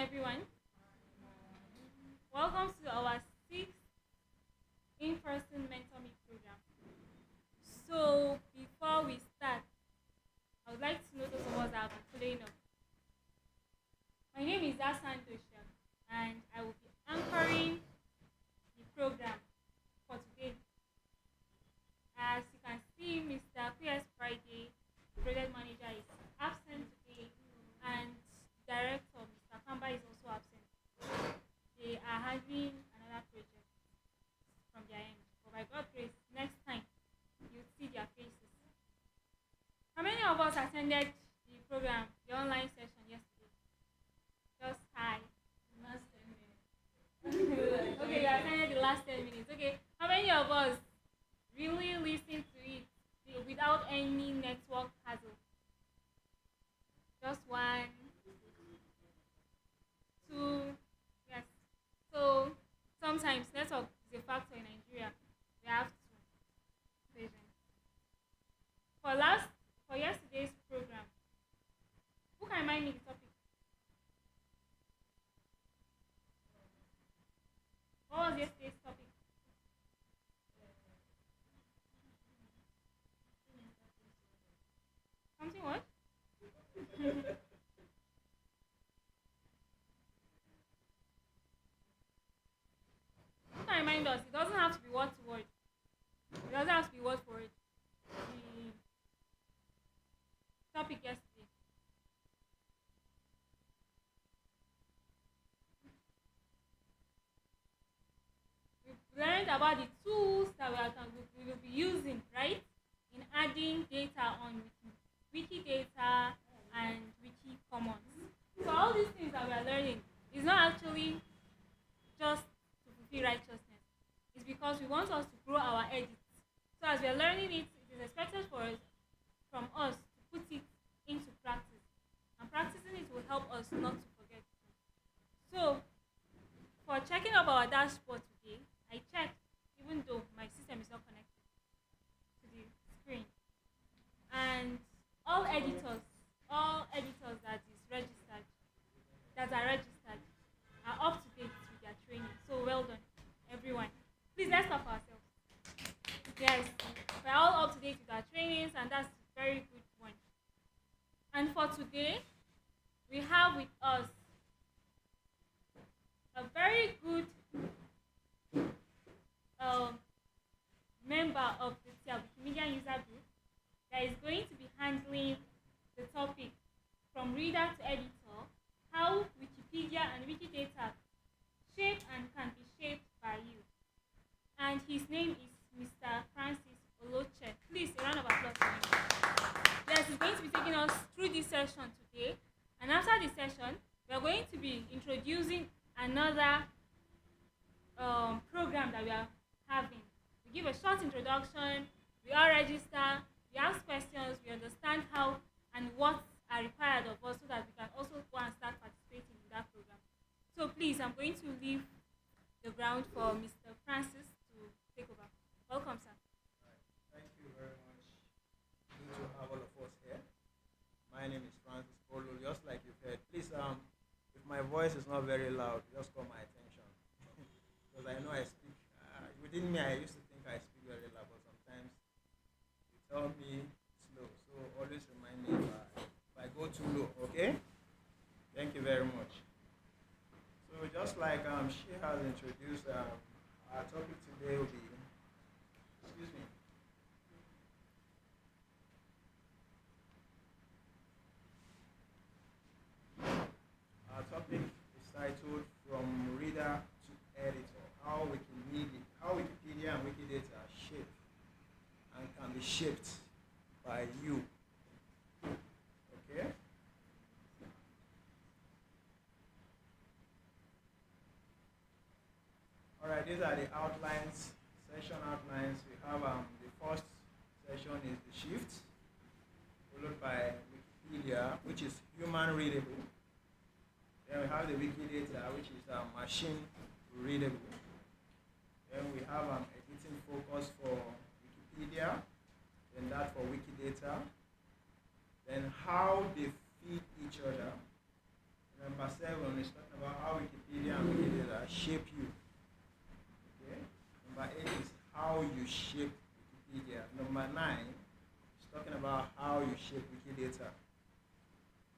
everyone. Welcome to our sixth in-person mentor meet program. So, before we start, I would like to know those of us that have been following up. My name is Asantosha, and I will be anchoring the program for today. As you can see, Mr. PS Friday, project manager, is absent today, and director, Mr. Kamba, is also absent. They are having another project from their end. But by God's grace, next time you'll see their faces. How many of us attended the program, the online session yesterday? Just hi. Last 10 minutes. Okay, you attended the last 10 minutes. Okay. How many of us really listened to it without any network hassle? Just one, two, yes. So sometimes network is a factor in Nigeria. We have to patient. For yesterday's program, who can remind me the topic? What was yesterday's topic? Something what? Who can remind us? It doesn't have to be word to word. It doesn't have to be word for word. The topic yesterday. We've learned about the tools that we will be using, right? In adding data on Wikidata and Wiki Commons. So all these things that we are learning is not actually just to fulfill righteousness. It's because we want us to grow our edits. So as we are learning it, it is expected from us to put it into practice. And practicing it will help us not to forget. So for checking up our dashboard today, I checked even though my system is not connected to the screen. And all editors that are registered are up to date with their training. So well done, everyone. Please, let's stop ourselves. Yes, we're all up to date with our trainings, and that's a very good one. And for today, we have with us a very good member of the Tyap Wikimedia user group that is going to be handling the topic from reader to editor, how Wikipedia and Wikidata shape and can be shaped by you. And his name is Mr. Francis Oloche. Please, a round of applause for him. Yes, he's going to be taking us through this session today. And after this session, we are going to be introducing another program that we are having. We give a short introduction, we all register, we ask questions, we understand how and what are required of us so that we can also go and start participating in that program. So please, I'm going to leave the ground for Mr. Francis to take over. Welcome, sir. Thank you very much. Good to have all of us here. My name is Francis Olloh, just like you've heard. Please, if my voice is not very loud, just call my attention. Because I know I speak, within me I used to think I speak very loud, but sometimes you tell me slow. So always remind me if I go too low, okay? Thank you very much. So just like she has introduced, our topic today will be, excuse me. Our topic is titled From Reader to Editor, how Wikipedia and Wikidata shape and can be shaped by you. Okay? Alright, these are the outlines, session outlines. We have the first session is the shift, followed by Wikipedia, which is human readable. Then we have the Wikidata, which is machine readable. Then we have editing focus for Wikipedia, then that for Wikidata. Then how they feed each other. Number 7 is talking shape Wikipedia. Number 9 is talking about how you shape Wikidata.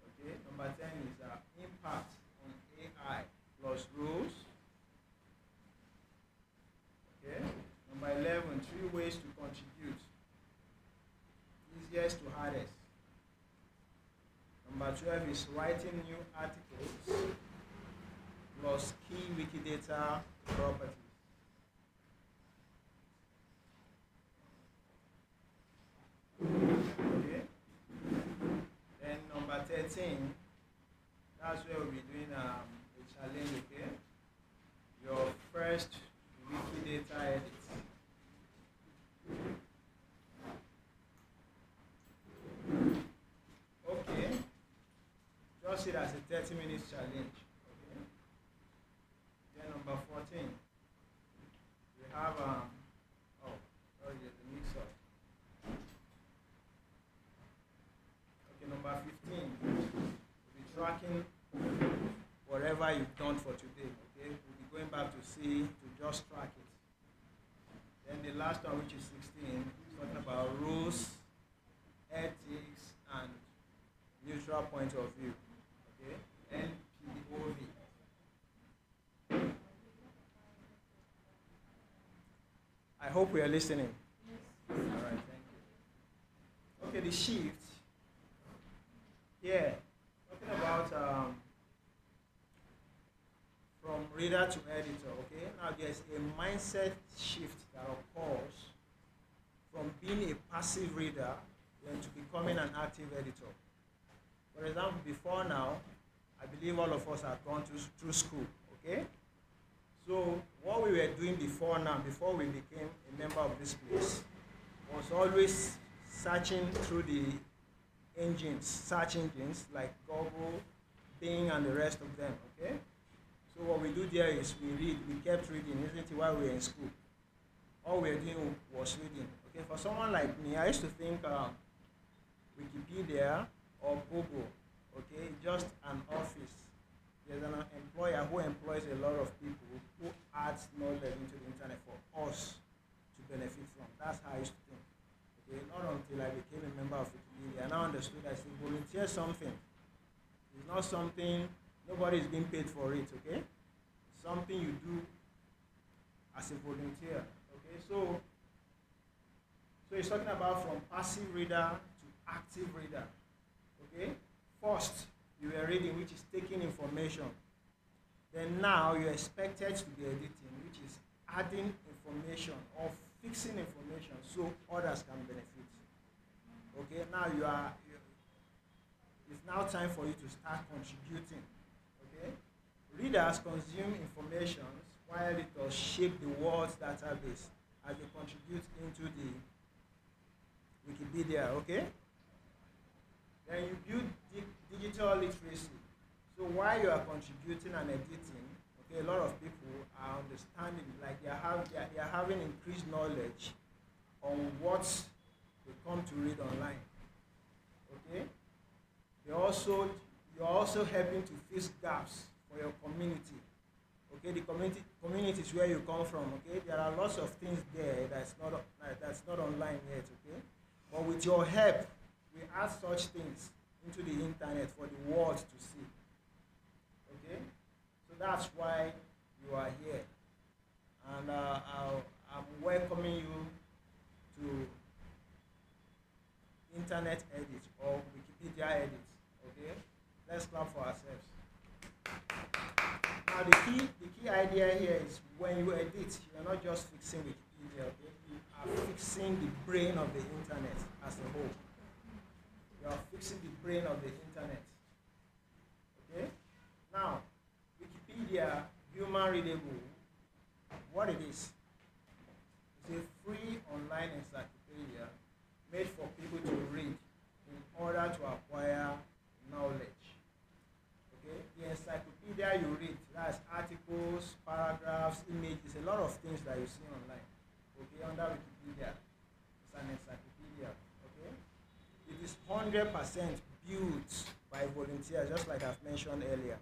Okay. Number 10 is impact on AI plus rules. Okay. Number 11, 3 ways to contribute. Easiest to hardest. Number 12 is writing new articles plus key Wikidata properties. Okay. Then number 13, that's where we'll be doing a challenge, okay? Your first Wikidata edit. Okay. Just see it as a 30-minute challenge. Okay. Then number 14, we have sorry, there's a mix up. Okay, number 15, we'll be tracking whatever you've done for today. Okay, we'll be going back to see to just track it. Then the last one, which is 16, is talking about rules, ethics, and neutral point of view. Okay, NPOV. I hope we are listening. All right, thank you. Okay, the shift. Yeah, talking about from reader to editor. Okay, now there's a mindset shift that occurs from being a passive reader then to becoming an active editor. For example, before now, I believe all of us have gone through school. Okay. So what we were doing before now, before we became a member of this place, was always searching through the search engines like Google, Bing, and the rest of them, okay? So what we do there is we kept reading, isn't it, while we were in school. All we were doing was reading, okay? For someone like me, I used to think Wikipedia or Google, okay, just an office. There's an employer who employs a lot of people who adds knowledge into the internet for us to benefit from. That's how I used to think. Okay, not until I became a member of Wikipedia. I now understood that it's volunteer something. It's not something, nobody is being paid for it, okay? It's something you do as a volunteer, okay? So it's talking about from passive reader to active reader, okay? First, you were reading, which is taking information. Then now you're expected to be editing, which is adding information or fixing information so others can benefit. Okay, now it's now time for you to start contributing. Okay, readers consume information while editors shape the world's database as they contribute into the Wikipedia. Okay. Then you build digital literacy. So while you are contributing and editing, okay, a lot of people are understanding, like they are having increased knowledge on what they come to read online. Okay, you're also helping to fill gaps for your community. Okay, the community is where you come from. Okay, there are lots of things there that's not online yet. Okay, but with your help, we add such things into the internet for the world to see. Okay? So that's why you are here. And I'm welcoming you to internet edit or Wikipedia edit. Okay? Let's clap for ourselves. Now the key idea here is when you edit, you're not just fixing Wikipedia, okay? You are fixing the brain of the internet as a whole. You are fixing the brain of the internet. Okay? Now, Wikipedia, human readable, what it is? It's a free online encyclopedia made for people to read in order to acquire knowledge. Okay? The encyclopedia you read, that's articles, paragraphs, images, a lot of things that you see online. Okay, under Wikipedia, it's an encyclopedia. Okay? It is 100% built by volunteers, just like I've mentioned earlier.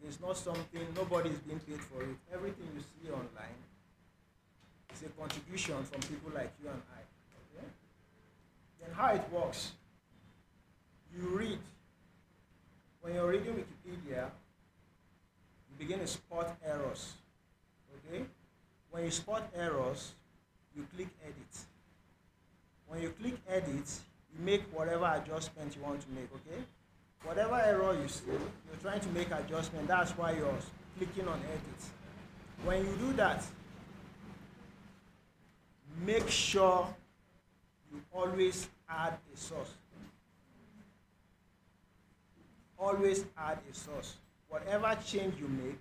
It's not something, nobody is being paid for it. Everything you see online is a contribution from people like you and I. Okay? Then how it works, you read. When you're reading Wikipedia, you begin to spot errors. Okay? When you spot errors, you click edit. When you click edit, you make whatever adjustment you want to make, okay? Whatever error you see, you're trying to make adjustment, that's why you're clicking on edit. When you do that, make sure you always add a source. Always add a source. Whatever change you make,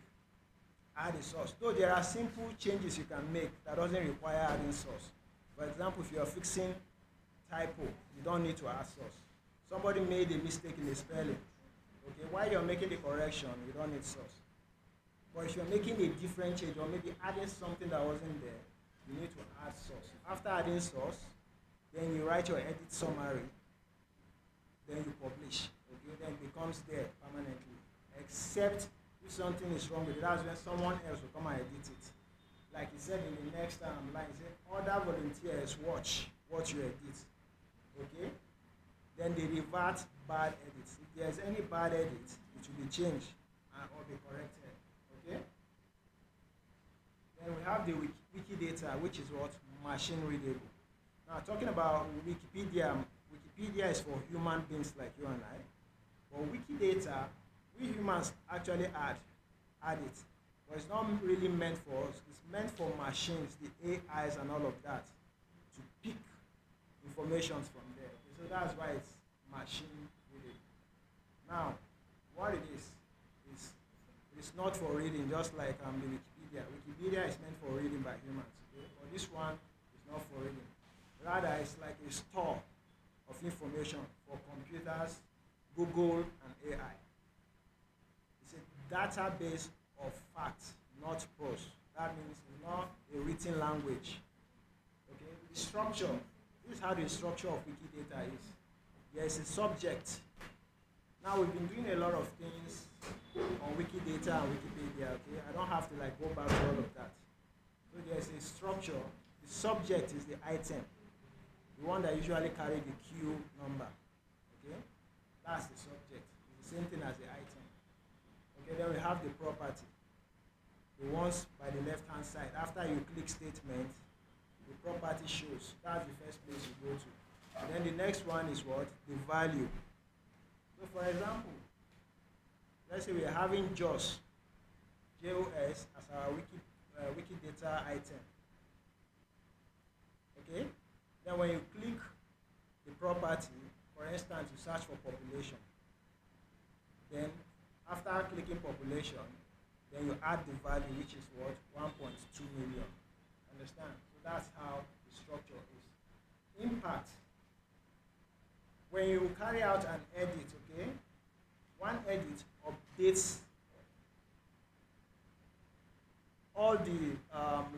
add a source. Though there are simple changes you can make that doesn't require adding source. For example, if you're fixing typo, you don't need to add source. Somebody made a mistake in the spelling. Okay, while you're making the correction, you don't need source. But if you're making a different change or maybe adding something that wasn't there, you need to add source. After adding source, then you write your edit summary, then you publish. Okay, then it becomes there permanently. Except if something is wrong with it, that's when someone else will come and edit it. Like he said in the next line, he said, other volunteers watch what you edit. Okay? Then they revert bad edits. If there's any bad edit, it will be changed or be corrected. Okay? Then we have the Wikidata, which is what? Machine readable. Now, talking about Wikipedia, Wikipedia is for human beings like you and I. But Wikidata, we humans actually add it. But it's not really meant for us. It's meant for machines, the AIs and all of that, to pick information from there. Okay, so that's why it's machine readable. Now, what it is it's not for reading, just like the Wikipedia. Wikipedia is meant for reading by humans. Okay? But this one is not for reading. Rather, it's like a store of information for computers, Google, and AI. It's a database of facts, not prose. That means it's not a written language. Okay? The structure, this is how the structure of Wikidata is. There is a subject. Now we've been doing a lot of things on Wikidata and Wikipedia, okay? I don't have to go back to all of that. So there's a structure. The subject is the item, the one that usually carry the Q number, okay? That's the subject. It's the same thing as the item. Okay, then we have the property. The ones by the left-hand side. After you click statement, the property shows. That's the first place you go to. And then the next one is what? The value. So for example, let's say we are having JOS, JOS as our Wikidata item. Okay? Then when you click the property, for instance, you search for population. Then after clicking population, then you add the value, which is what? 1.2 million. Understand? So that's how the structure is. Impact. When you carry out an edit, okay, one edit updates all the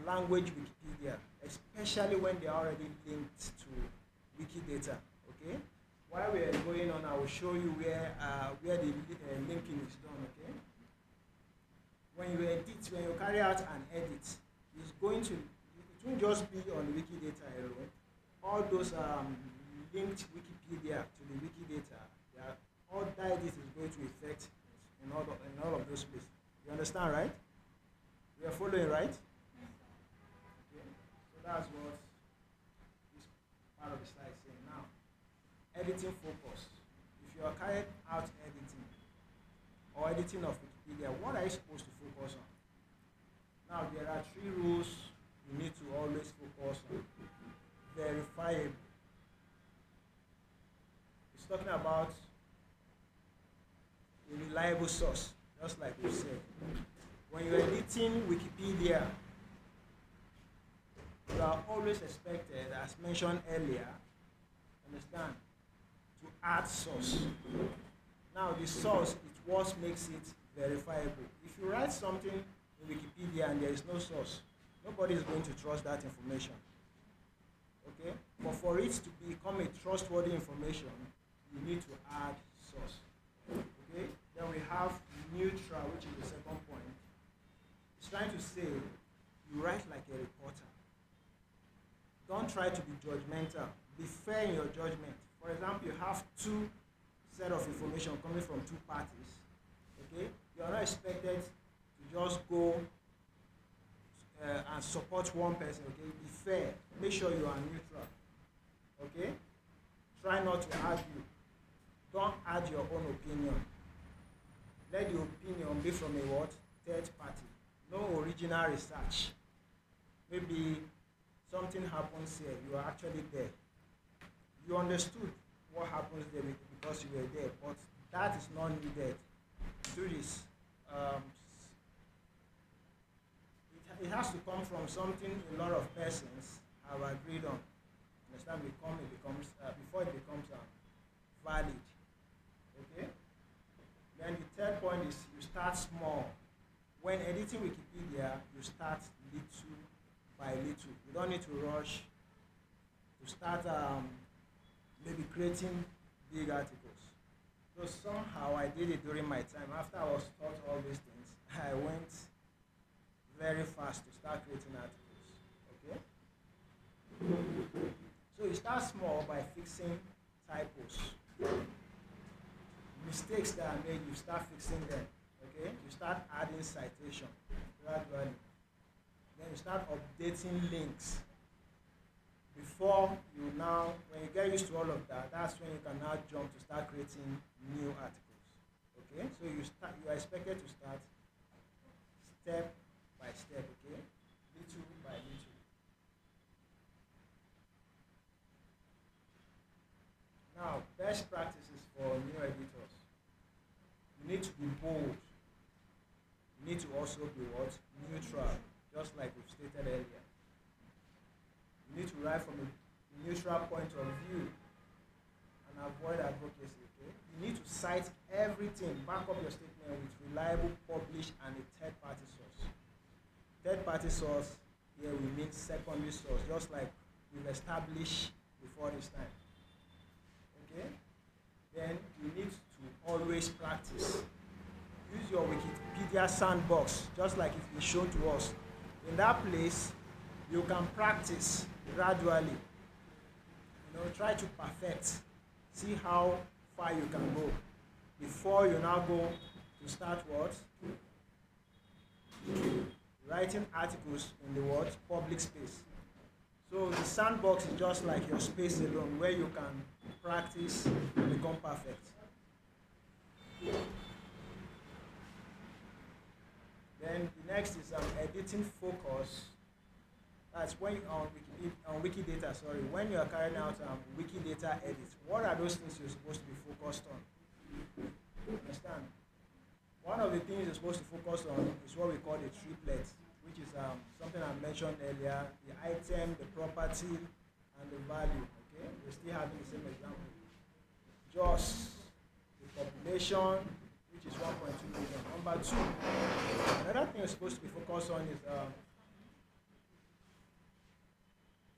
language Wikipedia, especially when they are already linked to Wikidata, okay? While we are going on, I will show you where the linking is done, okay? When you edit, when you carry out an edit, it's going to, it won't just be on Wikidata alone. All those linked Wikipedia to the Wikidata, all that edit is going to affect in all of those places. You understand, right? We are following, right? Okay. So that's what this part of the slide is saying. Now, editing focus. If you are carrying out editing or editing of Wikipedia, what are you supposed to focus on? Now, there are 3 rules you need to always focus on. Verifiable. It's talking about a reliable source, just like we said. When you're editing Wikipedia, you are always expected, as mentioned earlier, understand, to add source. Now the source is what makes it verifiable. If you write something in Wikipedia and there is no source, nobody is going to trust that information. Okay? But for it to become a trustworthy information, you need to add source. Okay? Then we have neutral, which is the second point. It's trying to say you write like a reporter. don't try to be judgmental. Be fair in your judgment. For example, you have two set of information coming from two parties. Okay, you are not expected to just go and support one person. Okay, be fair. Make sure you are neutral. Okay, try not to argue. Don't add your own opinion. Let the opinion be from a what? Third party. No original research. Maybe something happens here, you are actually there. You understood what happens there because you were there, but that is not needed. Do this. It has to come from something a lot of persons have agreed on. Understand? Before it becomes valid. Okay. Then the third point is you start small. When editing Wikipedia, you start little by little. You don't need to rush to start maybe creating big articles. So somehow I did it during my time. After I was taught all these things, I went very fast to start creating articles. Okay? So you start small by fixing typos. Mistakes that are made, you start fixing them. Okay? You start adding citation gradually. Then you start updating links. Before you now, when you get used to all of that, that's when you can now jump to start creating new articles. Okay? So you are expected to start step by step, okay? Little by little. Now, best practices for new editors. You need to be bold. You need to also be what? Neutral, just like we've stated earlier. You need to write from a neutral point of view and avoid advocacy, okay? You need to cite everything, back up your statement with reliable, published, and a third-party source. Third-party source, here we mean secondary source, just like we've established before this time. Okay? Then you need to always practice. Use your Wikipedia sandbox, just like it's been shown to us. In that place, you can practice gradually. Try to perfect. See how far you can go before you now go to start what? Writing articles in the what? Public space. So the sandbox is just like your space alone where you can practice and become perfect. Then the next is editing focus. That's when on Wikidata, when you are carrying out Wikidata edits, what are those things you're supposed to be focused on? Understand? One of the things you're supposed to focus on is what we call the triplet, which is something I mentioned earlier, the item, the property, and the value. Okay? We're still having the same example. Just the population, which is 1.2 million. Number two, another thing you're supposed to be focused on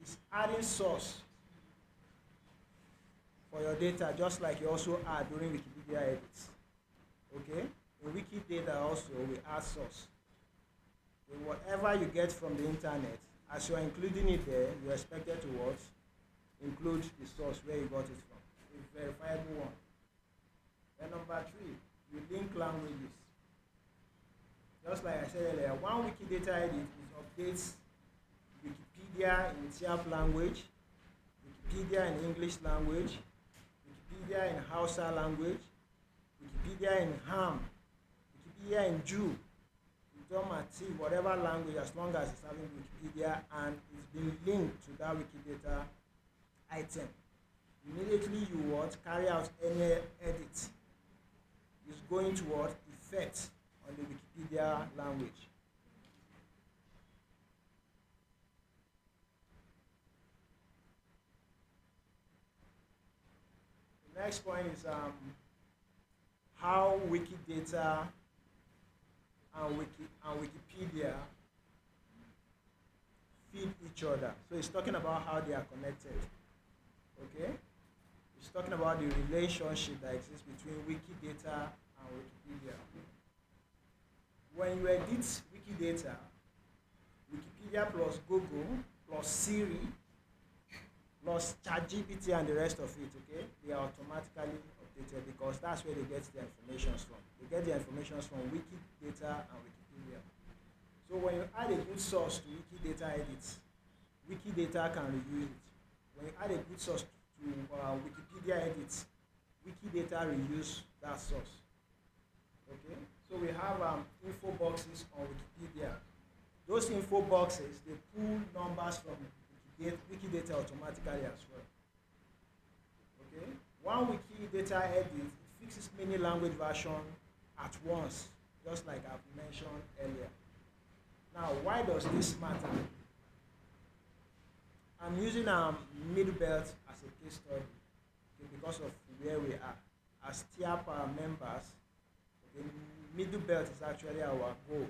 is adding source for your data, just like you also add during Wikipedia edits. Okay? In Wikidata also, we add source. So whatever you get from the internet, as you're including it there, you're expected to what? Include the source where you got it from. A verifiable one. Then number three, you link languages. Just like I said earlier, one Wikidata edit updates Wikipedia in Tyap language, Wikipedia in English language, Wikipedia in Hausa language, Wikipedia in Ham, Wikipedia in Jew, Idomati, whatever language, as long as it's having Wikipedia and it's been linked to that Wikidata item. Immediately you what? Carry out any edit. It's going to what? Effect on the Wikipedia language. The next point is how Wikidata and Wikipedia feed each other. So it's talking about how they are connected. Okay? It's talking about the relationship that exists between Wikidata and Wikipedia. When you edit Wikidata, Wikipedia plus Google plus Siri plus ChatGPT and the rest of it, okay, they are automatically updated because that's where they get their information from. They get their information from Wikidata and Wikipedia. So when you add a good source to Wikidata edits, Wikidata can reuse it. When you add a good source to Wikipedia edits, Wikidata reuse that source. Okay, so we have info boxes on Wikipedia. Those info boxes, they pull numbers from Wikidata automatically as well. Okay, one Wikidata edit, it fixes many language versions at once, just like I've mentioned earlier. Now, why does this matter? I'm using Middle Belt as a case study, okay, because of where we are. As Tyap members, okay, Middle Belt is actually our goal.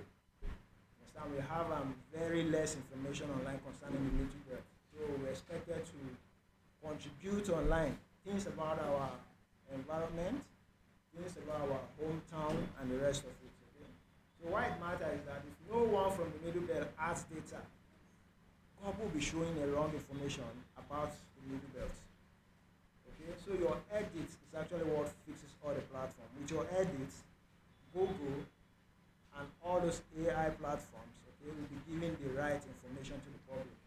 Understand? We have very less information online concerning the Middle Belt. So we're expected to contribute online, things about our environment, things about our hometown, and the rest of it. Okay? So why it matters is that if no one from the Middle Belt adds data, Google will be showing a wrong information about the Middle Belt. Okay, so your edit is actually what fixes all the platform. With your edits, Google and all those AI platforms, okay, will be giving the right information to the public.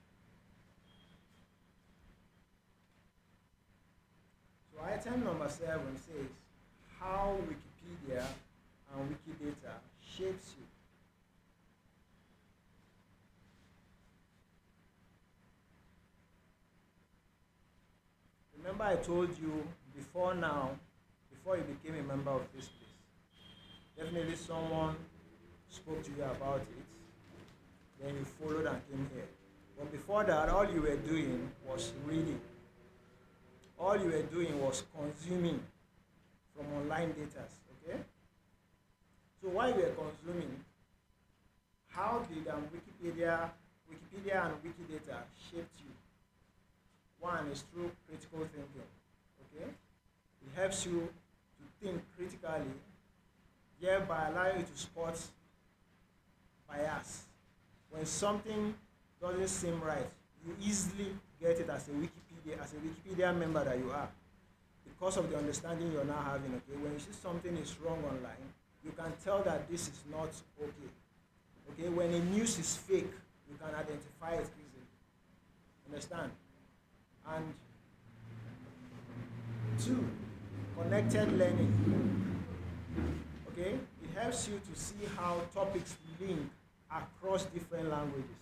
So item number 7 says how Wikipedia and Wikidata shapes you. Remember I told you before you became a member of this place, definitely someone spoke to you about it, then you followed and came here. But before that, all you were doing was reading. All you were doing was consuming from online data, okay? So while you were consuming, how did Wikipedia and Wikidata shaped you? One is through critical thinking, okay? It helps you to think critically, thereby allowing you to spot bias. When something doesn't seem right, you easily get it as a Wikipedia member that you are. Because of the understanding you're now having, okay? When you see something is wrong online, you can tell that this is not okay. Okay, when a news is fake, you can identify it easily. Understand? And 2, connected learning. Okay, it helps you to see how topics link across different languages.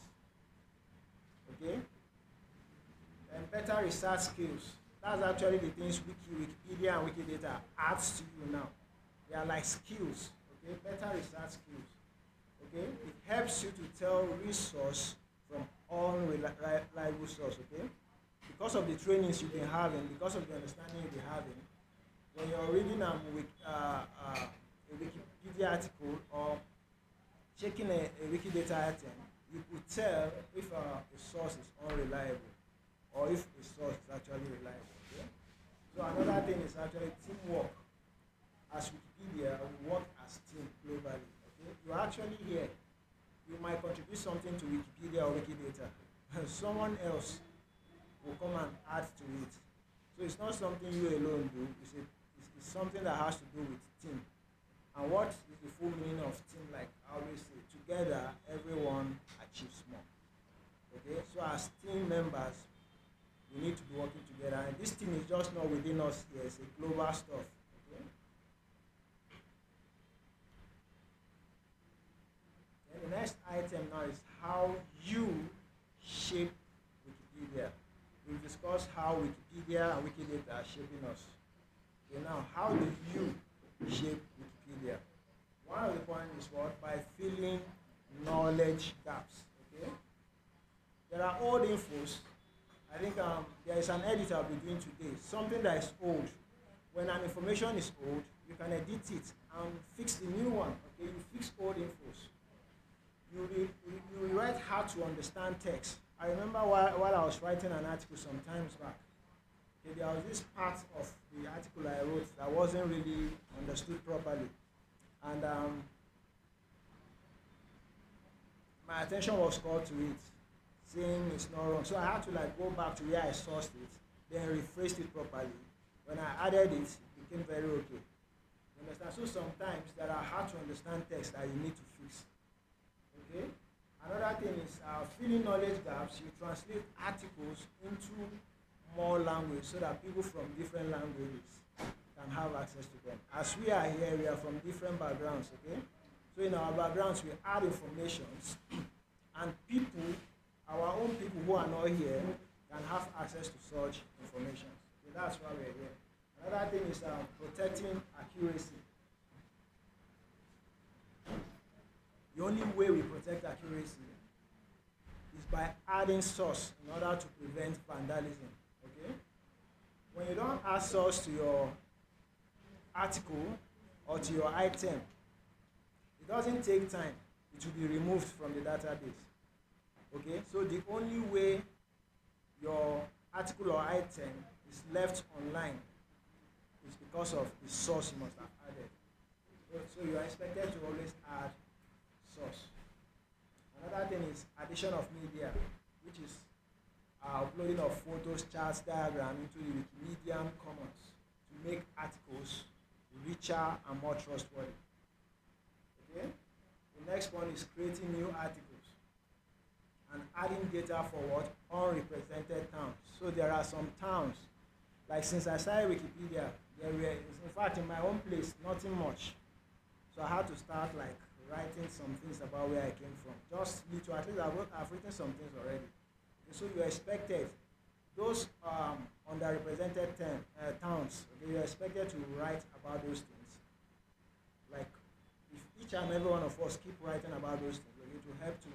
Okay, and better research skills. That's actually the things Wikipedia and Wikidata adds to you now. They are like skills. Okay, better research skills. Okay, it helps you to tell resource from unreliable source. Okay. Because of the trainings you've been having, because of the understanding you've been having, when you're reading a Wikipedia article or checking a Wikidata item, you could tell if a source is unreliable or if a source is actually reliable. Okay? So another thing is actually teamwork. As Wikipedia, we work as team globally. Okay? You're actually here. You might contribute something to Wikipedia or Wikidata. Someone else will come and add to it. So it's not something you alone do, it's something that has to do with team. And what is the full meaning of team? Like I always say, together everyone achieves more. Okay, so as team members, we need to be working together. And this team is just not within us here, it's a global stuff. Okay? And the next item now is how you shape Wikipedia. We've discussed how Wikipedia and Wikidata are shaping us. Okay, now, how do you shape Wikipedia? One of the points is what? By filling knowledge gaps. Okay? There are old infos. I think there is an edit I'll be doing today. Something that is old. When an information is old, you can edit it and fix the new one. Okay? You fix old infos. You rewrite how to understand text. I remember while I was writing an article some times back, okay, there was this part of the article I wrote that wasn't really understood properly. And my attention was called to it. saying it's not wrong. So I had to like go back to where I sourced it, then rephrased it properly. When I added it, it became very okay. You understand? So sometimes there are hard to understand texts that you need to fix. Okay? Another thing is filling knowledge gaps. You translate articles into more language so that people from different languages can have access to them. As we are here, we are from different backgrounds, okay? So in our backgrounds, we add informations, and people, our own people who are not here, can have access to such information. So that's why we're here. Another thing is protecting accuracy. The only way we protect accuracy is by adding source in order to prevent vandalism. Okay? When you don't add source to your article or to your item, it doesn't take time. It will be removed from the database. Okay? So the only way your article or item is left online is because of the source you must have added. So you are expected to always add source. Another thing is addition of media, which is uploading of photos, charts, diagram into the Wikimedia Commons to make articles richer and more trustworthy. Okay? The next one is creating new articles and adding data for what? Unrepresented towns. So there are some towns, like since I started Wikipedia, there were, in fact, in my own place, nothing much. So I had to start like writing some things about where I came from. Just little, at least I've written some things already. Okay, so you're expected, those underrepresented towns, okay, you're expected to write about those things. Like, if each and every one of us keep writing about those things, okay, it will help to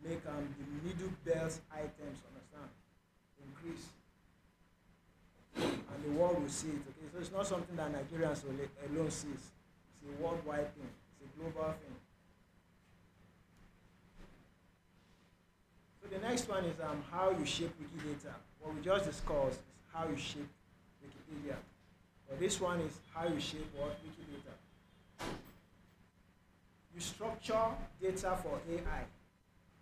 make the middle belt items, understand, increase. And the world will see it, okay? So it's not something that Nigerians alone sees. It's a worldwide thing. It's a global thing. So the next one is how you shape Wikidata. What we just discussed is how you shape Wikipedia. But this one is how you shape what? Wikidata. You structure data for AI.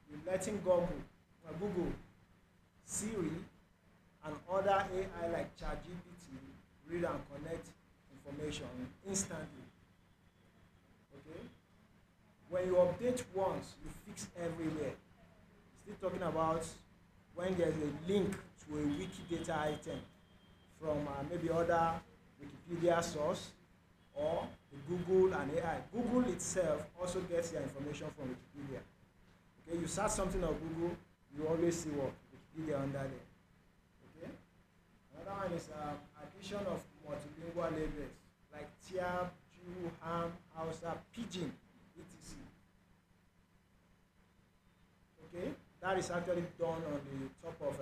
You're letting Google, Siri, and other AI like ChatGPT read and connect information instantly. Okay? When you update once, you fix everywhere. Still talking about when there's a link to a Wikidata item from maybe other Wikipedia source or the Google and AI. Google itself also gets their information from Wikipedia. Okay, you search something on Google, you always see what? Wikipedia under there. Okay? Another one is addition of multilingual labels like Tyap, Jew, Ham, Hausa, Pidgin, etc. Okay? That is actually done on the top of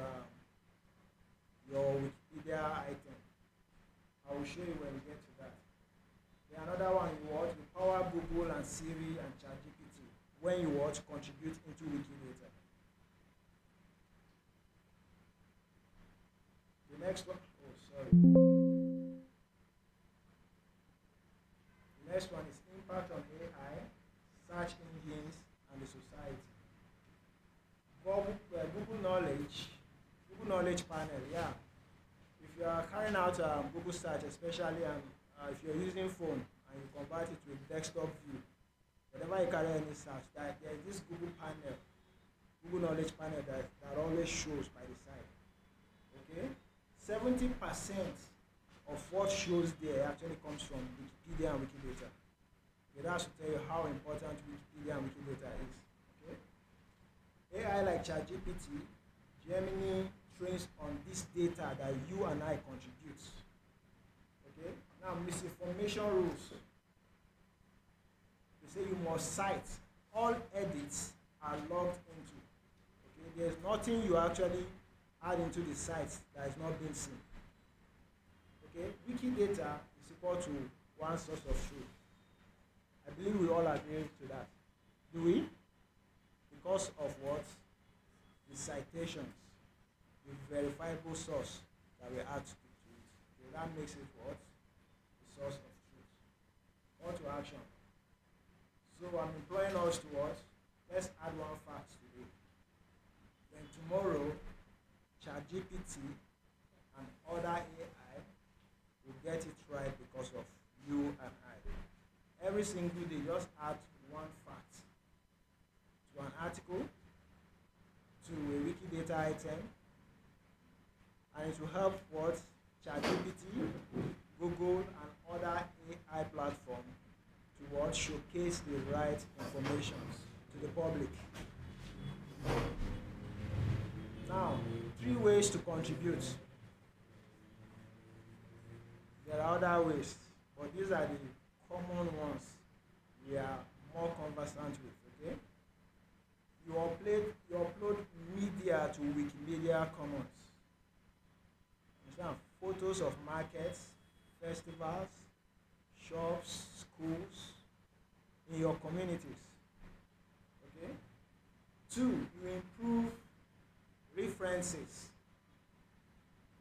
your Wikipedia item. I will show you when we get to that. Then another one, you want to power Google and Siri and ChatGPT when you want to contribute into Wikidata. The next one, oh sorry. The next one is impact on AI, search engines, and the society. Google Knowledge Panel, yeah. If you are carrying out Google search, especially if you're using phone and you convert it to a desktop view, whenever you carry any search, there is this Google panel, Google Knowledge Panel that always shows by the side. Okay? 70% of what shows there actually comes from Wikipedia and Wikidata. Okay, that's to tell you how important Wikipedia and Wikidata is. AI like ChatGPT, Gemini trains on this data that you and I contribute. Okay? Now, misinformation rules. They say you must cite. All edits are logged into. Okay? There's nothing you actually add into the site that is not being seen. Okay? Wikidata is equal to one source of truth. I believe we all agree to that. Do we? Because of what? The citations, the verifiable source that we add to it. Okay, that makes it what? The source of truth. Call to action. So I'm employing us to what? Let's add one fact today. Then GPT and other AI will get it right because of you and I. Every single day, just add one fact to an article, to a Wikidata item, and it will help what ChatGPT, Google, and other AI platforms to what showcase the right information to the public. Now, 3 ways to contribute. There are other ways, but these are the common ones we are more conversant with, okay? You upload media to Wikimedia Commons. Understand? Photos of markets, festivals, shops, schools in your communities. Okay? 2, you improve references.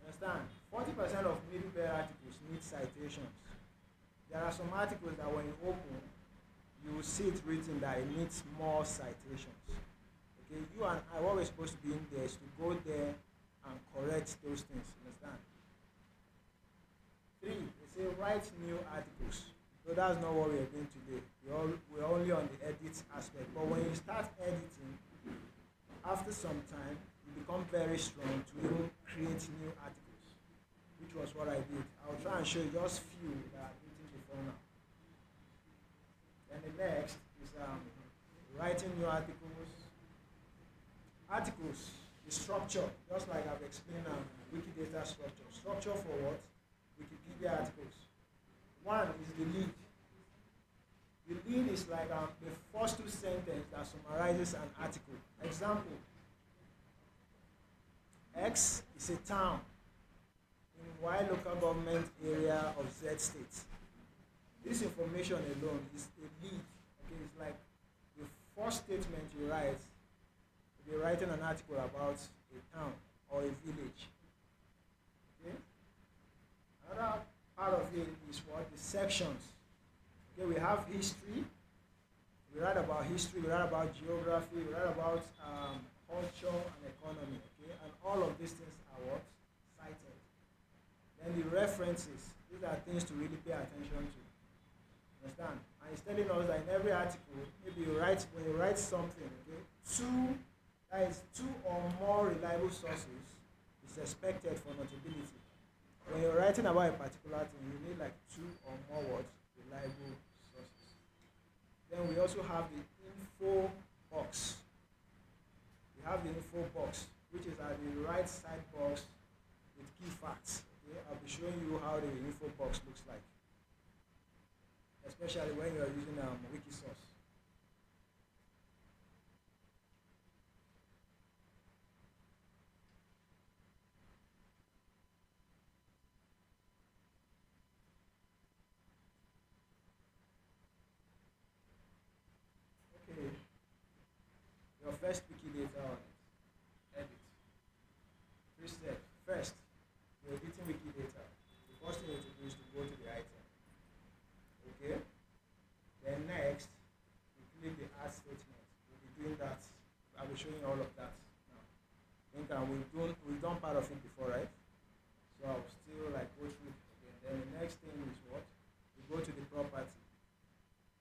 Understand? 40% of middleware articles need citations. There are some articles that when you open, you will see it written that it needs more citations. Okay, you and I, what we're supposed to be in there is to go there and correct those things. Understand? 3, they say write new articles. So that's not what we are doing today. We're only on the edit aspect. But when you start editing, after some time, you become very strong to even create new articles, which was what I did. I'll try and show you just few that I've written before now. Then the next is writing new articles. Articles, the structure, just like I've explained Wikidata structure. Structure for what? Wikipedia articles. 1 is the lead. The lead is like the first 2 sentences that summarizes an article. Example, X is a town in Y local government area of Z state. This information alone is a lead. Okay, it's like the first statement you write. You're writing an article about a town or a village. Okay? Another part of it is what? The sections. Okay, we have history. We write about history, we write about geography, we write about culture and economy. Okay? And all of these things are what? Cited. Then the references. These are things to really pay attention to. Understand? And it's telling us that in every article, maybe when you write something, okay, 2 or more reliable sources is expected for notability. When you're writing about a particular thing, you need like 2 or more reliable sources. Then we also have the info box. We have the info box, which is at the right side box with key facts. Okay? I'll be showing you how the info box looks like, especially when you are using Wikisource. Your first Wikidata on it. Edit. 3 steps. First, you're editing Wikidata. The first thing you have to do is to go to the item. Okay? Then next, you click the add statement. We'll be doing that. I'll be showing you all of that now. I think we've done part of it before, right? So I'll still go through it again. Then the next thing is what? You go to the property.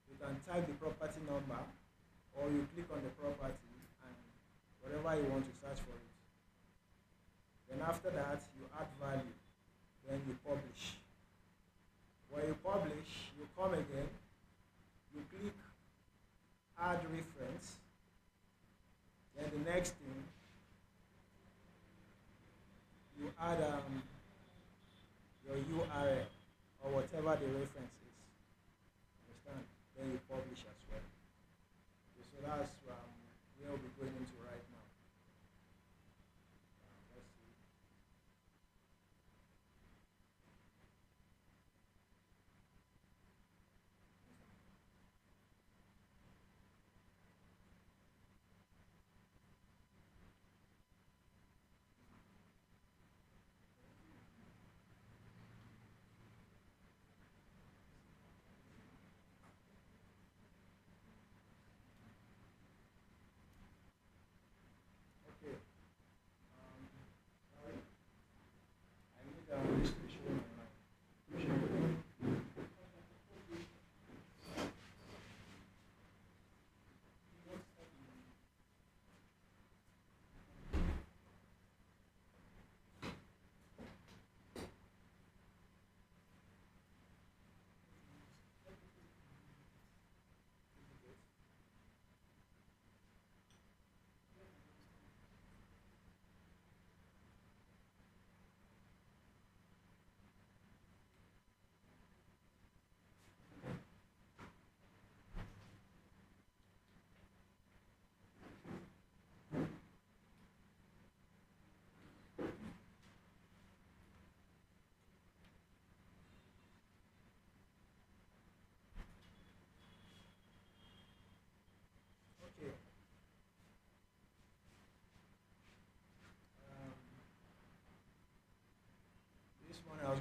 You can type the property number, or you click on the property and whatever you want to search for it. Then after that, you add value. Then you publish. When you publish, you come again, you click add reference. Then the next thing, you add your URL or whatever the reference is. Understand? Then you publish as well. Okay, so that's where we'll be going into right now. Let's see.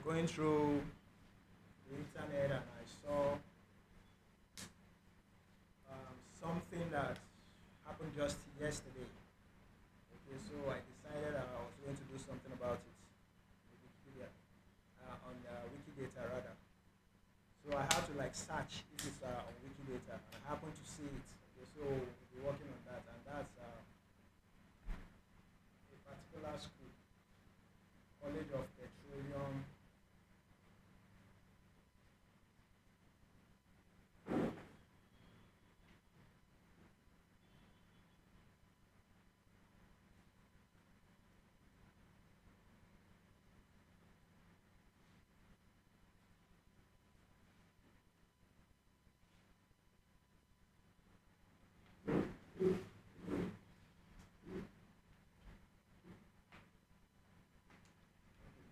was going through the internet and I saw something that happened just yesterday. Okay, so I decided I was going to do something about it. Wikipedia, on Wikidata rather. So I had to like search if it's on Wikidata, and I happened to see it. Okay, so we'll be working on that, and that's a particular school, College of Petroleum.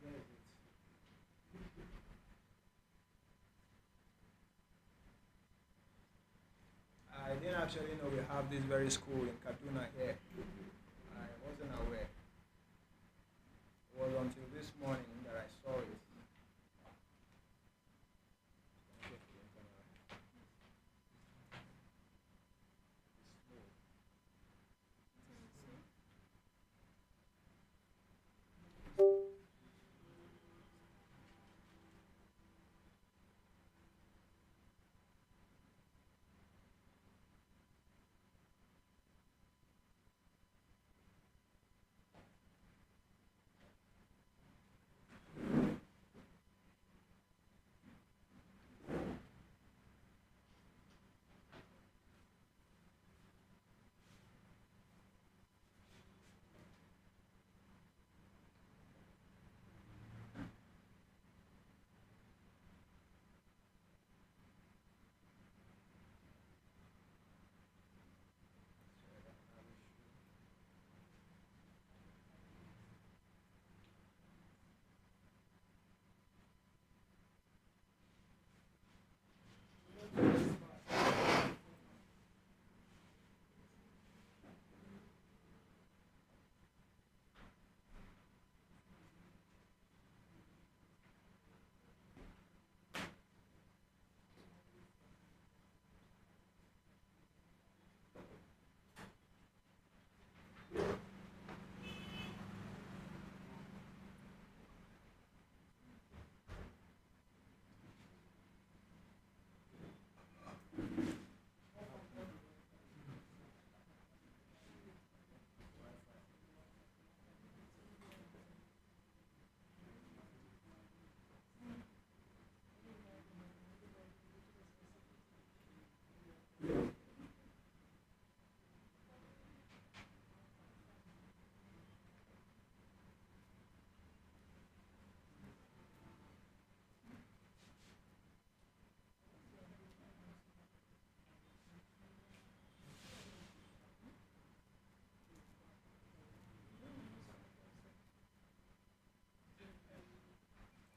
Where is it? I didn't actually know we have this very school in Kaduna here. I wasn't aware. It was until this morning that I saw it.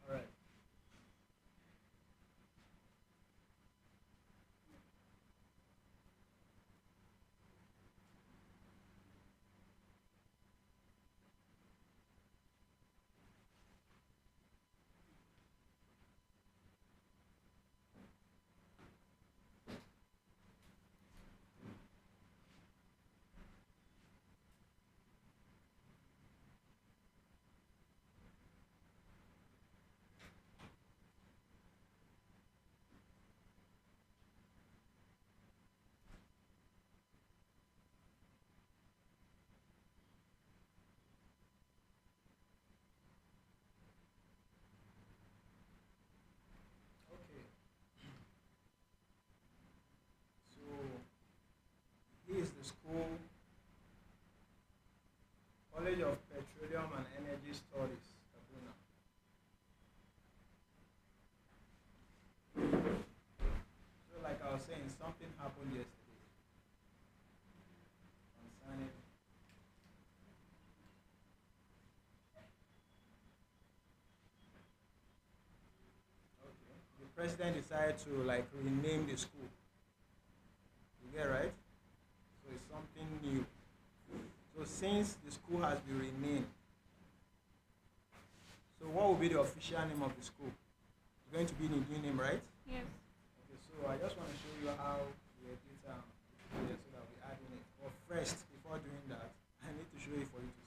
All right. Okay. So here is the school, College of Petroleum and Energy Studies, Kaduna. So like I was saying, something happened yesterday concerning. Okay. The president decided to like rename the school. You get right? So it's something new. So since the school has been renamed, So what will be the official name of the school? It's going to be the new name, right? Yes. Okay, so I just want to show you how we edit Wikipedia so that we add in it. But first, before doing that, I need to show you for you to see.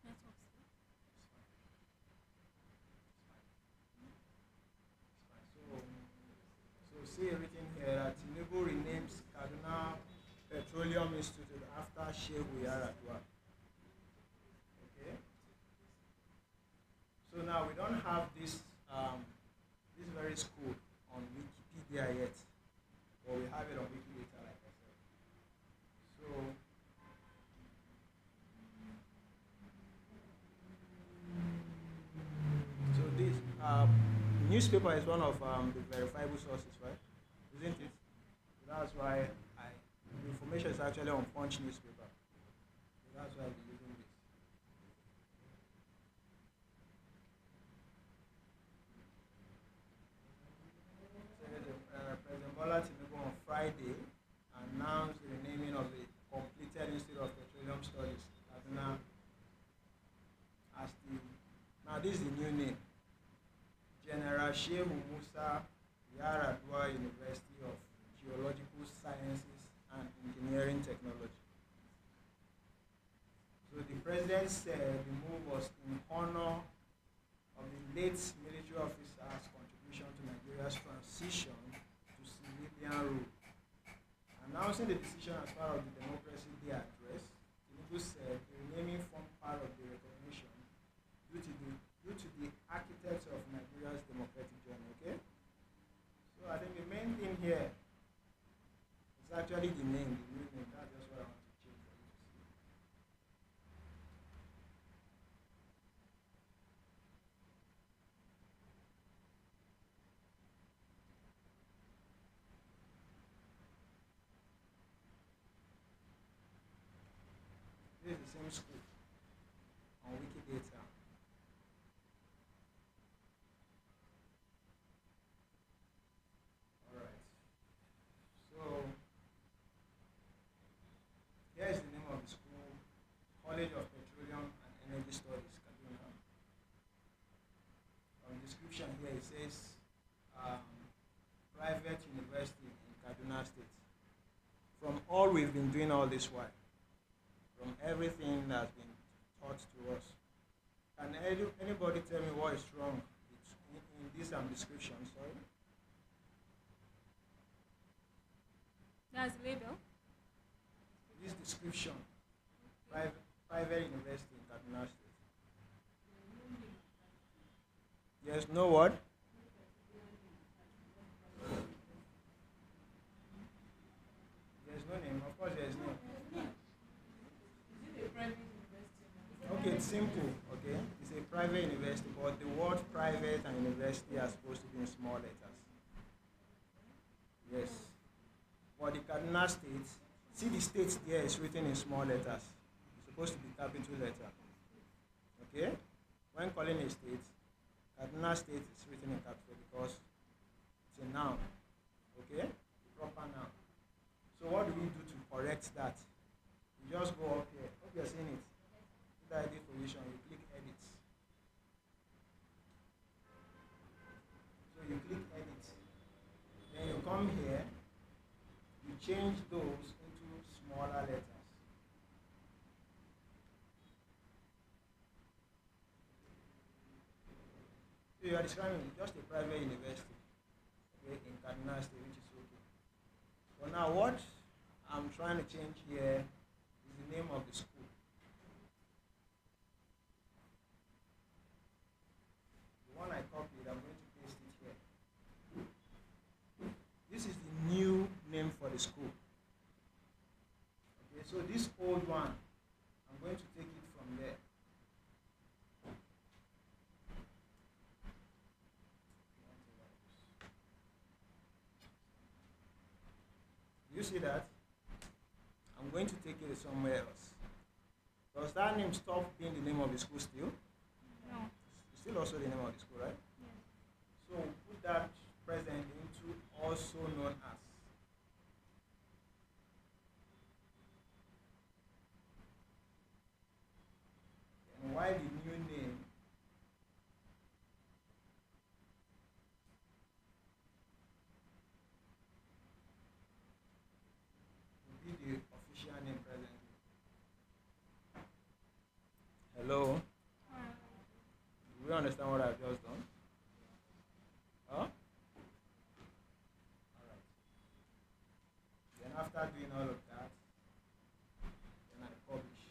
Network. It's fine. So see everything here that Tinubu renames Kaduna Petroleum Institute after Shehu Yaradua. Okay. So now we don't have this very school on Wikipedia yet, but we have it on Wikidata, like I said. So this newspaper is one of the verifiable sources, right? Isn't it? So that's why the information is actually on Punch newspaper. So that's why we're using this. So President Bola Tinubu on Friday announced the naming of the completed Institute of Petroleum Studies, Kaduna, as the, now this is the new name, General Shehu Musa Yaradua University of Geological Sciences and Engineering Technology. So the president said the move was in honor of the late military officer's contribution to Nigeria's transition to civilian rule. Announcing the decision as part of the Democracy Day address, Tinubu said the renaming formed part of the recognition due to the architecture of Nigeria's democratic journey. Okay? So I think the main thing here is actually the name, the new name. That's just what I want to change for you to see. This is the same school on Wikidata. Alright. So here is the name of the school, College of Petroleum and Energy Studies, Kaduna. On the description here it says private university in Kaduna State. From all we've been doing all this while, from everything that's been taught to us, can anybody tell me what is wrong in this description? Sorry. That's label. This description, private university in Kaduna State. Yes, no what? There's no name. Of course, there's name. Okay, it's simple. Okay, it's a private university, but the word private and university are supposed to be in small letters. Yes. For the Kaduna State, see the state there is written in small letters. It's supposed to be capital letter. Okay? When calling a state, Kaduna State is written in capital because it's a noun. Okay? Proper noun. So what do we do to correct that? You just go up here. Hope you're seeing it. The edit position, you click edit. change those into smaller letters. So you are describing just a private university, okay, in Kaduna State, which is okay. So now what I'm trying to change here is the name of the school. The one I copied, I'm going to paste it here. This is the new name for the school. Okay, so this old one, I'm going to take it from there. You see that? I'm going to take it somewhere else. Does that name stop being the name of the school still? No. It's still also the name of the school, right? Yes. So put that present into also known as. And why the new name will be the official name presently. Hello? Do we understand what I've just done? Huh? Alright. Then after doing all of that, then I publish.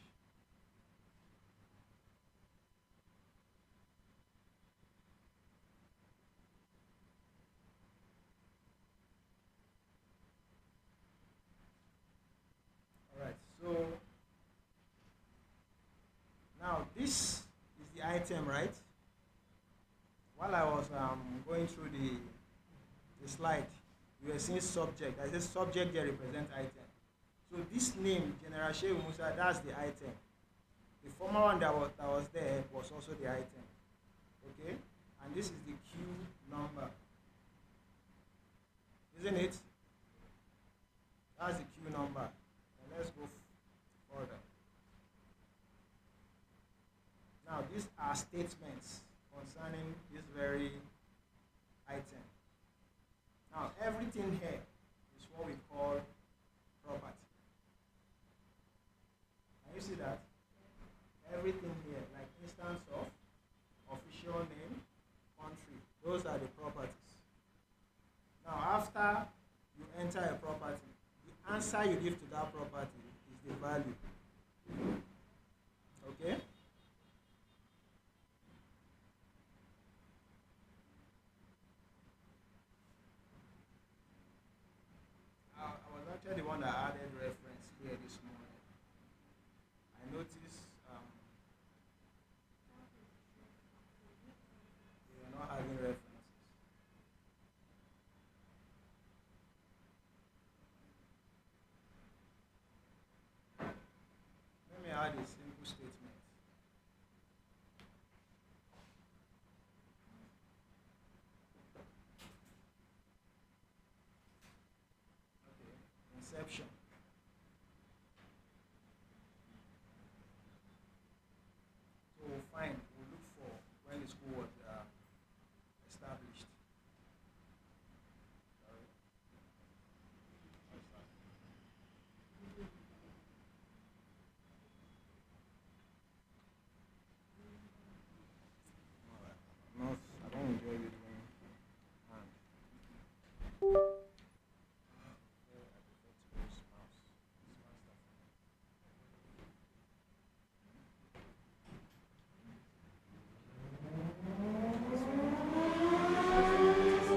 Alright, so now this is the item, right? While I was going through the slide, you were seeing subject. I said subject there represent item. So this name, General Shehu Musa, that's the item. The former one that was there was also the item. Okay? And this is the queue number. Isn't it? That's the queue number. And let's go further. Now, these are statements concerning this very item. Now, everything here is what we call property. Can you see that? Everything here, like instance of official name, country, those are the properties. Now, after you enter a property, the answer you give to that property is the value. Okay? I was actually the one that added reference here this morning. I noticed we are not having references. Let me add a simple statement. Okay, inception. So fine, we'll look for when the school was established. Sorry. What's that? Alright. I don't enjoy it when hand. I prefer to use mouse. It's faster. So,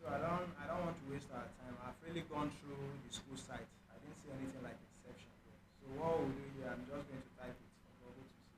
So I don't want to waste our time. I've really gone through the school site. I didn't see anything like exception there. So what we'll do here, I'm just going to type it for Google to see.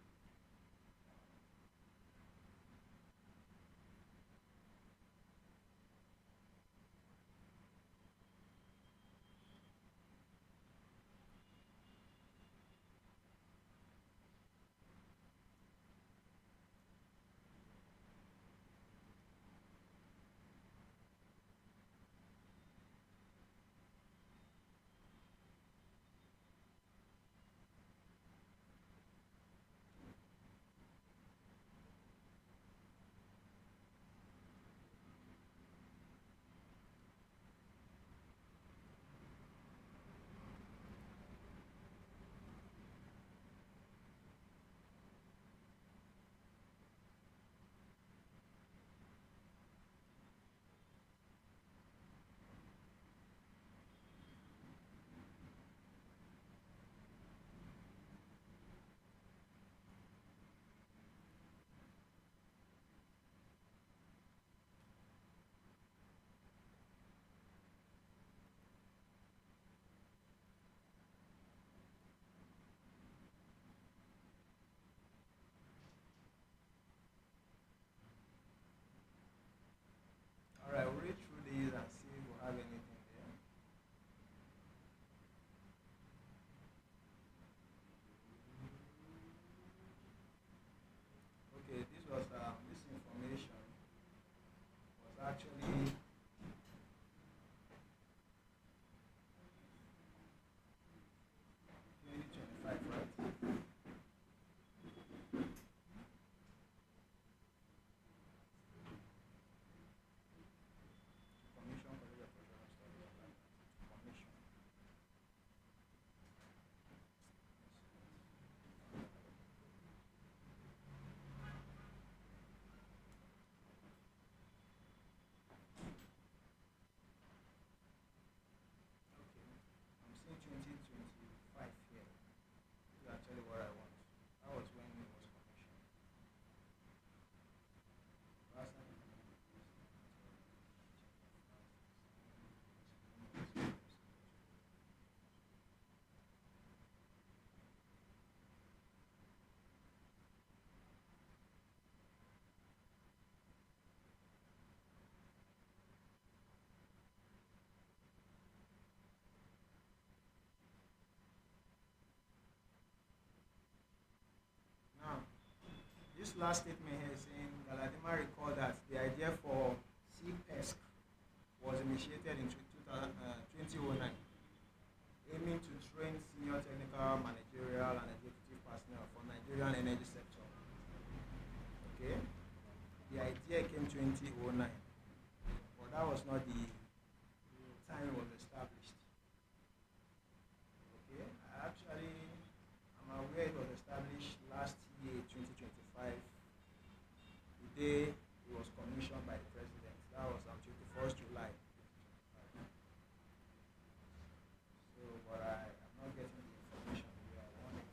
This last statement here is saying Galadima recalled that the idea for CPESC was initiated in 2009, aiming to train senior technical, managerial, and executive personnel for Nigerian energy sector. Okay, the idea came 2009, but that was not the time it was established. Okay, I'm aware it was established last year, 2025, the day it was commissioned by the president. That was on 21st July. So, but I'm not getting the information where I want it.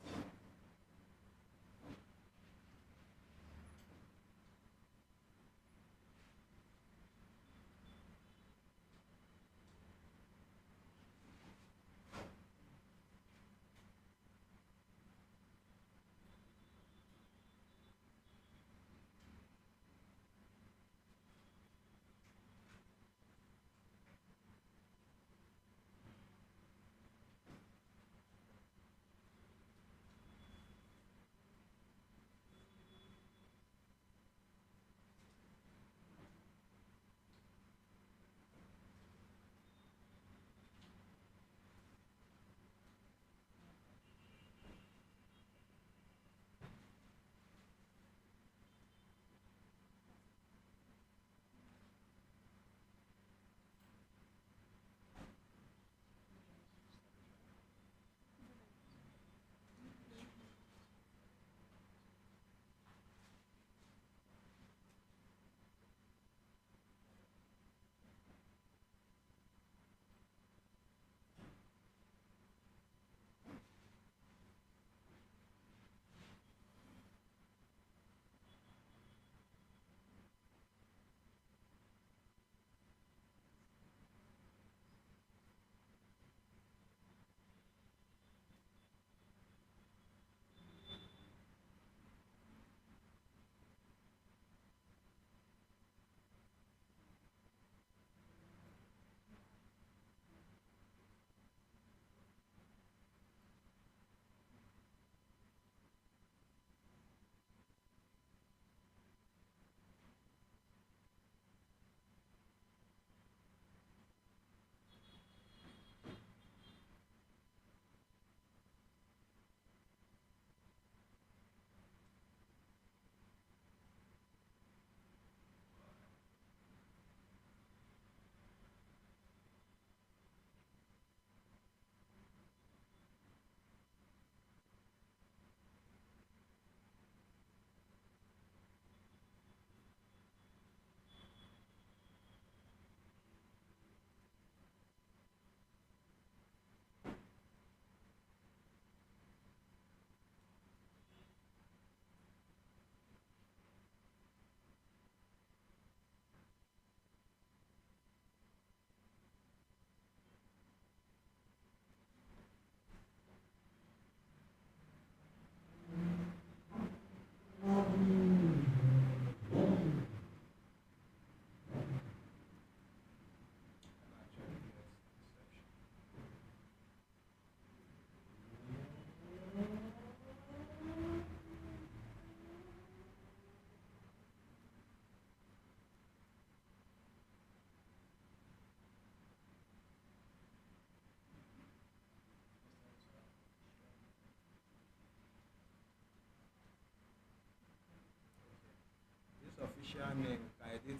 This official name, can I edit it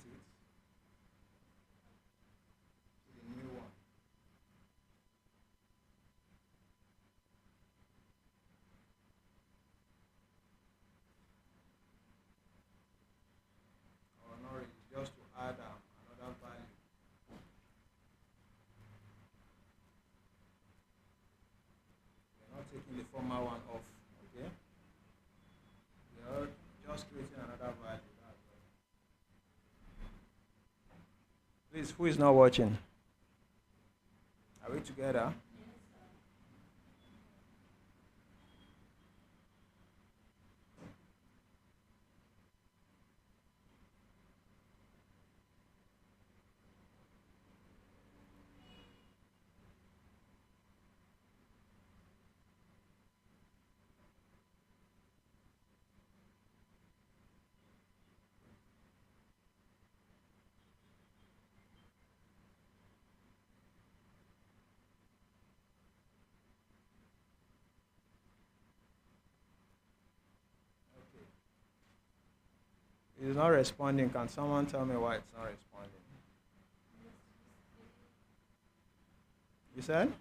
to the new one? Or not really, just to add another value. We're not taking the former one off, okay? We are just creating another value. That's all. Please, who is not watching? Are we together? It's not responding. Can someone tell me why it's not responding? You said?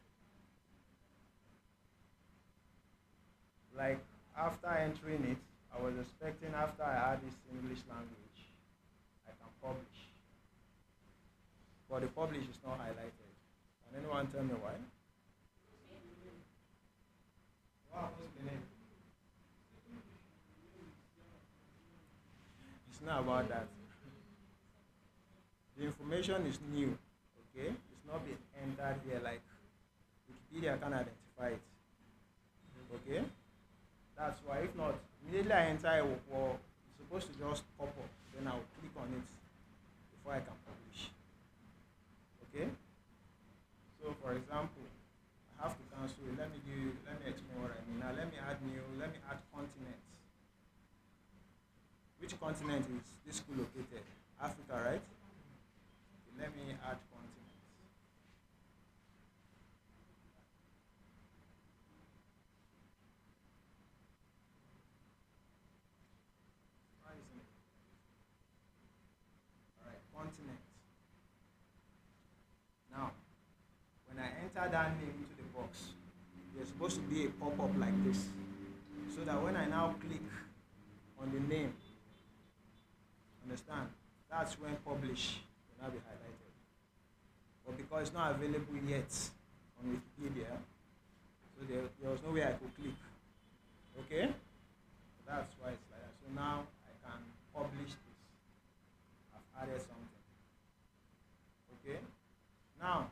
Like after entering it, I was expecting after I add this English language, I can publish. But the publish is not highlighted. Can anyone tell me why? Wow, what's the name? It's not about that. The information is new, okay? It's not been entered here like Wikipedia can identify it, okay? That's why, if not, immediately I enter a well, it's supposed to just pop up, then I'll click on it before I can publish, okay? So, for example, I have to cancel it. Let me explain what I mean. Now, let me add continents. Which continent is this school located? Africa, right? Okay, let me add continents. Why isn't it? All right, continent. Now, when I enter that name into the box, there's supposed to be a pop-up like this, so that when I now click on the name, understand, that's when publish will now be highlighted. But because it's not available yet on Wikipedia, so there was no way I could click. Okay? So that's why it's like that. So now I can publish this. I've added something. Okay? Now,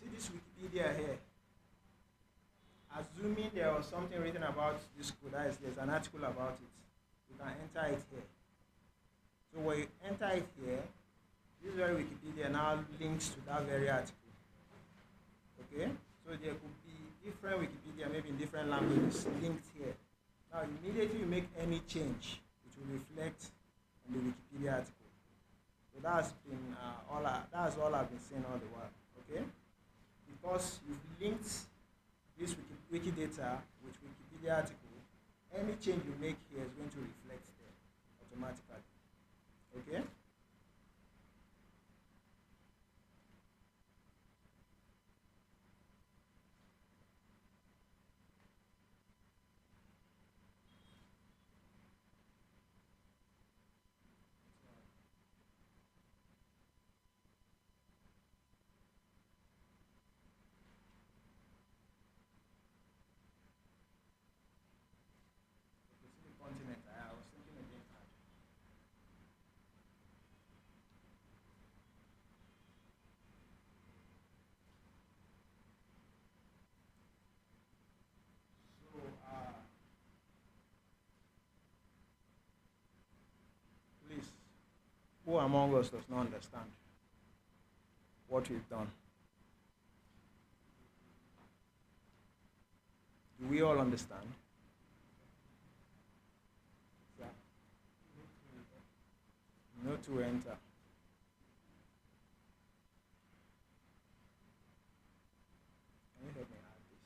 you see this Wikipedia here? Assuming there was something written about this school, that is, there's an article about it, you can enter it here. So when you enter it here, this very Wikipedia now links to that very article. Okay? So there could be different Wikipedia, maybe in different languages, linked here. Now, immediately you make any change, it will reflect on the Wikipedia article. So that's been that's all I've been saying all the while. Okay? Because you've linked this Wikidata with Wikipedia article, any change you make here is going to reflect there automatically. Okay? Okay, see the continent. I was thinking again. So, please, who among us does not understand what we've done? Do we all understand? Yeah. No to enter. Can you help me add this?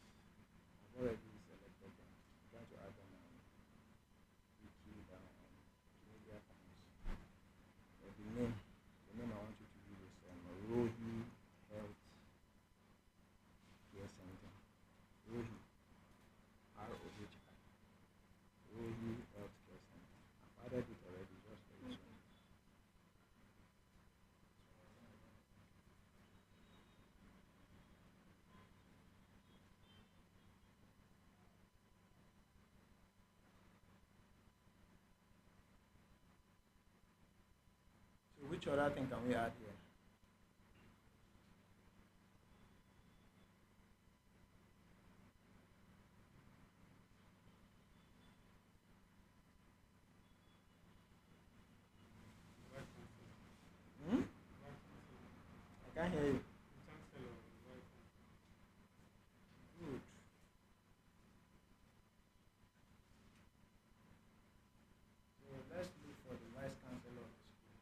I've already selected them. I'm trying to add them on Wiki down media commons. But the name I want you to use is Rohi Health Care Center. Rohi. R-O-H-I. Rohi Health Care Center. I've added it already just for this one. So which other thing can we add here? Hmm? I can't hear you. Good. So let's look for the vice chancellor of the school.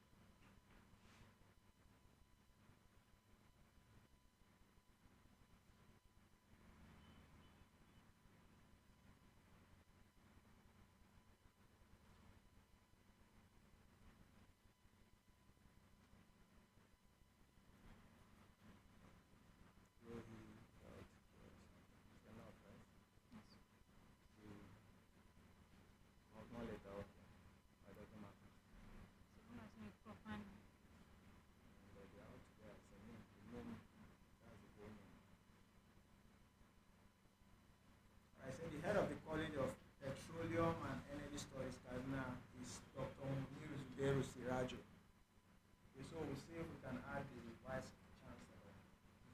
if we can add the vice chancellor.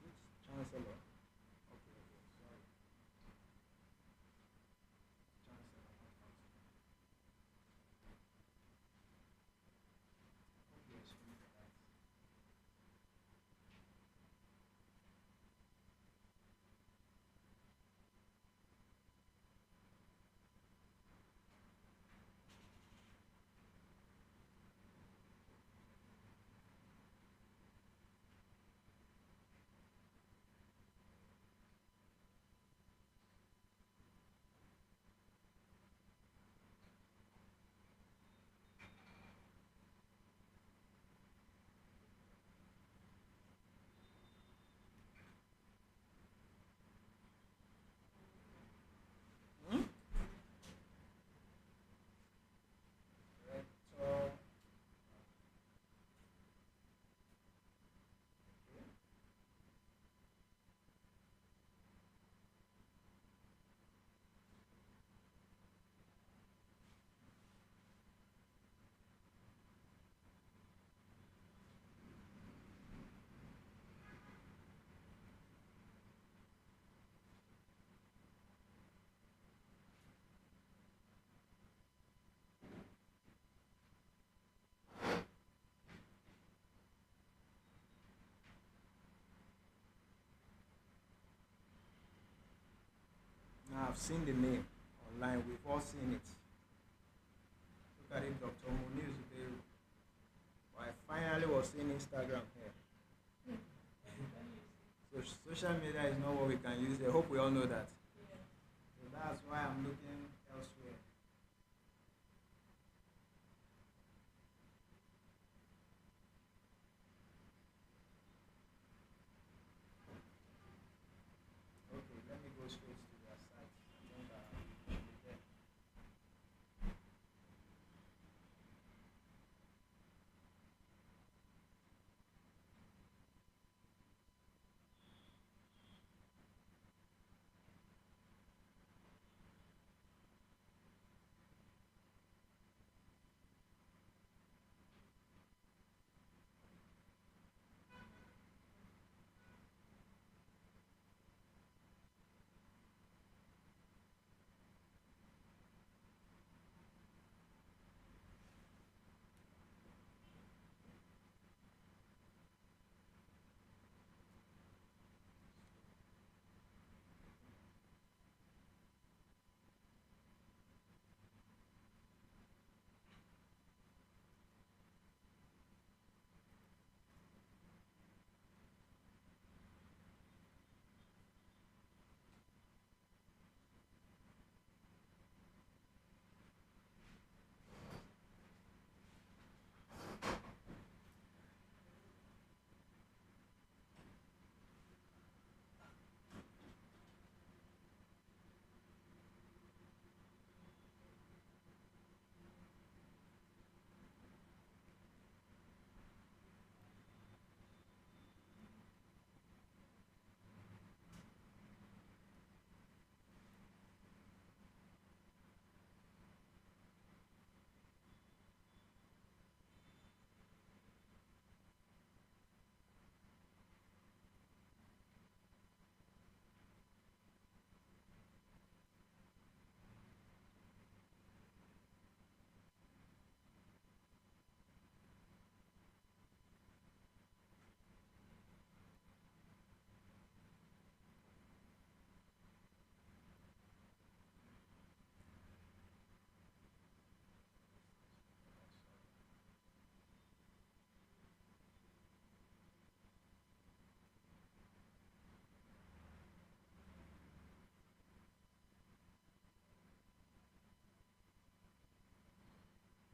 Is it chancellor? Okay, okay, sorry. Chancellor, not councillor. Hope you explain that. Hmm? Rector. Okay. Now I've seen the name online. We've all seen it. Look at it, Dr. Munir Zubeiru. I finally was seeing Instagram here. So social media is not what we can use. I hope we all know that. So that's why I'm looking elsewhere. Okay, let me go straight to their site. I think I should be there.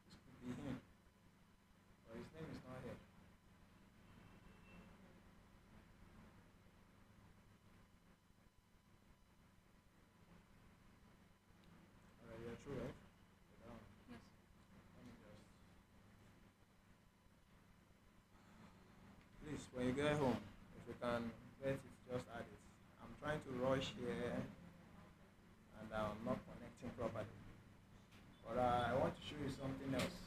This could be him, but his name is not here. Alright, you're true, right? Sit down. Yes. Let me just. Please, when you get home, if you can get it, just add it. I'm trying to rush here and I'm not connecting properly. But I want to show you something else.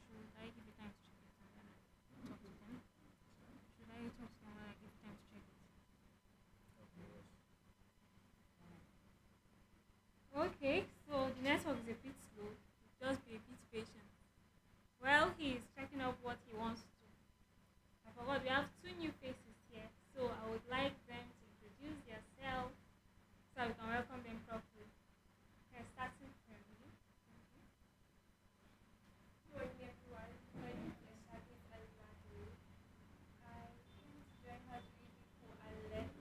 should I give you time to check it and then I talk to them? Should I talk to them when I give you time to check it? Okay, yes. Okay, so the network is a bit slow. Just be a bit patient. Well, he is checking up what he wants to. I forgot we have two new faces here, so I would like them to introduce themselves so we can welcome them properly. Okay, starting from you. Good morning, everyone. My name is Shagit Aliyu. I came to join Hadri before I left,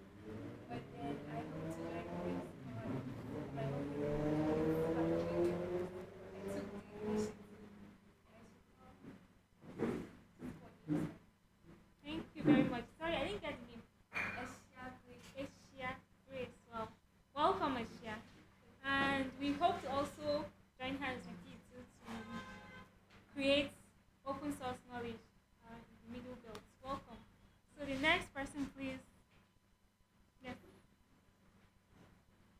but then I hope to join this month. My mom is part of the group. I took the initiative and I should come support this. Thank you very much. Sorry, I didn't get the name. Asia, please. Asia Grace. Well, welcome, Asia. And we hope to also join hands with you too to create open source knowledge in the middle belt. Welcome. So the next person, please. Yes.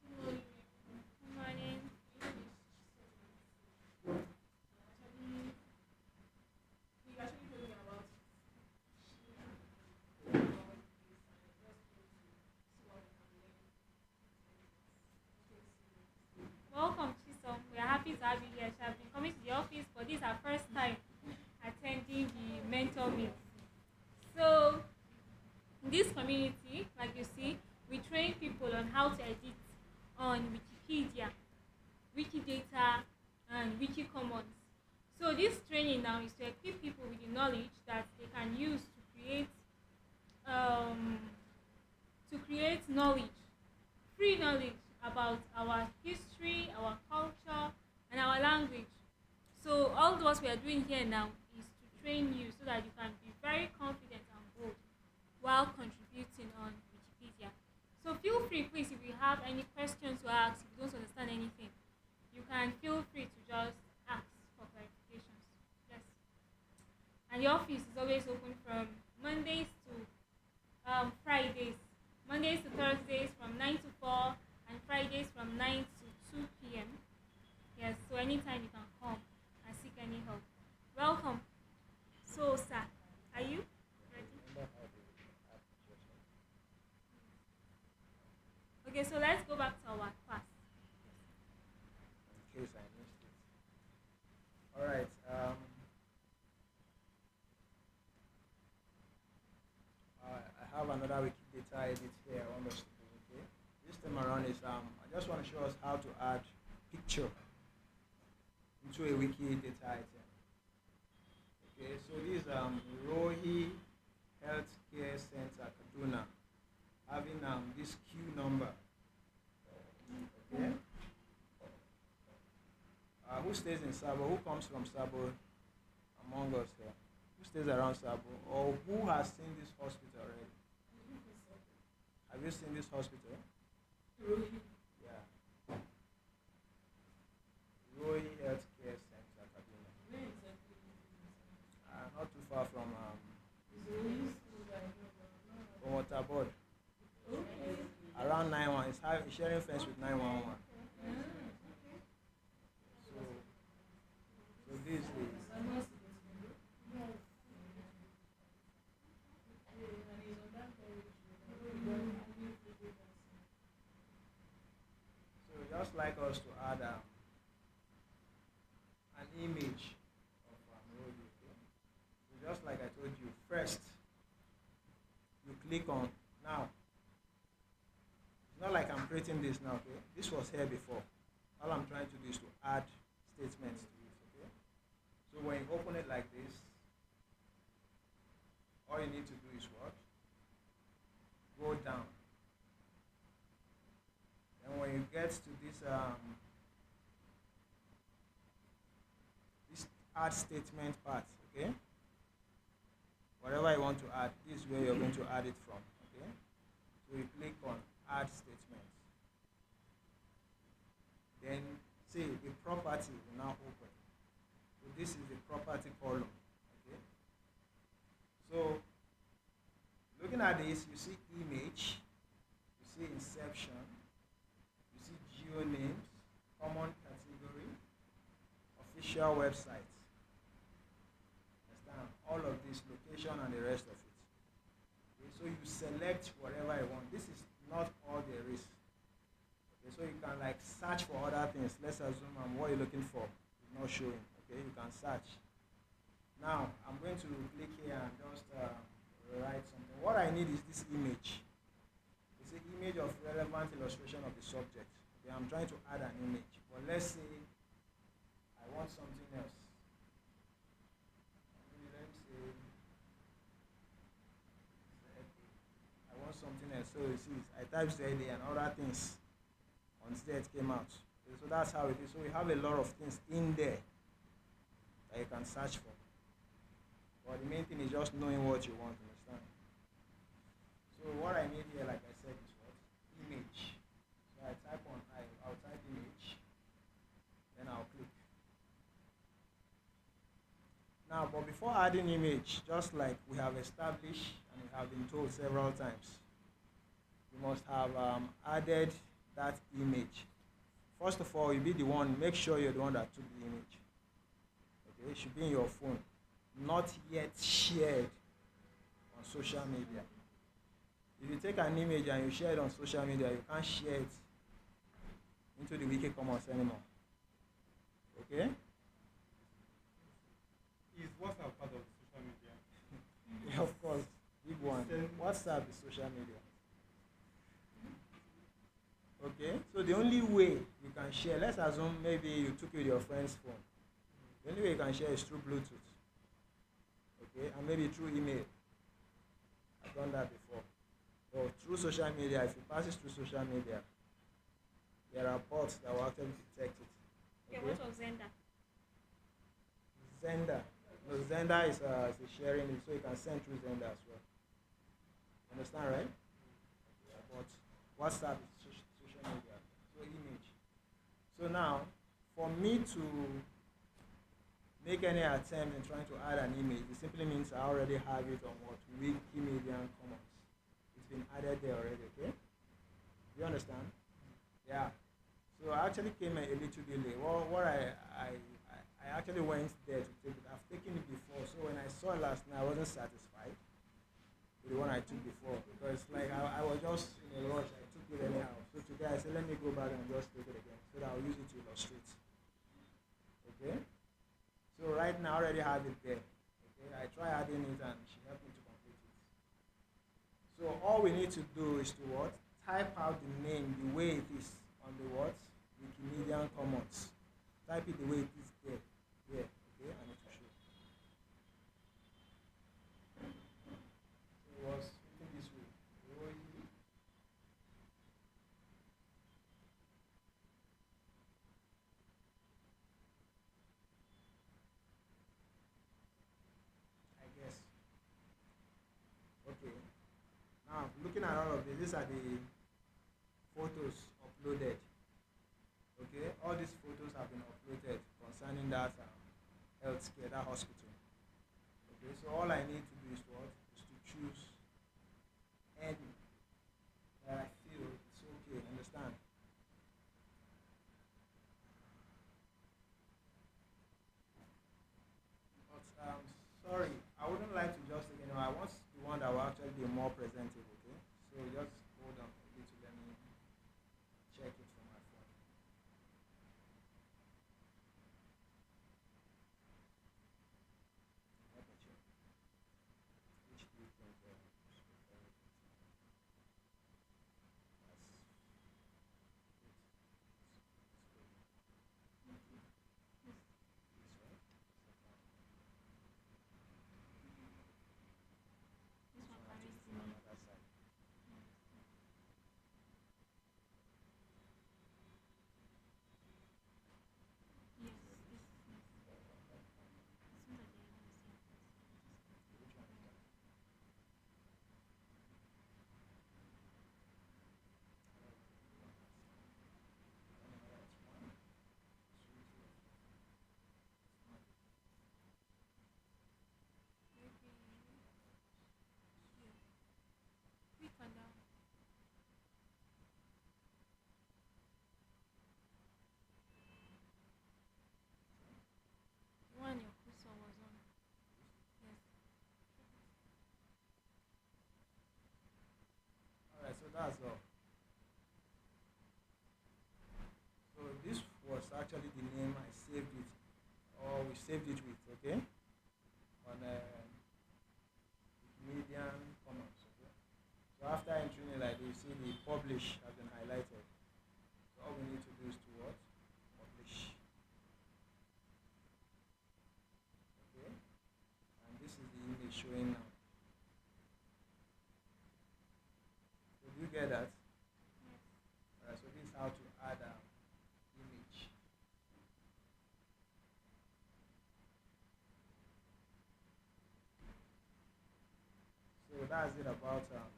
Good morning. Good morning. Actually, we actually told me about Welcome, Chisom. We are happy to have you here. She has been coming to the office, but this is our first time attending the mentor meet. So, in this community, like you see, we train people on how to edit on Wikipedia, Wikidata, and Wikicommons. So, this training now is to equip people with the knowledge that they can use um, to create knowledge, free knowledge about our history, our culture, and our language. So all what we are doing here now is to train you so that you can be very confident and bold while contributing on Wikipedia. So feel free, please, if you have any questions to ask, if you don't understand anything, you can feel free to just ask for clarifications. Yes. And the office is always open from Mondays to Fridays. Mondays to Thursdays from 9 to 4 and Fridays from 9 to 2 p.m. Yes, so anytime you can come and seek any help. Welcome. So, sir, are you ready? Remember how they add suggestions? Okay, so let's go back to our class. In case I missed it. Alright, I have another Wikidata edit here I want us to do, okay? This time around is, I just want to show us how to add picture into a Wikidata item. Okay, so this Rohi Healthcare Center, Kaduna, having this queue number. Okay. Who stays in Sabo? Who comes from Sabo among us here? Who stays around Sabo? Or who has seen this hospital already? Have you seen this hospital? Yeah. Roy Healthcare Center, Kaduna. Not too far from Waterboard. Around 91. It's sharing fence with 911. So this is. So just like us to add an image of road, okay? So just like I told you, first you click on now. It's not like I'm creating this now, okay? This was here before. All I'm trying to do is to add statements to it, okay? So when you open it like this, all you need to do is what? Go down. And when you get to this this add statement part, okay? Whatever you want to add, this is where you're going to add it from, okay? So you click on add statement. Then see the property will now open. So this is the property column, okay? So looking at this, you see image, you see inception, you see geo names, common category, official website. its location and the rest of it. Okay, so you select whatever you want. This is not all there is. Okay, so you can like search for other things. Let's assume what you're looking for is not showing. Okay, you can search. Now I'm going to click here and just write something. What I need is this image. It's an image of relevant illustration of the subject. Okay, I'm trying to add an image. But let's say I want something else. Maybe let me say I want something else. So you see, I type ZA and other things on Z came out. Okay, so that's how it is. So we have a lot of things in there that you can search for. But the main thing is just knowing what you want, understand? So what I need here, like I said, is what? Image. So I type on, I'll type image, then I'll click. Now, but before adding image, just like we have established and we have been told several times, you must have added that image. First of all, you be the one, make sure you're the one that took the image. Okay, it should be in your phone, not yet shared on social media. If you take an image and you share it on social media, you can't share it into the Wiki Commons anymore. Okay? Is WhatsApp part of social media? Yeah, of course, big one. WhatsApp is social media. Okay, so the only way you can share, let's assume maybe you took it with your friend's phone. The only way you can share is through Bluetooth. Okay, and maybe through email. I've done that before. Or through social media, if you pass it through social media, there are bots that will actually detect it. Okay, what of Zenda? Zenda. No, Zenda is a sharing, so you can send through Zenda as well. Understand, right? Yeah, but WhatsApp is social media, so image. So now, for me to make any attempt in trying to add an image, it simply means I already have it on what? Wikimedia and Commons. It's been added there already, okay? Do you understand? Yeah. So I actually came a little bit late. Well, what I actually went there to take it. I've taken it before, so when I saw it last night, I wasn't satisfied with the one I took before, because like I was just in a rush. I took it anyhow. So today I said, let me go back and just take it again, so that I'll use it to illustrate. Okay? So right now I already have it there. Okay? I try adding it and she helped me to complete it. So all we need to do is to what? Type out the name the way it is on the what? Wikimedia Commons. Type it the way it is there. Yeah, okay, I need to show. So it was written this way. I guess. Okay. Now looking at all of this, these are the photos uploaded. Okay, all these photos have been uploaded concerning that healthcare, that hospital. Okay, so all I need to do is what? Is to choose any that I feel it's okay, understand? But sorry, I wouldn't like to just take I want the one that will actually be more presentable, okay? So just hold on a little, let me check it from my phone. Let me check. saved it with, okay? On Median Commons, okay? So after entering it like this, you see the publish has been highlighted. So all we need to do is to what? Publish. Okay? And this is the image showing now. So do you get that? Yes. Alright, so this is how to add an image. So that's it about that.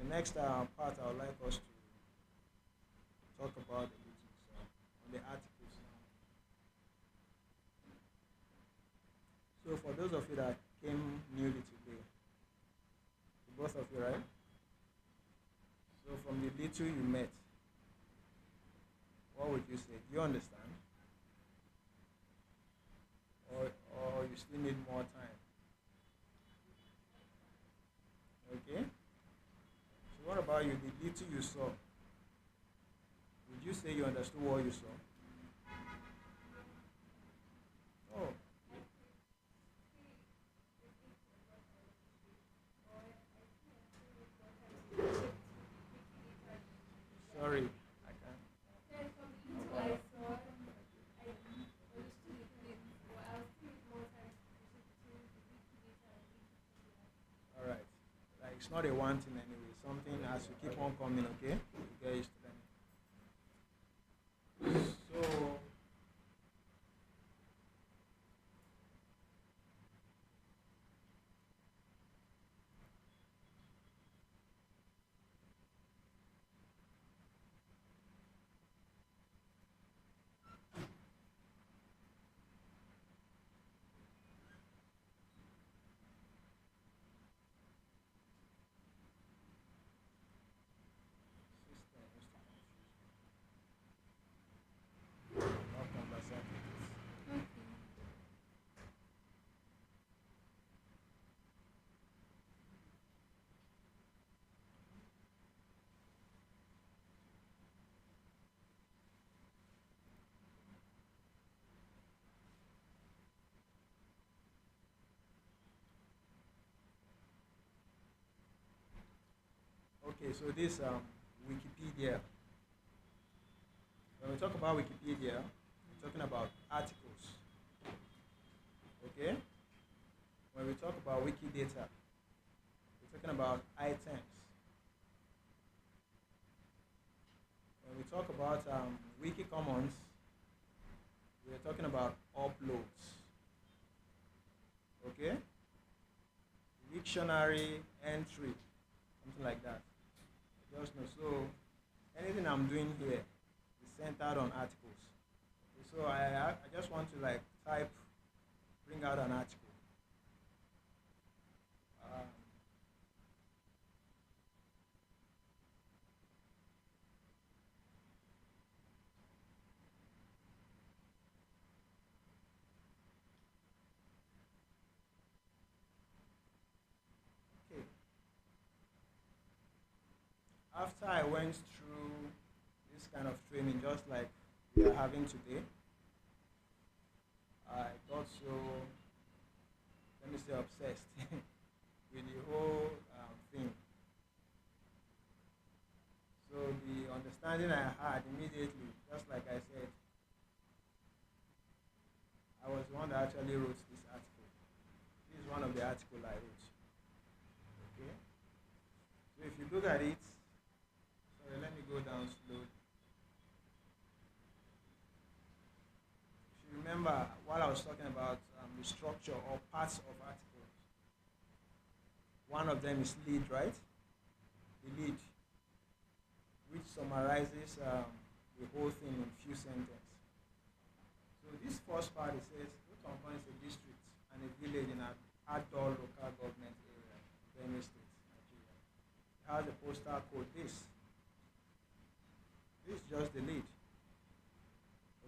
The next part I would like us to talk about a little so on the articles now. So for those of you that came newly today, both of you, right? So from the little you met, what would you say? Do you understand? Or you still need more time? Okay? So what about you? The little you saw, would you say you understood what you saw? Oh, sorry. I can't. Then from the little I saw, I understood a bit, but I'll still need more time to between the Wikidata and Wikipedia. All right. Like it's not a one thing anyway. Something as you keep on coming, okay? You get used to them. So system is to confuse me. Not conversation. Okay. Okay, so this Wikipedia. When we talk about Wikipedia, we're talking about articles. Okay? When we talk about Wikidata, we're talking about items. When we talk about Wiki Commons, we're talking about uploads. Okay? Dictionary entry, something like that. Just know. So anything I'm doing here is centered on articles. Okay, so I just want to like type, bring out an article. Um, okay. After I went through this kind of training, just like we are having today, I got so, let me say, obsessed with the whole thing. So the understanding I had immediately, just like I said, I was the one that actually wrote this article. This is one of the articles I wrote. Okay? So if you look at it, sorry, let me go down slowly. If you remember, while I was talking about the structure or parts of articles, one of them is lead, right? The lead, which summarizes the whole thing in few sentences. So this first part, it says, Utonkan is a district and a village in an outdoor local government area, Benue State, Nigeria. It has a postal code, this. This is just the lead.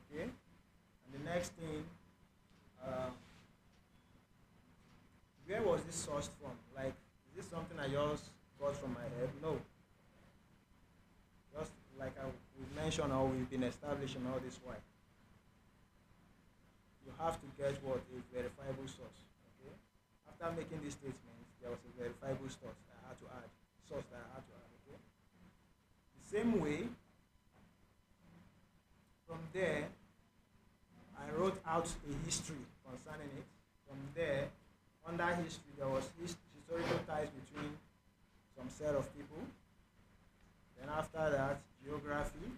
Okay? And the next thing, where was this sourced from? Like, is this something I just got from my head? No. Just like we've mentioned or we've been establishing all this while. you have to get what a verifiable source. Okay. After making this statement, there was a verifiable source that I had to add. Source that I had to add. Okay. The same way, from there, I wrote out a history concerning it. From there, under history, there was historical ties between some set of people. Then after that, geography.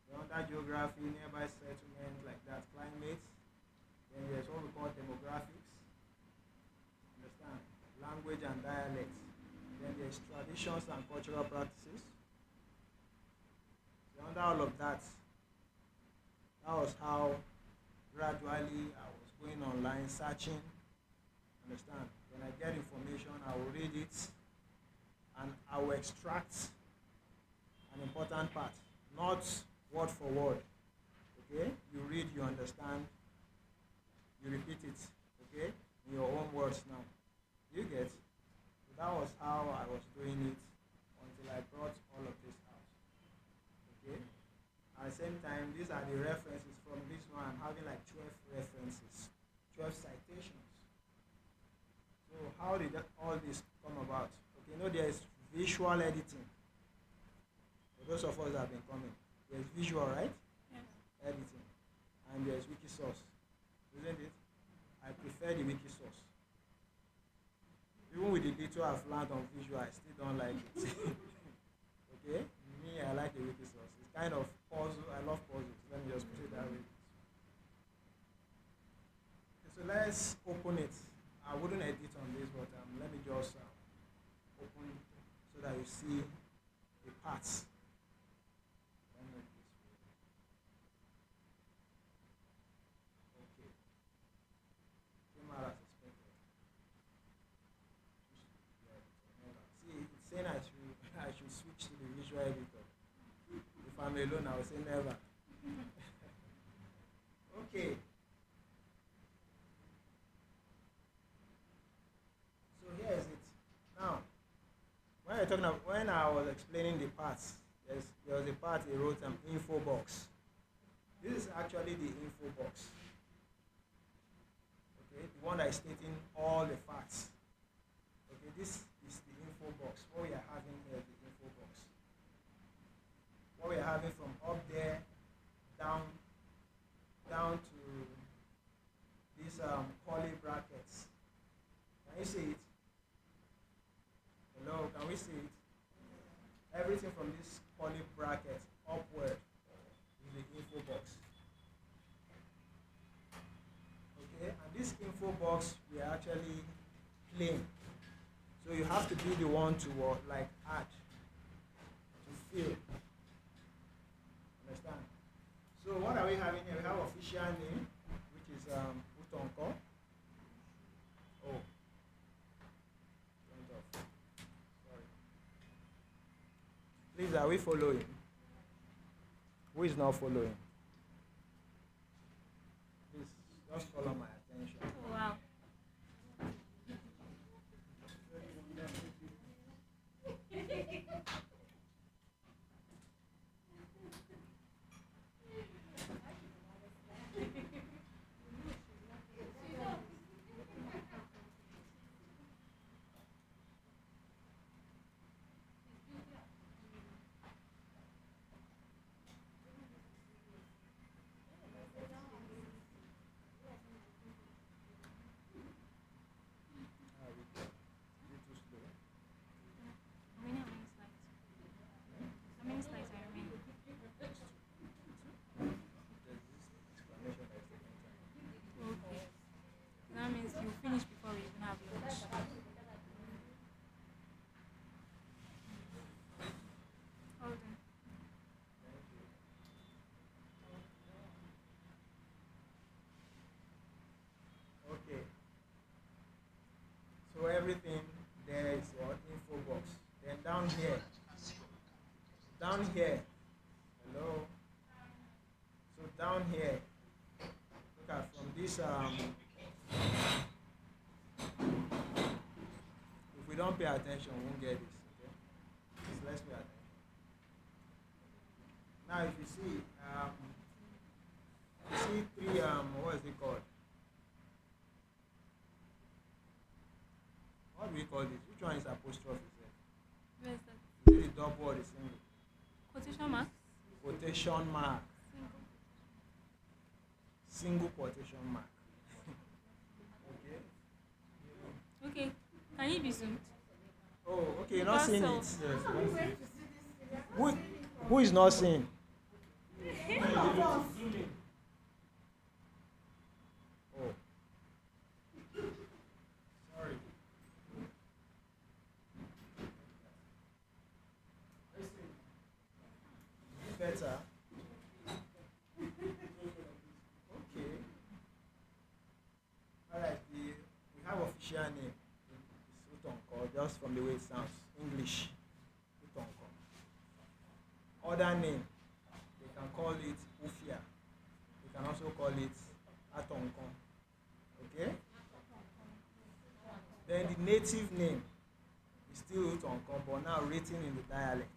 Then under geography, nearby settlement like that, climate. Then there's what we call demographics. Understand? Language and dialects. Then there's traditions and cultural practices. So under all of that, that was how gradually I was going online searching. Understand? When I get information, I will read it and I will extract an important part, not word for word. Okay? You read, you understand, you repeat it, okay? In your own words now. You get? So that was how I was doing it until I brought all of this out. Okay? At the same time, these are the references from this one. I'm having like 12 references, 12 citations. So how did all this come about? Okay, there is visual editing. For those of us that have been coming, there's visual, right? Yes. Editing. And there's wiki source. Isn't it? I prefer the wiki source. Even with the little I've learned on visual, I still don't like it. Okay? Me, I like the wiki source. It's kind of puzzle. I love puzzles. Let me just put it that way. Okay, so let's open it. I wouldn't edit on this, but let me just open it so that you see the parts. Let me make this way. Okay. Came out as expected. See, it's saying I should switch to the visual editor. If I'm alone, I will say never. Okay. So here is it. Now, when I was explaining the parts, there was a part he wrote info box. This is actually the info box. Okay, the one that is stating all the facts. Okay, this is the info box. What we are having here is the info box. What we are having from up there down to these curly brackets. Can you see it? Hello, can we see it? Everything from this curly bracket upward is the info box. Okay, and this info box we are actually plain. So you have to be the one to like add, to fill. Understand? So what are we having here? We have official name, which is Utonko. Oh. Turned off. Sorry. Please, are we following? Who is not following? Please, just follow my attention. Oh, wow. How many slides are remaining? Okay. That means you finish before we even have lunch. Hold on. Okay. So everything there is your info box. Then down here, hello. So down here, look at from this if we don't pay attention, we won't get this. Okay, so let's pay attention. Now, if you see see three, what is it called? What do we call this? Which one is apostrophe? Where is that? Is it the double or the single? Quotation mark. Quotation mark. Single. Single quotation mark. Okay. Okay. Can you be zoomed? Oh, okay, you're not seeing it. Also, Yes, I want to see it. Who, who is not seeing? Zoom in. Oh. Sorry. Better. Okay. Alright, we have official name. It's Utonko, just from the way it sounds. English. Utonko. Other name, they can call it Ufia. They can also call it Atonko. Okay? Then the native name is still Utonko, but now written in the dialect.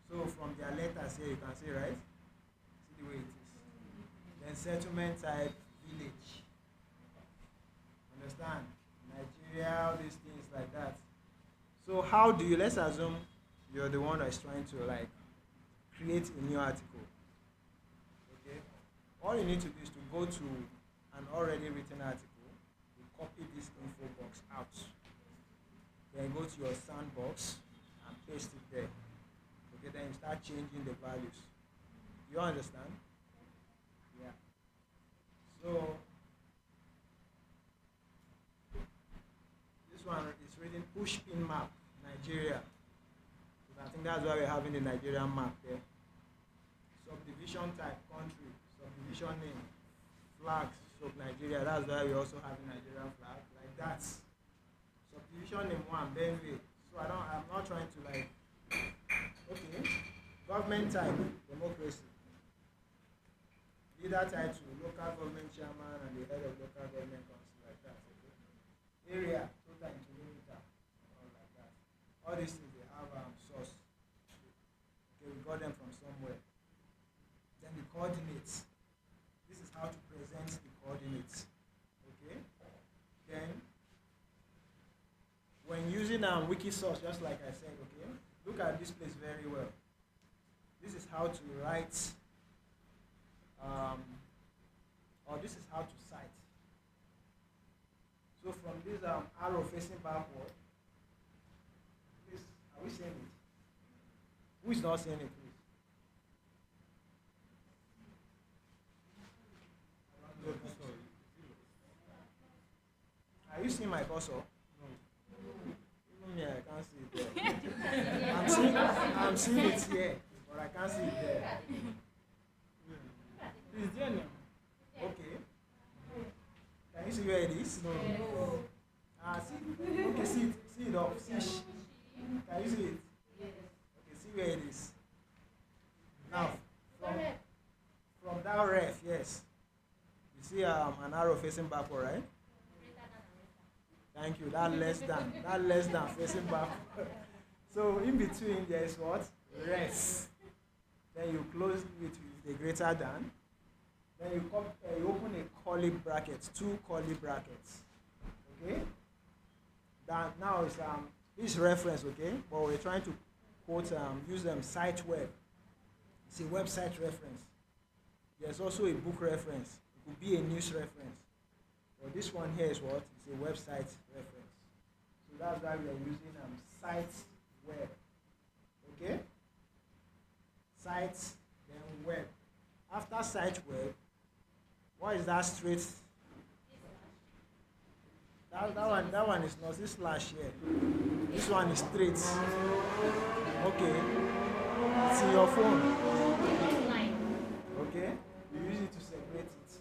So from their letters here, you can see, right? See the way it is. Then settlement type, village. Understand? Nigeria, all these things like that. So how do you, let's assume you're the one that's trying to like create a new article. Okay? All you need to do is to go to an already written article, you copy this info box out. Then go to your sandbox and paste it there. Okay, then you start changing the values. You understand? Yeah. So this one is reading push pin map, Nigeria. I think that's why we're having the Nigerian map there. Subdivision type, country, subdivision name, flags, so Nigeria, that's why we also have a Nigerian flag, like that. Subdivision name 1, Benway. So I'm not trying to like, okay. Government type, democracy. Leader title, local government chairman and the head of local government council, like that. Okay? Area, total in kilometer, all like that. All these things they have source. Okay, we got them from somewhere. Then the coordinates. This is how to present the coordinates. Okay. Then when using wiki source, just like I said, okay, look at this place very well. This is how to write, or this is how to cite. So from this arrow facing backward, this, are we seeing it? Who is not seeing it, please? Are you seeing my cursor? Even me, I can't see it there. I'm seeing it here, but I can't see it there. It's there now. Okay. Can you see where it is? No. See? Okay, see it up. See. Can you see it? Okay, see where it is. Now, from that ref, yes. You see an arrow facing backward, right? Thank you. That less than facing backward. So in between there is what? Rest. Then you close it with the greater than. Then you open a curly bracket, 2 curly brackets. Okay? That now is this reference, okay? But we're trying to quote use site web. It's a website reference. There's also a book reference. It could be a news reference. But this one here is what? It's a website reference. So that's why we are using site web. Okay? Site, then web. After site web, what is that straight? That one is not this slash here. This one is straight. Okay. It's in your phone. Okay? You use it to separate it.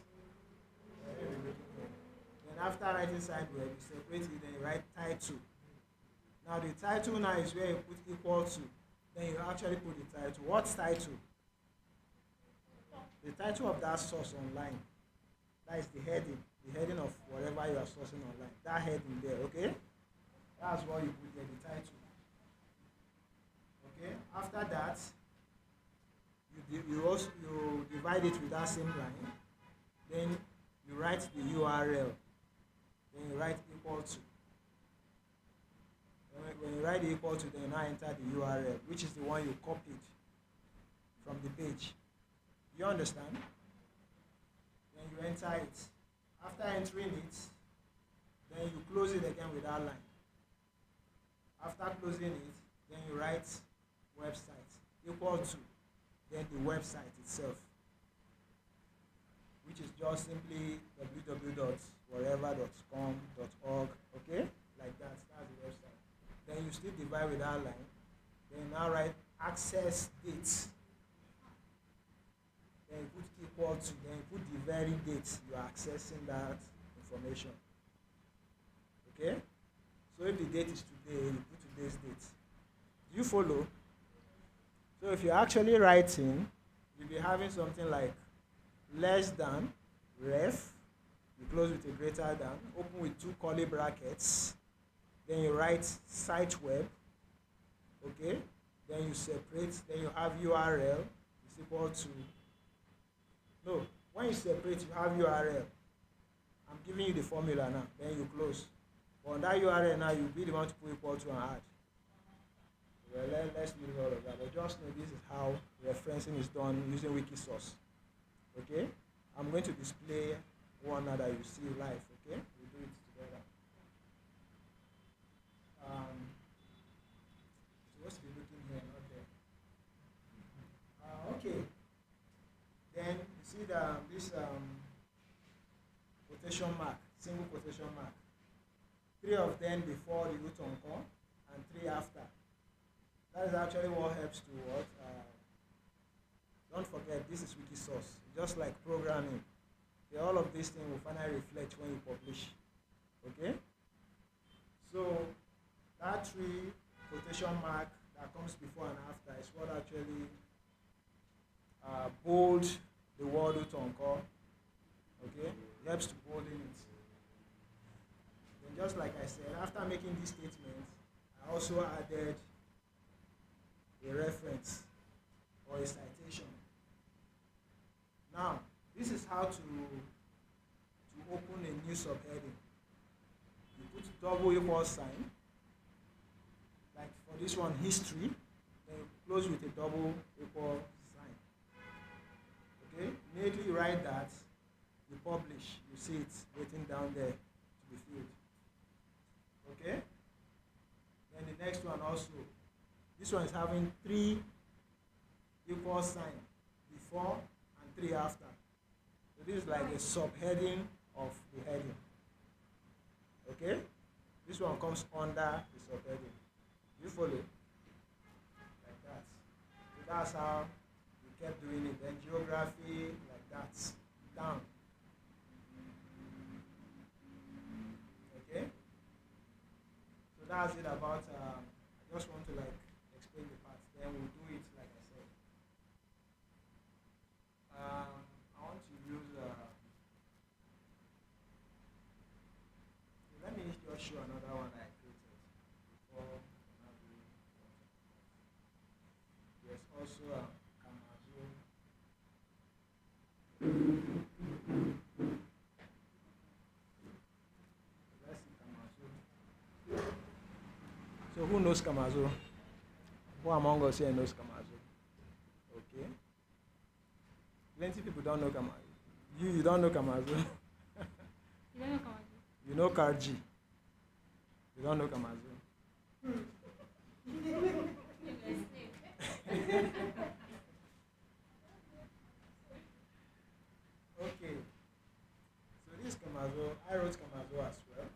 Then after writing site web, you separate it, then you write title. Now the title now is where you put equal to. Then you actually put the title. What's title? The title of that source online. That is the heading of whatever you are sourcing online. That heading there, okay? That's what you put there, the title. Okay? After that, you you divide it with that same line. Then you write the URL. Then you write equal to. When you write the equal to, then you now enter the URL, which is the one you copied from the page. You understand? Then you enter it. After entering it, then you close it again with that line. After closing it, then you write website equal to, then the website itself, which is just simply www.whatever.com.org, okay? Like that, that's the website. Then you still divide with that line. Then you now write access date. Then you put equal to, then you put the very date you are accessing that information. Okay? So if the date is today, you put today's date. Do you follow? So if you're actually writing, you'll be having something like less than, ref, you close with a greater than, open with two curly brackets, then you write site web, okay? Then you separate, then you have URL is equal to, no, when you separate, you have URL. I'm giving you the formula now, then you close. But on that URL now, you'll be the one to put equal to and add. Well, let's leave all of that. But just know this is how referencing is done using Wikisource. Okay? I'm going to display one now that you see live. Okay? We'll do it together. Supposed to be looking here, not there. Okay. Then you see this quotation mark, single quotation mark. 3 of them before the root on call and 3 after. That is actually what helps to what? Don't forget, this is Wikisource. Just like programming. Okay, all of these things will finally reflect when you publish. Okay? So, that 3 quotation mark that comes before and after is what actually bold the word root on call. Okay? It helps to bold in it. Then just like I said, after making this statement, I also added a reference or a citation. Now, this is how to open a new subheading. You put double equal sign, like for this one, history, then you close with a double equal sign. Okay? Immediately you write that, you publish, you see it written down there to be filled. Okay? Then the next one also. This one is having 3 equal sign before and 3 after. So this is like a subheading of the heading. Okay? This one comes under the subheading. You follow? Like that. So that's how we kept doing it. Then geography, like that. Down. Okay? So that's it about, I just want to like explain the parts. Then we'll do it like I said. I want to use, let me just show another one I created before. There's also Kamazo. Let's see Kamazo. So who knows Kamazo? Who among us here knows Kamazo? Okay. Plenty people don't know Kamazo. You don't know Kamazo. You don't know Kamazi? You know Karji. You don't know Kamazo. Okay. So this Kamazo, I wrote Kamazo as well.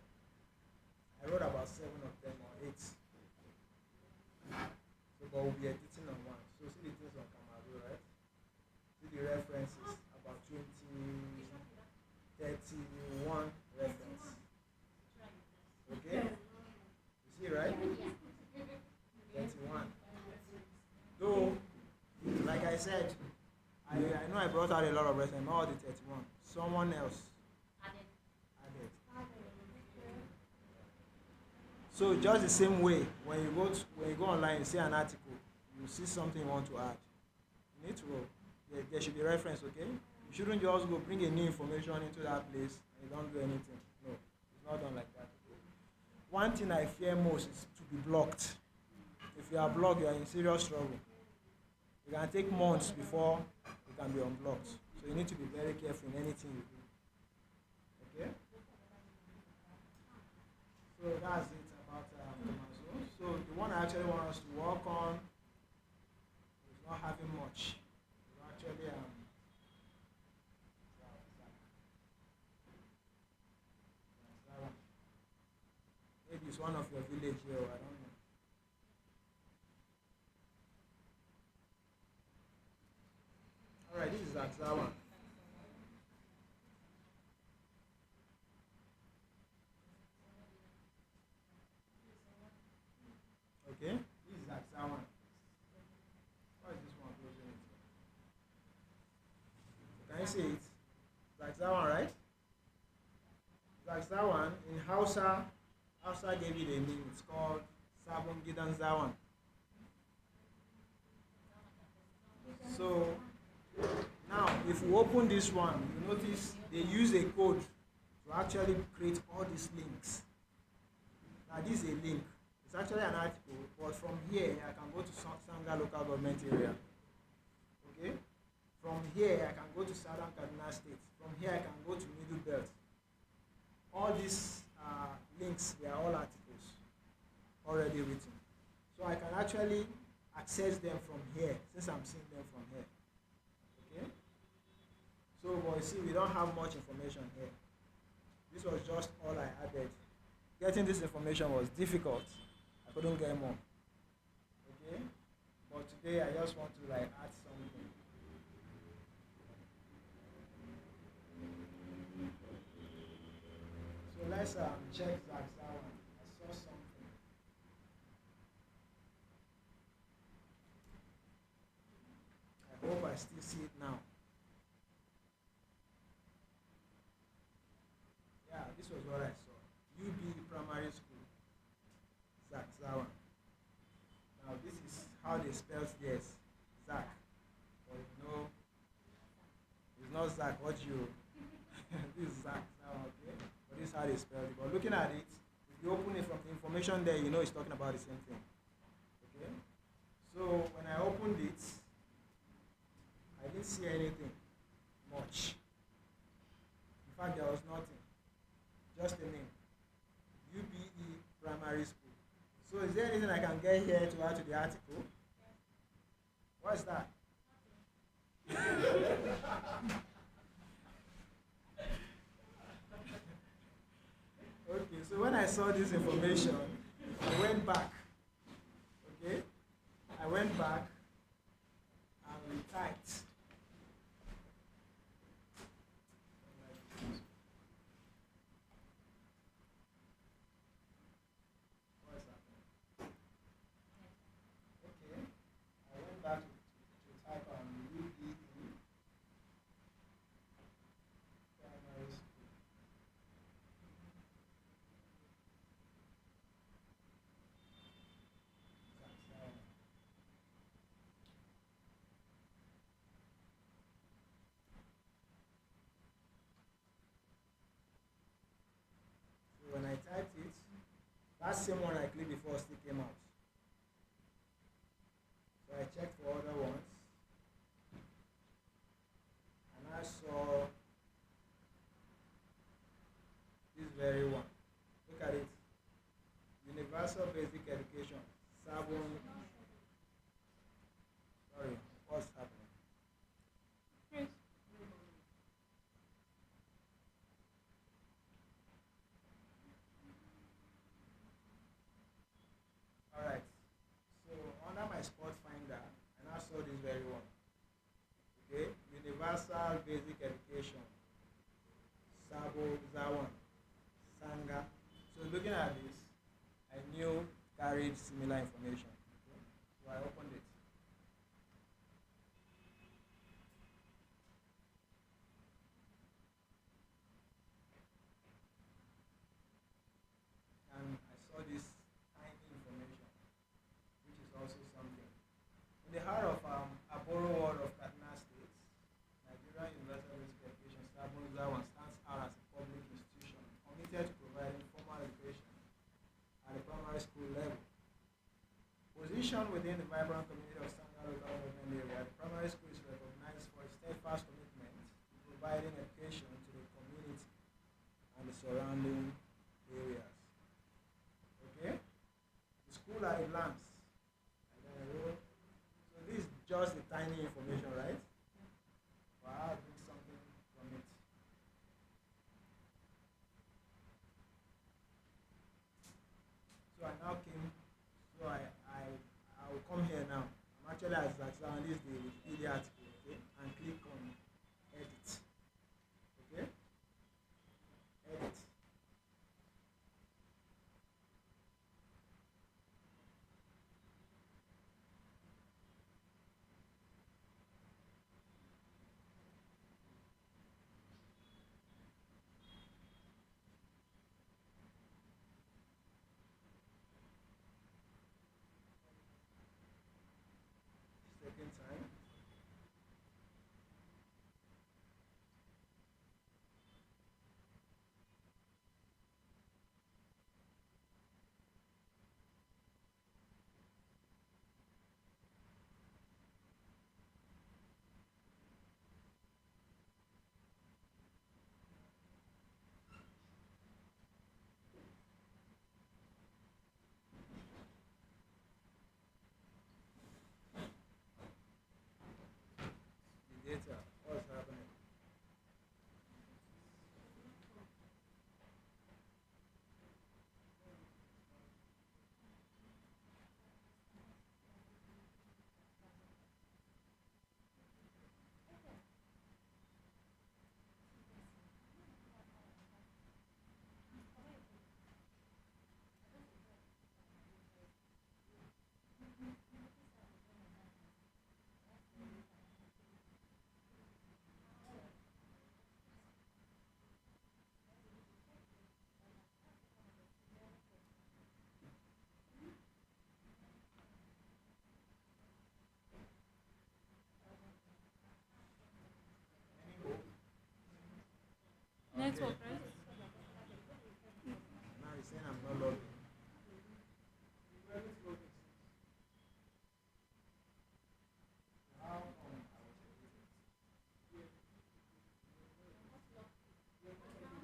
I wrote about 7 of them or 8. So, but we'll be editing on one. So see the things on Kamazo, right? See the references, about 20, 31 reference. Okay? You see, right? 31. Though, like I said, I know I brought out a lot of references, not all the 31. Someone else added. So just the same way, when you go online, you see an article, you see something you want to add. You need to there should be reference, okay? You shouldn't just go bring a new information into that place and you don't do anything. No, it's not done like that. Okay? One thing I fear most is to be blocked. If you are blocked, you are in serious trouble. It can take months before you can be unblocked. So you need to be very careful in anything you do. Okay? So that's it about Amazon. So the one I actually want us to work on is not having much. It's actually maybe it's one of your village here, I don't know. Alright, this is Aksawan. Okay, this is Aksawan. Why is this one closing it? Can you see it? Zaksawan, right? Zaksawan in Hausa, Hausa gave it a name. It's called Sabon Gidan Zawan. So now, if we open this one, you notice they use a code to actually create all these links. Now, this is a link. It's actually an article, but from here I can go to Sanga local government area. Okay? From here I can go to Southern Kaduna State. From here I can go to Middle Belt. All these links, they are all articles already written. So I can actually access them from here, since I'm seeing them from here. Okay? So, but you see, we don't have much information here. This was just all I added. Getting this information was difficult. I couldn't get more. Okay? But today I just want to add something. So let's check Zaksawan. I saw something. I hope I still see it now. Yeah, this was what I saw. UB Primary School, Zaksawan. Now this is how they spell this. Zak. But no, it's not Zak. What you? This is Zaksawan, okay? But this is how they spell it. But looking at it, if you open it from the information there, you know it's talking about the same thing. Okay? So when I opened it, I didn't see anything much. In fact, there was nothing. Just a name. UBE Primary School. So is there anything I can get here to add to the article? What's that? Okay, so when I saw this information, I went back. Okay? I went back and retyped. What's happening? Okay. I went back to type UBE Primary School. So when I typed it, that same one I clicked before still came out. So I checked for other ones, and I saw this very one. Look at it. Universal Basic Education. Sabon. Sorry, what's happening? Yes. Alright. So under my spot finder, and I saw this very one. Okay? Universal Basic Education. Sabo Zawan. Sanga. So looking at this, I knew it carried similar information. Okay? So I opened it. And I saw this tiny information, which is also something. In the heart of Aboro ward of Kaduna State, mission within the vibrant community of Standard Local Government area, the primary school is recognized for its steadfast commitment to providing education to the community and the surrounding areas. Okay? The school are in lamps. So this is just the tiny information, right? But I'll bring something from it. So I now came, I will come here now. I'm actually as journalist the Wikipedia article, okay? And click on edit. Okay? Edit. Taking time. The data, what's happening? Network, right? Now you're saying I'm not logging. How come I was deleted?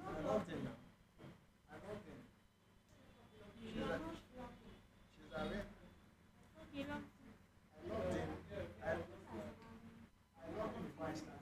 I logged in now. I logged in. She's a, she's a rep. You know, I logged in. I logged in before I started.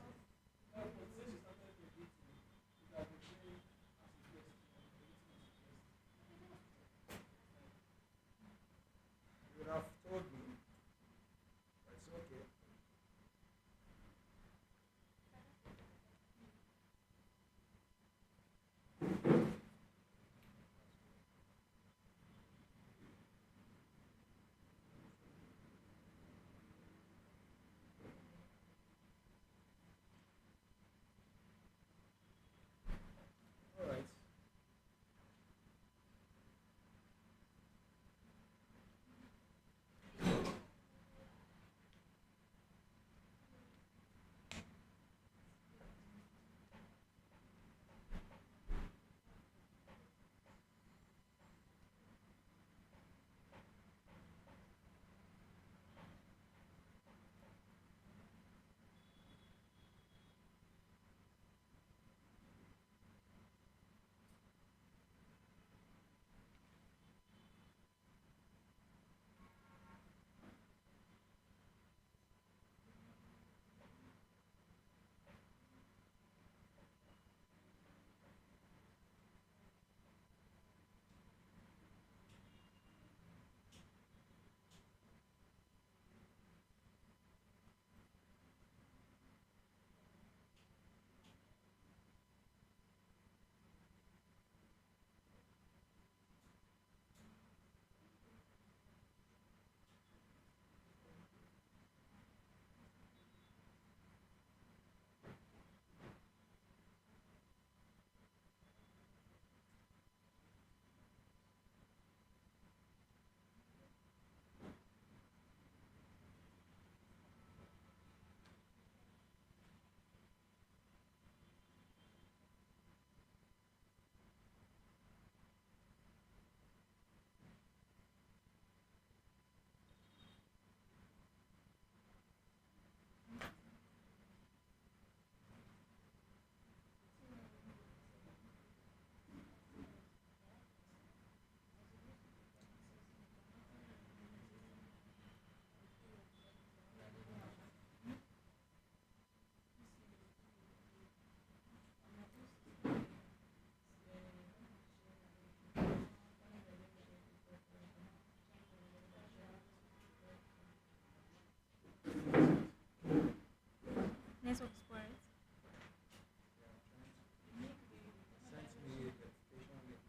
network spoiled. Yeah, sent me a verification link.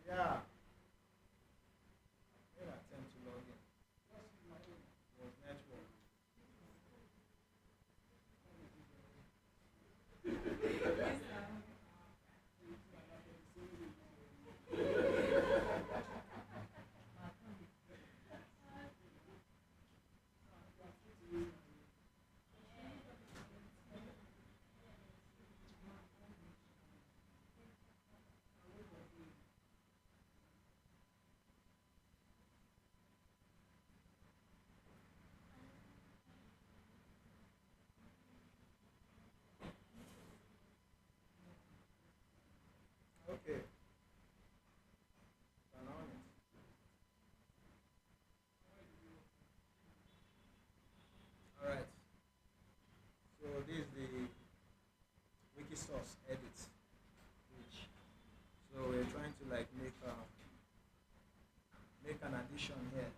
Yeah, I made attempt to log in. It was network. Okay, turn on it. All right. So this is the Wikisource edit page. So we're trying to like make an addition here.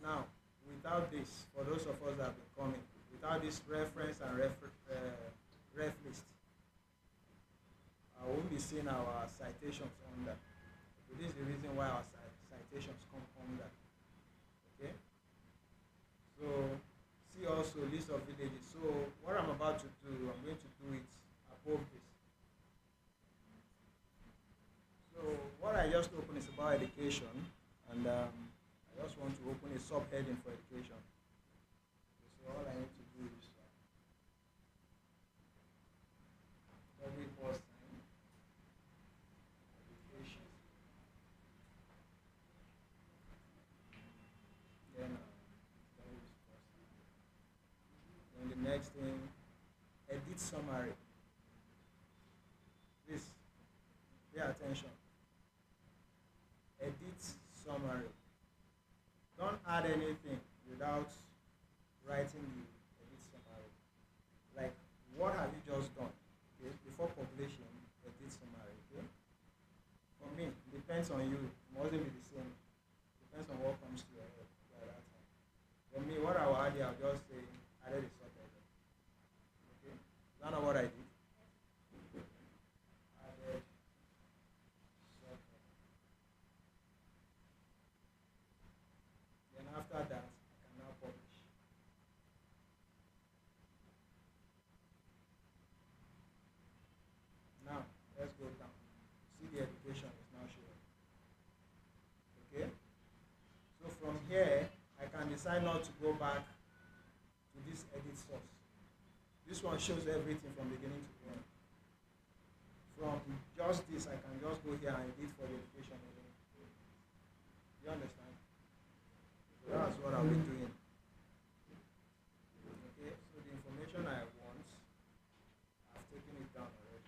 Now, without this, for those of us that have been coming, without this reference and ref list, I won't be seeing our citations under. So this is the reason why our citations come under. Okay? So, see also list of villages. So, what I'm about to do, I'm going to do it above this. So, what I just opened is about education, and I just want to open a subheading for education. So all I need to do is double equals sign, education, then double equals sign. summary. Please pay attention. Edit summary. Don't add anything without writing the edit summary. Like, what have you just done? Okay, before publishing, edit summary. Okay. For me, it depends on you. It mustn't be the same. Depends on what comes to your head at that time. For me, what I will add here, I'll just say added a subhead. Okay. Is that not what I did? Added subhead. Then after that, I can now publish. Now, let's go down. See, the education is now showing. Okay? So from here, I can decide not to go back to this edit source. This one shows everything from beginning to end. From just this, I can just go here and edit for the education again. You understand? So that's what I'll be doing. Okay, so the information I want, I've taken it down already.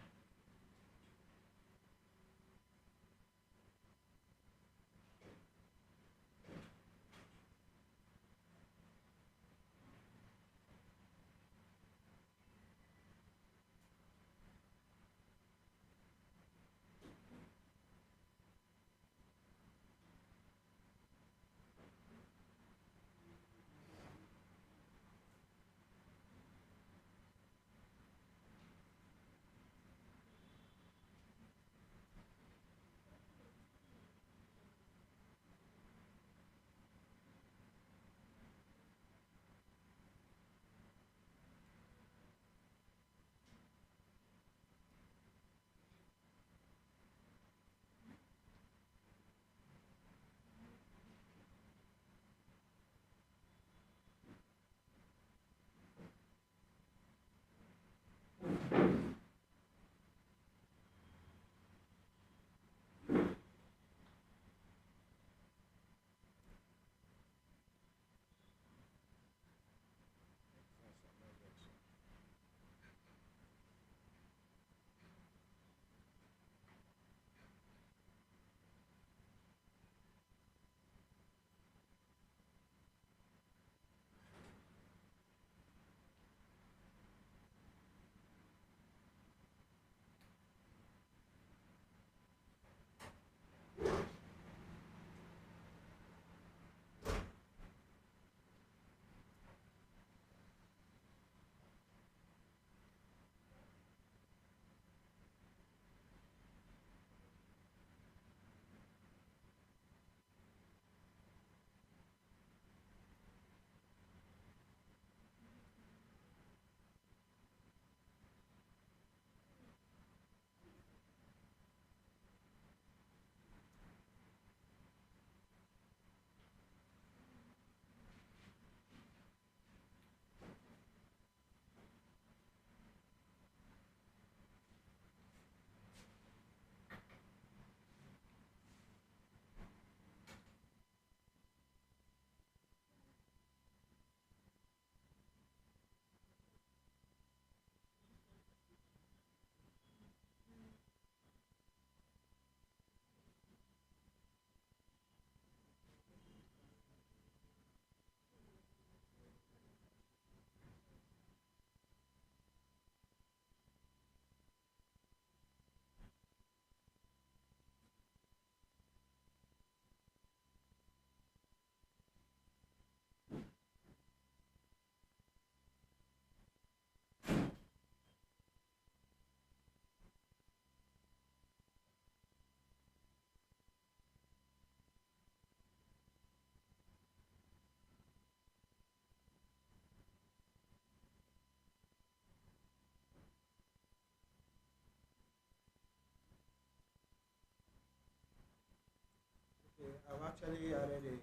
Okay, I've actually added a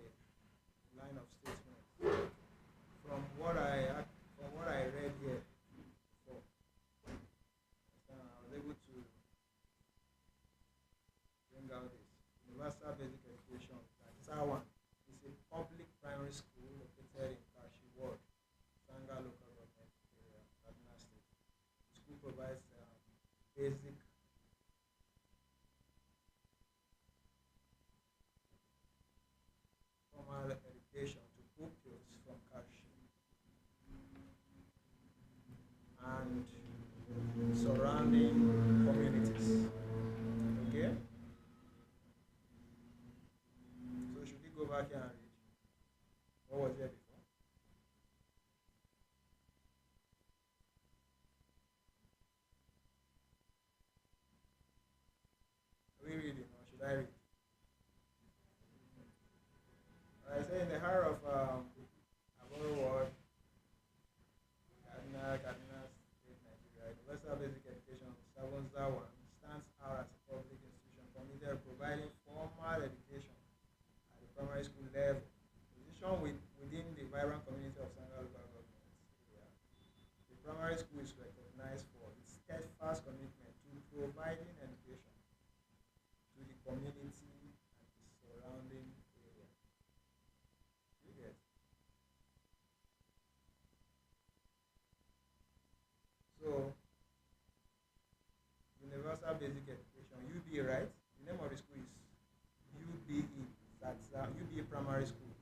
line of statement from what I read here before. I was able to bring out this universal basic education. That is our one. It's a public primary school located in Kashi Ward, Sanga local government area, Kaduna State. The school back here and read. What was there before? Are we reading or should I read? I say in the heart of Aboro Ward, Kaduna State, Nigeria, Universal Basic Education, Sabonza 1 stands out as a public institution committed to providing formal education at the primary school level. Position within the vibrant community of Sanga local government area. The primary school is recognized for its steadfast commitment to providing education to the community and the surrounding area. You get? So, Universal Basic Education, UB, right? The name of the school is UBE, UBE Primary School. So,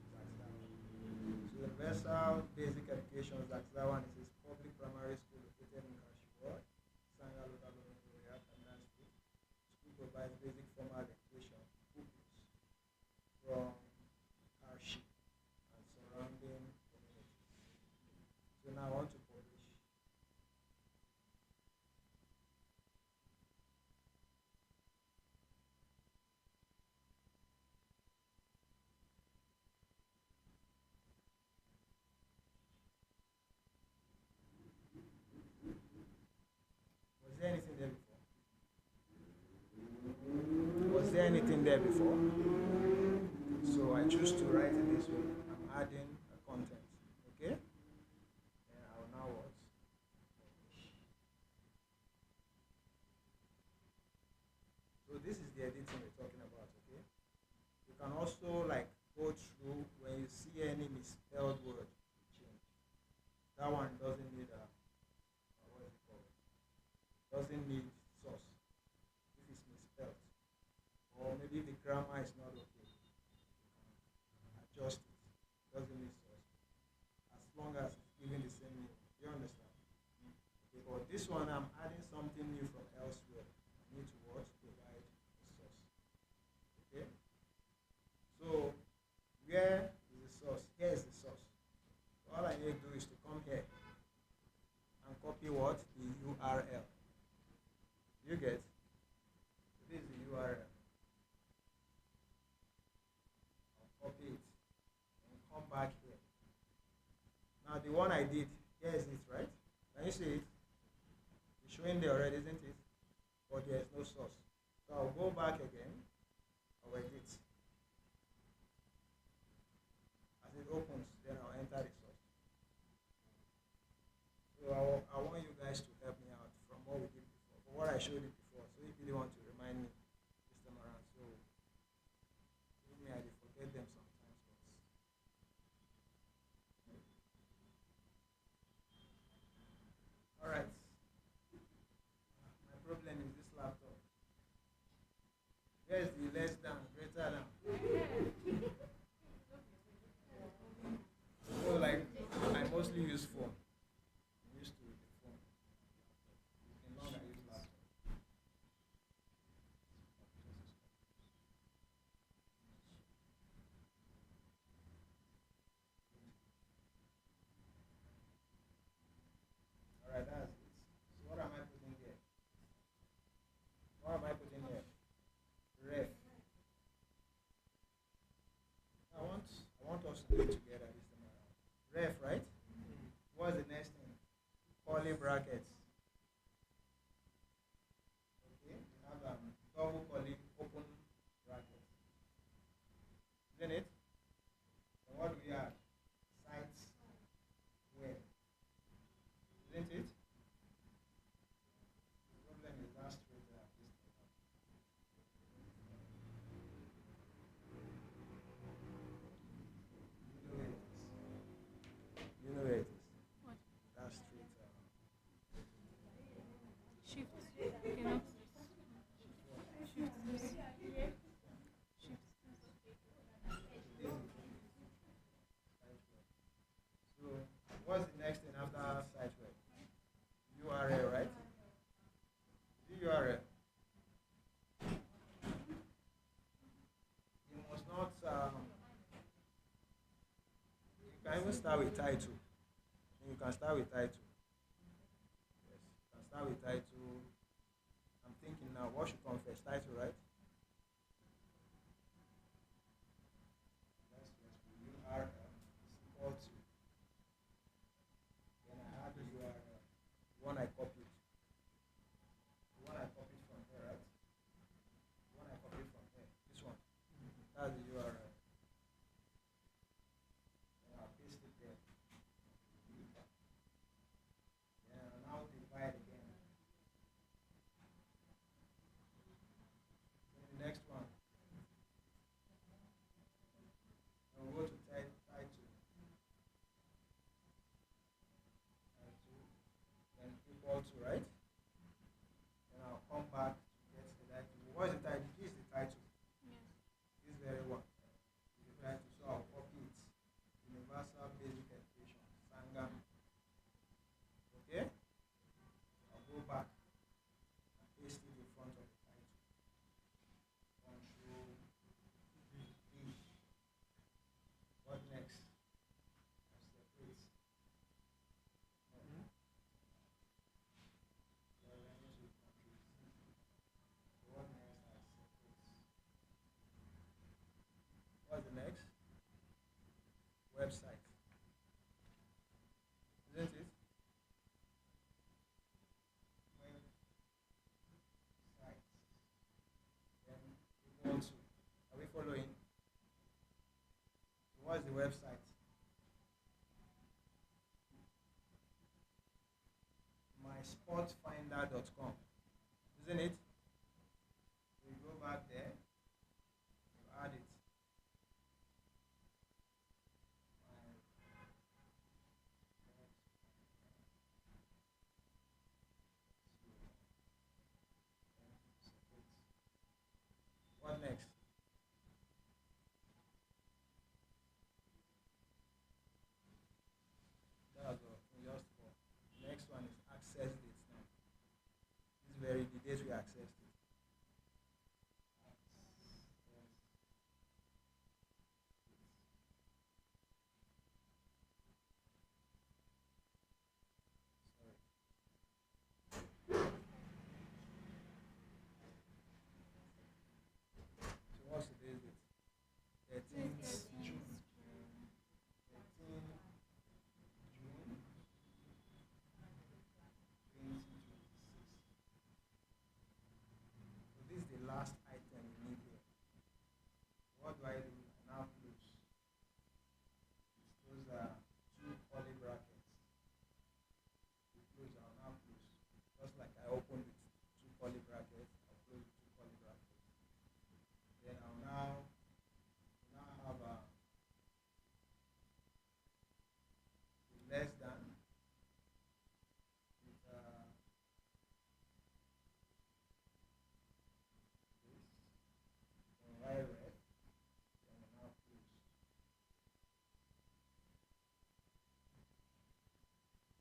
Universal Basic Education, that one is a public primary school located in Kashiwa, Sanga local government area, Kaduna State. School provides basic formal education to pupils from Kashi and surrounding communities. So now I want to publish. Was there anything there before? Was there anything there before? So I choose to write it this way. I'm adding a content. Okay? And I will now what? So this is the editing we're talking about, okay? You can also like go through when you see any misspelled word change. That one doesn't need a what is it called? Doesn't need source if it's misspelled. Or maybe if the grammar is not okay, you can adjust it. Doesn't need source. As long as it's giving the same meaning. You understand? Okay, but this one I'm adding something new from elsewhere. I need to what? Provide a source. Okay? So where is the source? Here is the source. So all I need to do is to come here and copy what? The URL. You get? So this is the URL. I'll copy it and come back here. Now the one I did, here is it, right? Can you see it? It's showing there already, isn't it? But there is no source. So I'll go back again. I'll edit. As it opens, then I'll enter the source. So I want you guys to help me out from what we did before, from what I showed you before. So if you really want to remind me this time around, so give me, I forget them sometimes. All right. My problem is this laptop. Where's the less than, greater than? So like, I mostly use phone. I'm used to the phone. In long I use laptop. Alright, that's it. So what am I putting here? What am I putting here? Ref. I want us to do it together this time around. Ref, right? What's the next thing? Curly brackets. Okay, we have double curly open brackets. Isn't it? And what do we have? Sites where? Isn't it? The problem is that straight there. You know where it is. You know where it is. What? That's straight. Let's start with title. You can start with title. Yes, you can start with title. I'm thinking now, what should come first? Title, right? Yes, yes. URL is equal to. Then I have the URL. The one I copied. The one I copied from here, right? The one I copied from here. This one. That's the URL. Then I'll paste it there. Then I'll now divide again. Then the next one. I'll go to title. Then equal to, right? Then I'll come back to get the title. What is the title? This is the title. Yes. This very one. This is the title. So I'll copy it. Universal Basic Education. Sangam. Okay? I'll go back and paste it in front of the title. Control V. What next? I separate. No. Well, let me do Control Z. What next? I separate. What's the next? Website. Isn't it? Website. Then equal to. Are we following? What's the website? mysportfinder.com. Isn't it? We go back there. You add it. What next? That's all. Just for. Next one is access date now. This is very the date we accessed it. Sorry. So what's today's date? 13th June. 13th June 2026. So this is the last item we need here. What do? I now close? Those are two curly brackets. We close, I'll now close. Just like I opened with two curly brackets, I'll close with two curly brackets. Then I'll now have a less than with this, then right red, then I'll now close.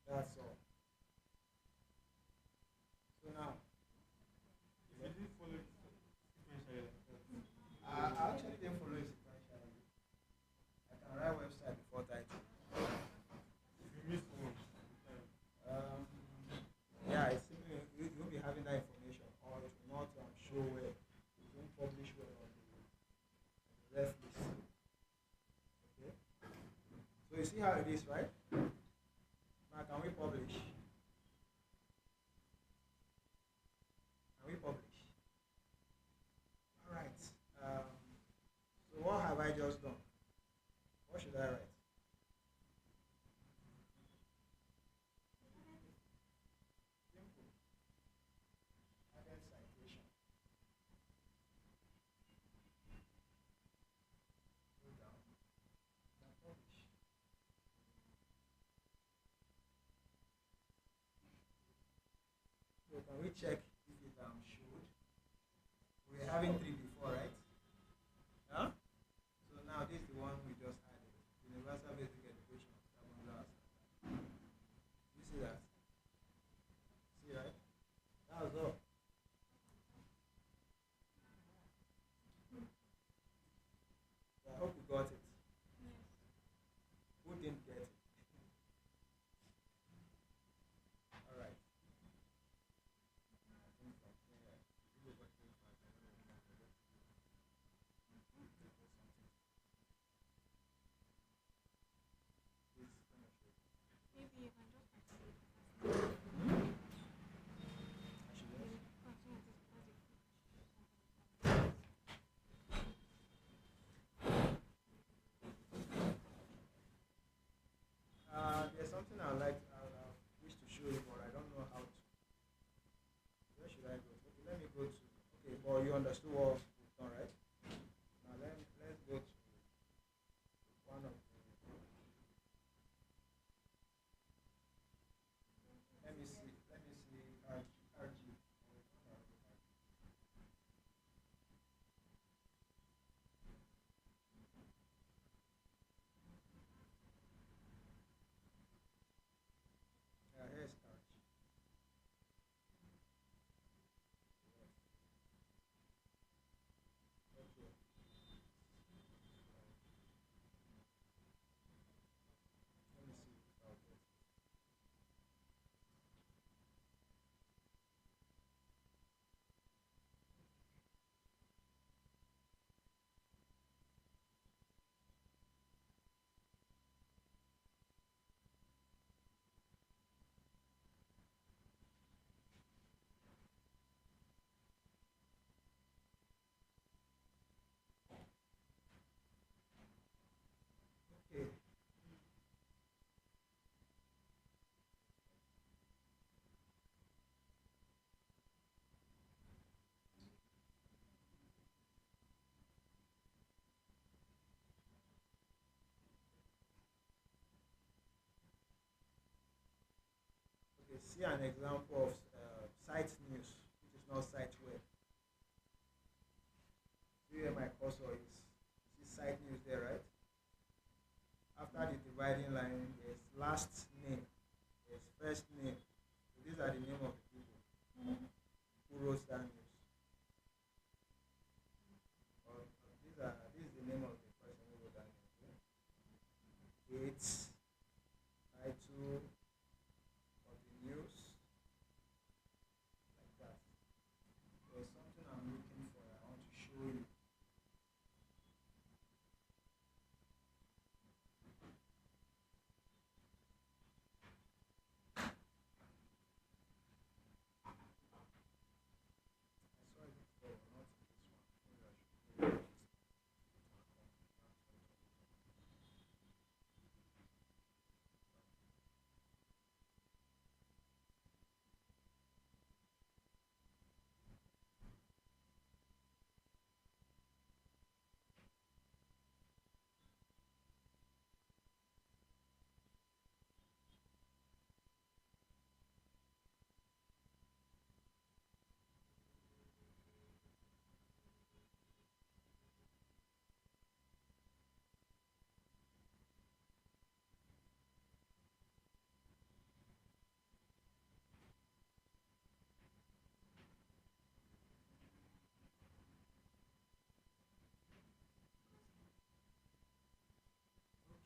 That's all. So now, If you didn't follow it sequentially like that, I actually didn't follow it sequentially. I can write website before title. if you miss one, Yeah, it's simply you won't be having that information, or it will not show where it won't publish where on the ref list. Okay. So you see how it is, right? Now can we publish? Can we publish? All right. So what have I just done? What should I write? Simple. Added citation. Go down. Now publish. So can we check if it showed? We were having three before, right? Huh? So now this is the one we just added. Universal Basic Education. You see that? See, right? That was all. So I hope you got it. Yes. Who didn't get it? you can just continue. I should You just- continue this because you There's something I wish to show you, but I don't know how to. Where should I go? Okay, let me go to. Okay, but you understood what we've done, right? Now let's go to one of the. Let me see. RG. Here's RG. Okay. Let me see if I'll get it. Okay. Okay. See an example of site news, which is not site web. See where my cursor is. See site news there, right? After the dividing line, there's last name, there's first name. So these are the name of the people who wrote that news. This is the name of the person who wrote that news. Okay? Date, title of the news, like that. There's something I'm looking for. I want to show you. I saw it before, not this one. Maybe I should play it.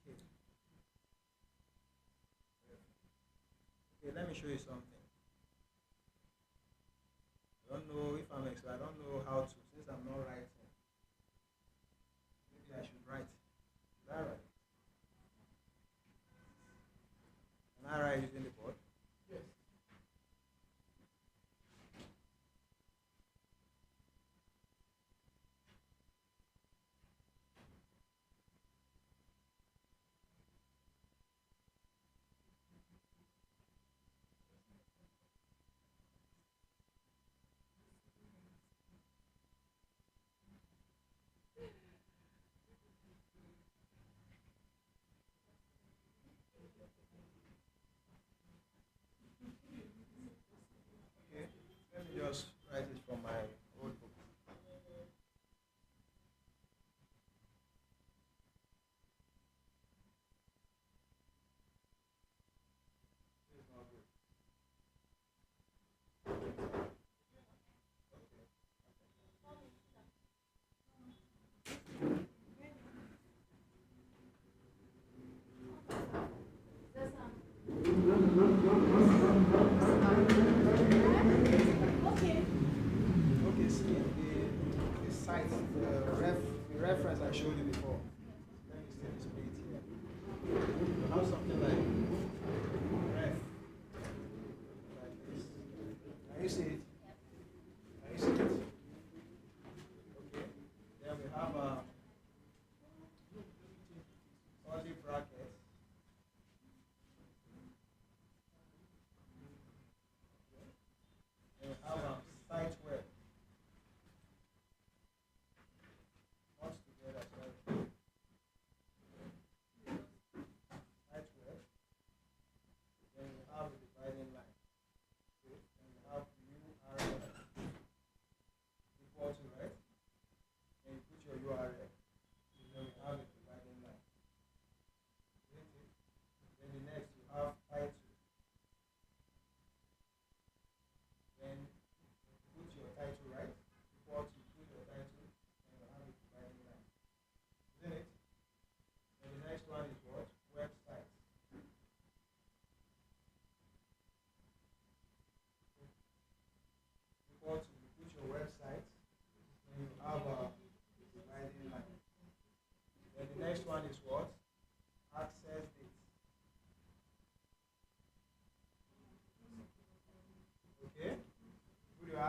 Okay. Okay, let me show you something. I don't know if I don't know how to, since I'm not writing. Maybe I should write. Is that right? Am I right using the board? Yes. Okay. Let me just write it from my old book. This is not good. Okay. Okay, see the site, the reference I showed you before. Let me still display it here. You have something like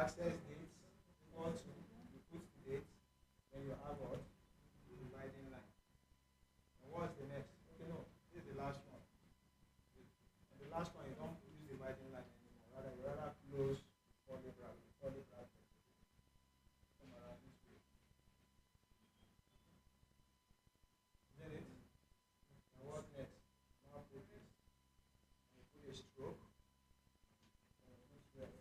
access dates equal to, you put the date, then you have what? The dividing line. And what's the next? Okay, no, this is the last one. And the last one, you don't use dividing line anymore. Rather, you rather close curly bracket. Come around this way. Get it? And what next? Now put this. And you put a stroke. And you put ref.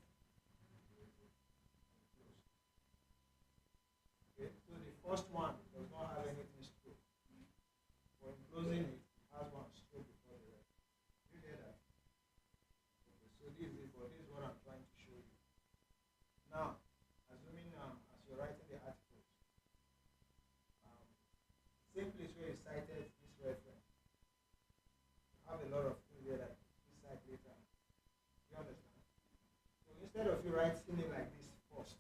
Okay, so the first one does not have anything stroke. When closing it, it has one stroke before the rest. You hear that? Okay, so this is it, but this is what I'm trying to show you. Now, assuming as you're writing the articles, same place where you cited this reference, you have a lot of things there that you cite later. You understand? So instead of you writing it like this first,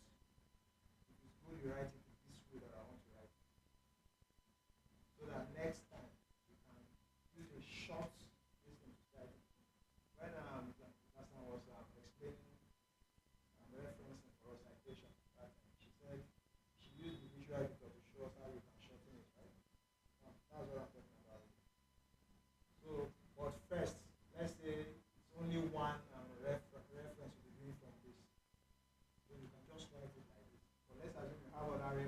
it is good you write it this way that I want to write it. So that next time you can use a short listen to cite it. When last time was explaining referencing for citation, that she said she used the visual editor to show us how we can shorten it, right? That's what I'm talking about. So, but first, let's say it's only one reference you'll be doing from this. So you can just write it like this. But let's assume you have other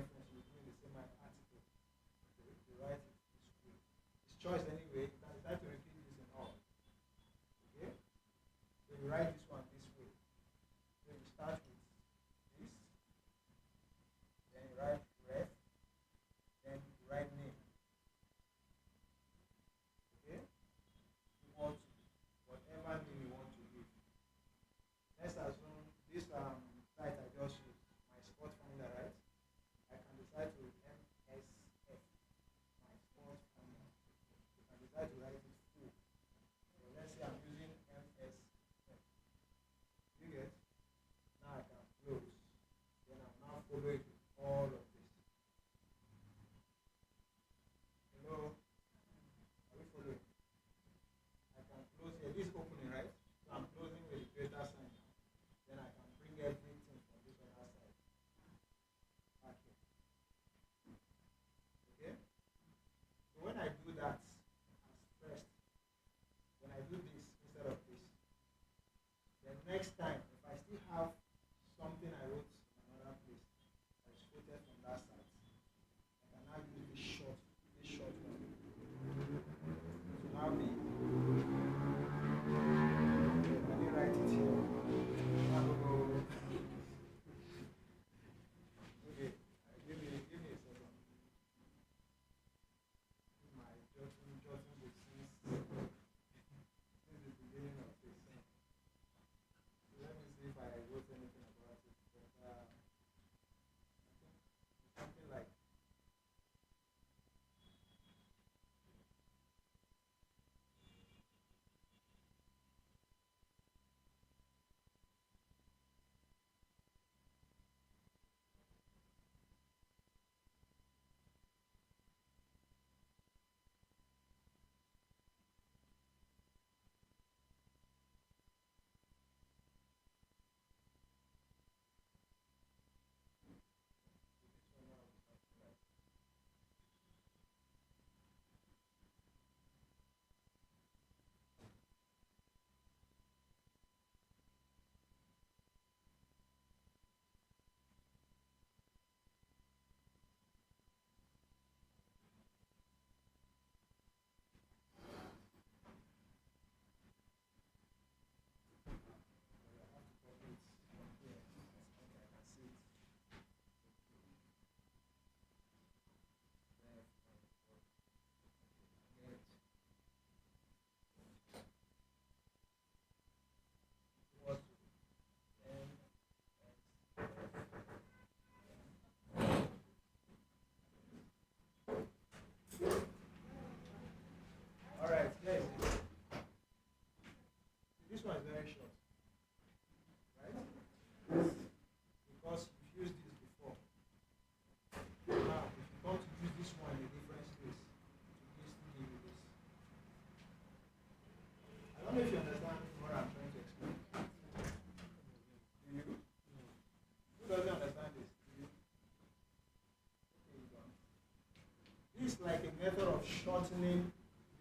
method of shortening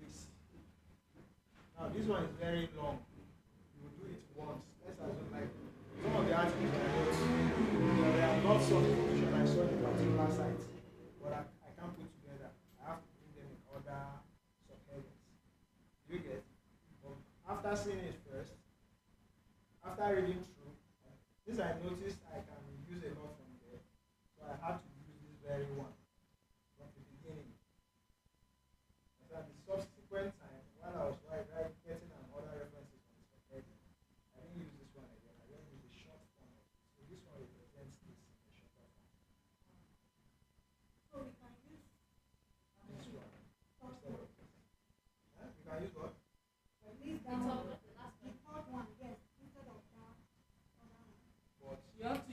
this. Now this one is very long. You will do it once. Let's assume like some of the articles I wrote, there are lots of information I saw in a particular site, but I can't put together. I have to bring them in order subheadings. Do you get? But after seeing it first, after reading through, this I noticed I can use a lot from there. So I had to use this very one from the beginning. And at the subsequent time, while I was getting other references from this subheading, I didn't use this one again. I just used the short form of it. So this one represents this in the shorter form. So we can use This one instead of this. Huh? You can use what? at least that one. The third one, yes, instead of that other one. But You have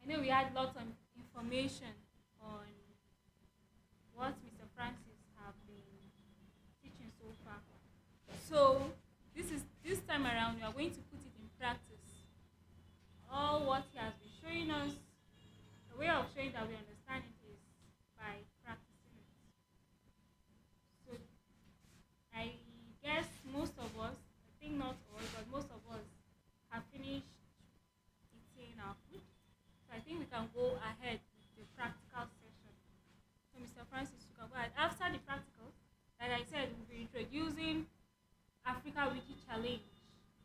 We had lots of information on what Mr. Francis have been teaching so far. So this time around we are going to put it in practice. All what he has been showing us, the way of showing that we understand it is by practicing it. So I guess most of us, I think not all, but most of us have finished eating our food. So I think we can go ahead with the practical session. So Mr. Francis, you can go ahead. After the practical, like I said, we'll be introducing Africa Wiki Challenge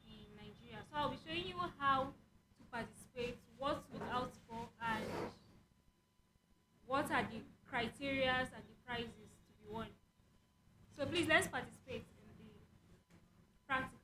in Nigeria. So I'll be showing you how to participate, what to look out for, and what are the criteria and the prizes to be won. So please let's participate in the practical.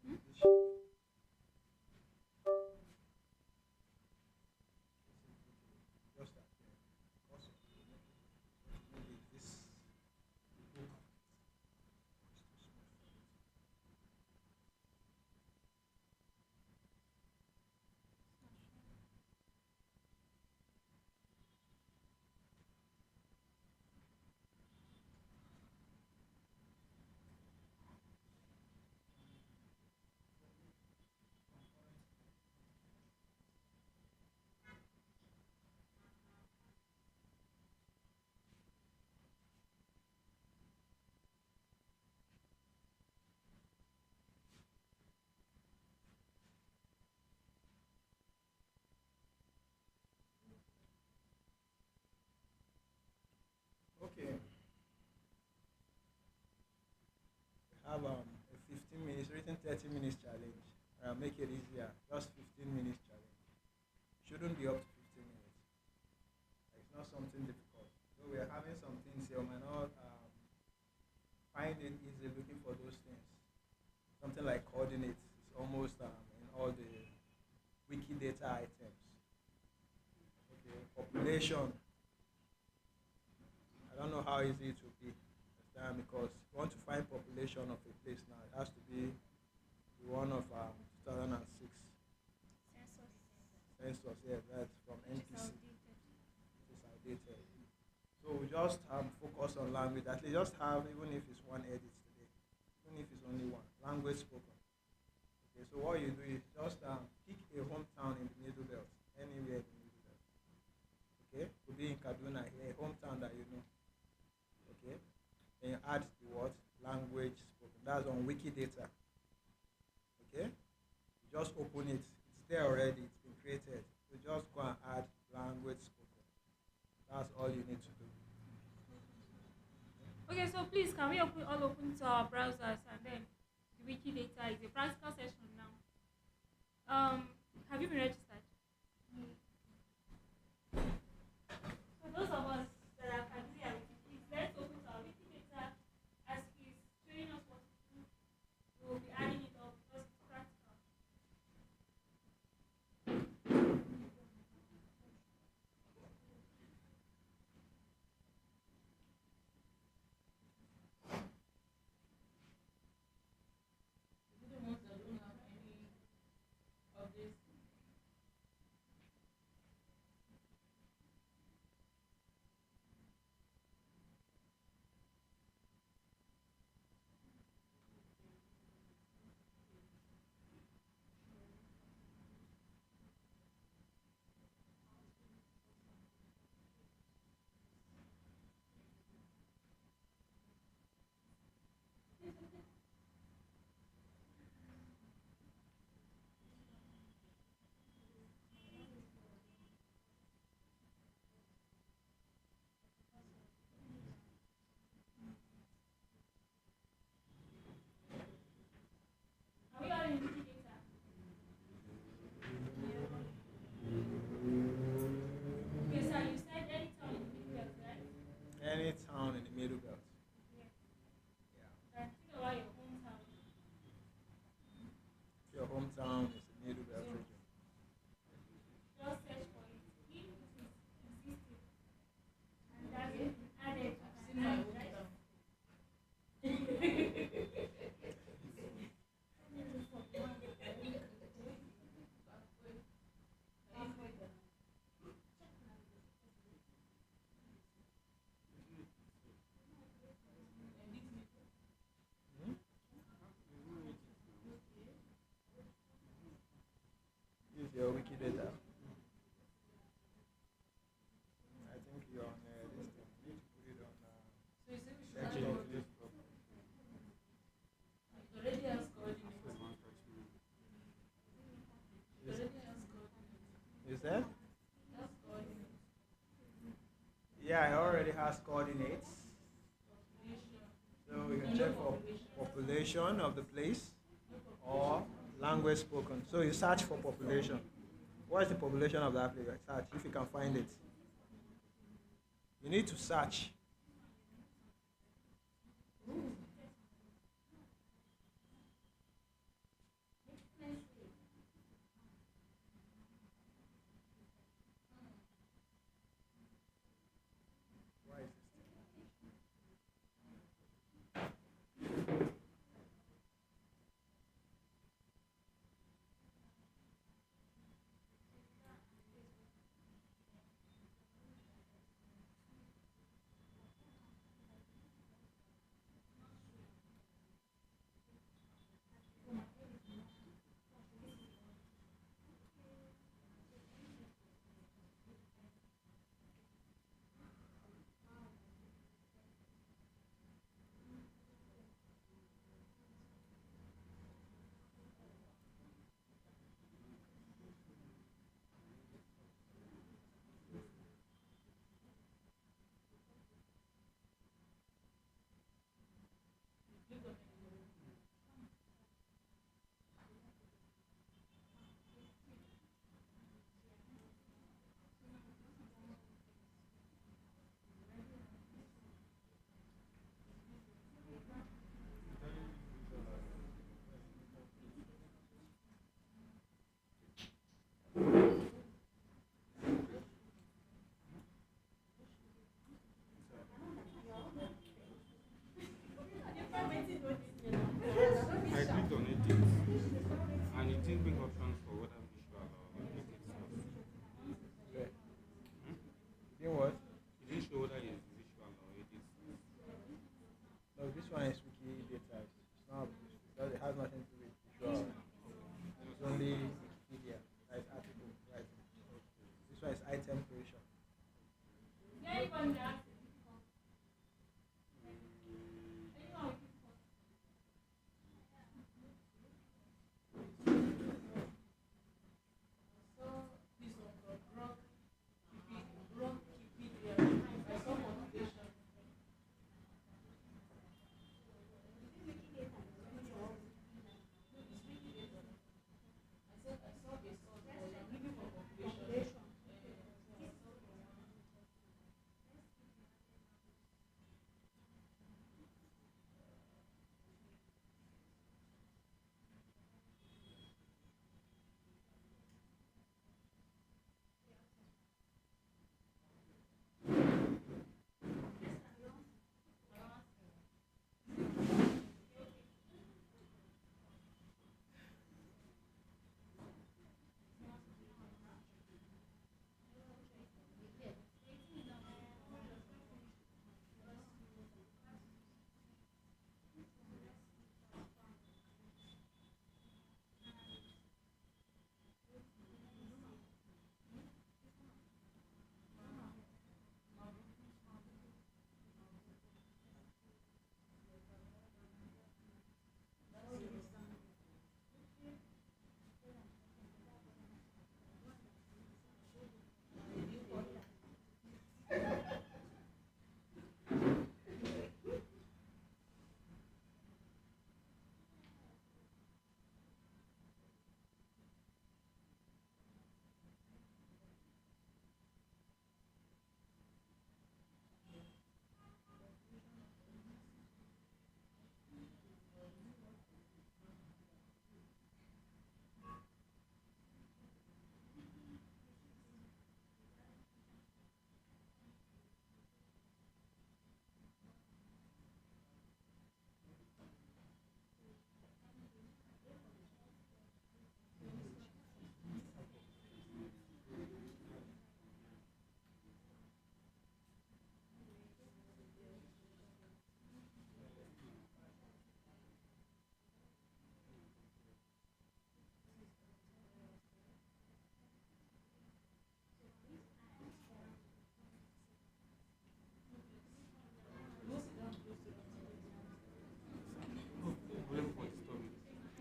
Thank you. Just that, also, maybe this book is too small for it. Okay, we have a 15 minutes, written 30 minutes challenge. Make it easier, just 15 minutes challenge. Shouldn't be up to 15 minutes. Like, it's not something difficult. So we are having some things here, we might not find it easy looking for those things. Something like coordinates is almost in all the Wikidata items. Okay, population. I don't know how easy it will be because you want to find population of a place now. It has to be the one of 2006 Census, census. Yeah, that's from which is NPC. outdated. It is outdated. So we just focus on language. At least just have, even if it's one edit today, even if it's only one language spoken. Okay, so what you do is just pick a hometown in the middle belt, anywhere in the middle belt. Okay, could be in Kaduna here, a hometown that you know. Okay, then you add the word language spoken. That's on Wikidata. Okay, you just open it. It's there already. It's been created. So just go and add language spoken. That's all you need to do. Okay, so please can we all open to our browsers and then the Wikidata is a practical session now. Have you been registered? So those of us that are familiar with it, please let's open to our Wikidata as he's showing us what to do. We will be adding it up because it's practical. town is a middle belt region. Just search for it. If it is existing and that's been added to the land, right? Hmm? Use your Wikidata. I think you're on this thing. You need to put it on desktop. You said? Yeah, it already has coordinates. So you can check for population of the place or language spoken. So you search for population. What is the population of that place? Search if you can find it. You need to search. Why is this thing? I clicked on edit and it didn't bring options for whether visual or edit itself. Okay. Hmm? You know what? It didn't show whether it's visual or edit. No, this one is Wikidata. It's not. It has nothing to do with visual. It's only Wikipedia. That is article writing. This one is item creation. Yeah, anyone that anyone with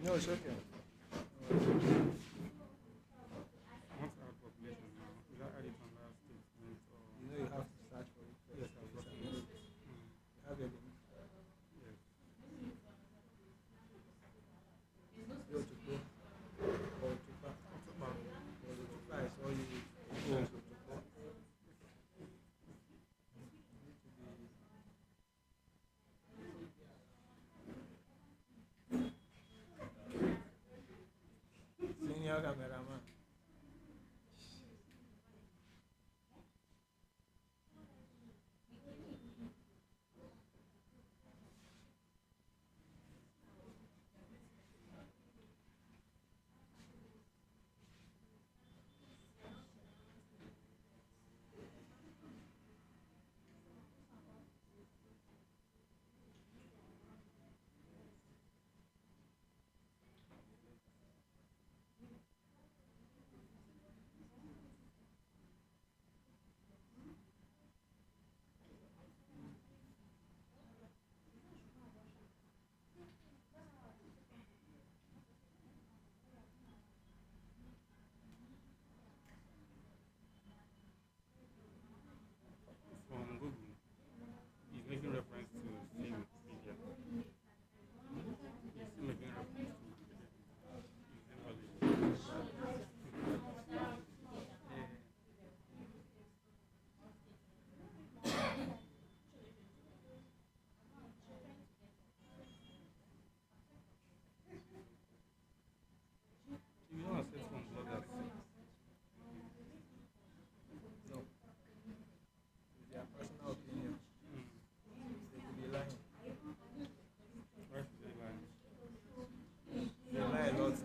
No, it's okay. What's our population now? Is that added under statement or? You know you have to search for it first. Yes, I've There's got a it. limit. Mm. You have a limit. Yes. Go to go. Or to back. Or to fly. So you Oh. to go. Need to be senior cameraman. From Google, he's making reference to Wikipedia. He's still making reference to Wikipedia. You don't accept from bloggers. No. It's their personal opinion. They could be lying. Why should they lie? They lie a lot.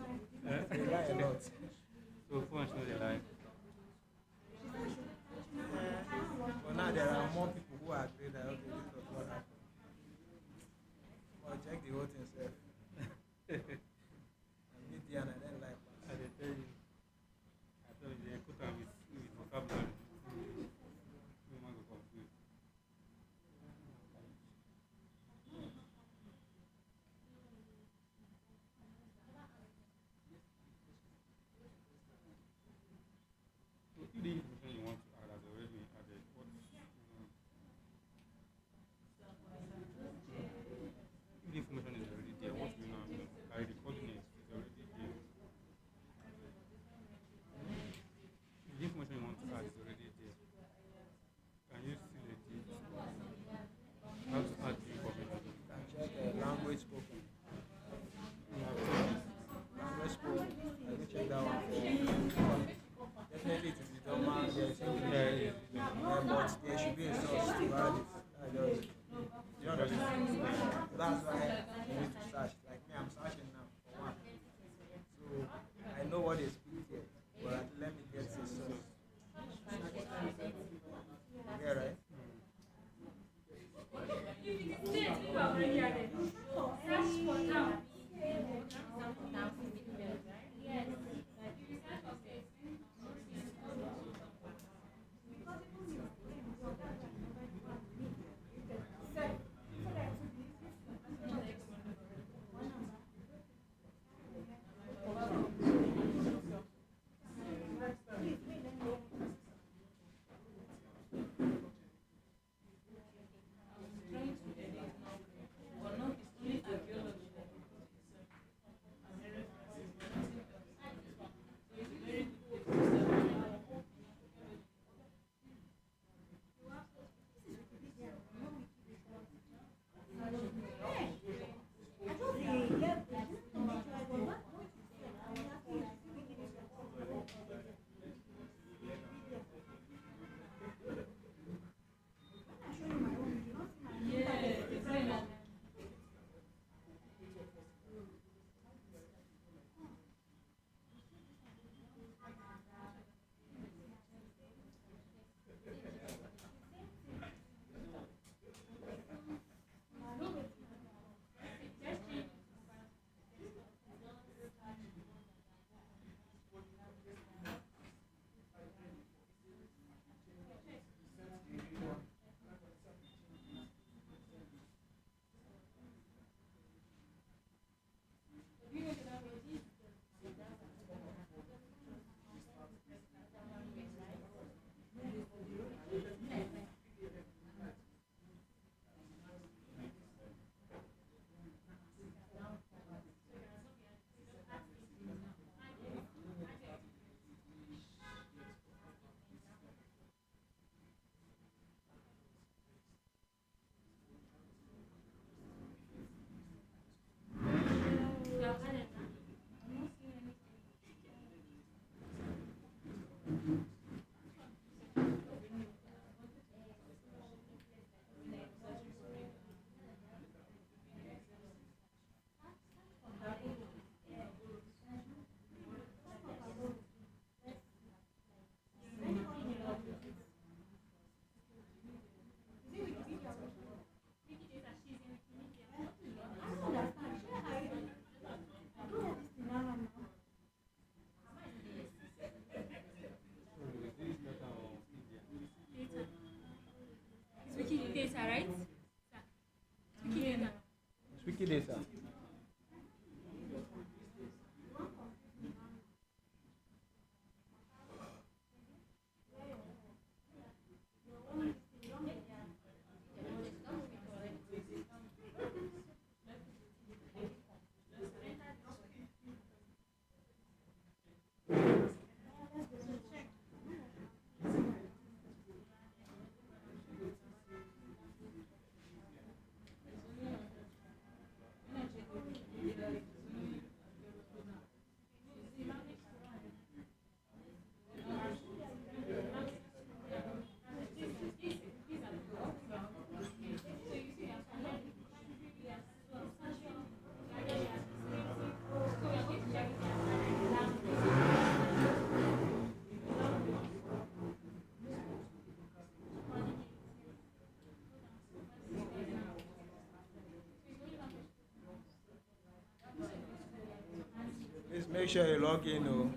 They lie a lot. So who wants to know they lie? But now there are more people who agree that okay, this was what happened. Well, check the whole thing self. And meet the and then like I dey tell you. I tell you, they put am with vocabulary. Woman go confuse. So if the information you want to add has already been added, what if the information is already there, what do you now do? Like the coordinates is already there. If the information you want to add is already there, can you still edit how to add the information? you can check language spoken. Language spoken. I will check that one for definitely it will be normal make sure you log in. Oh.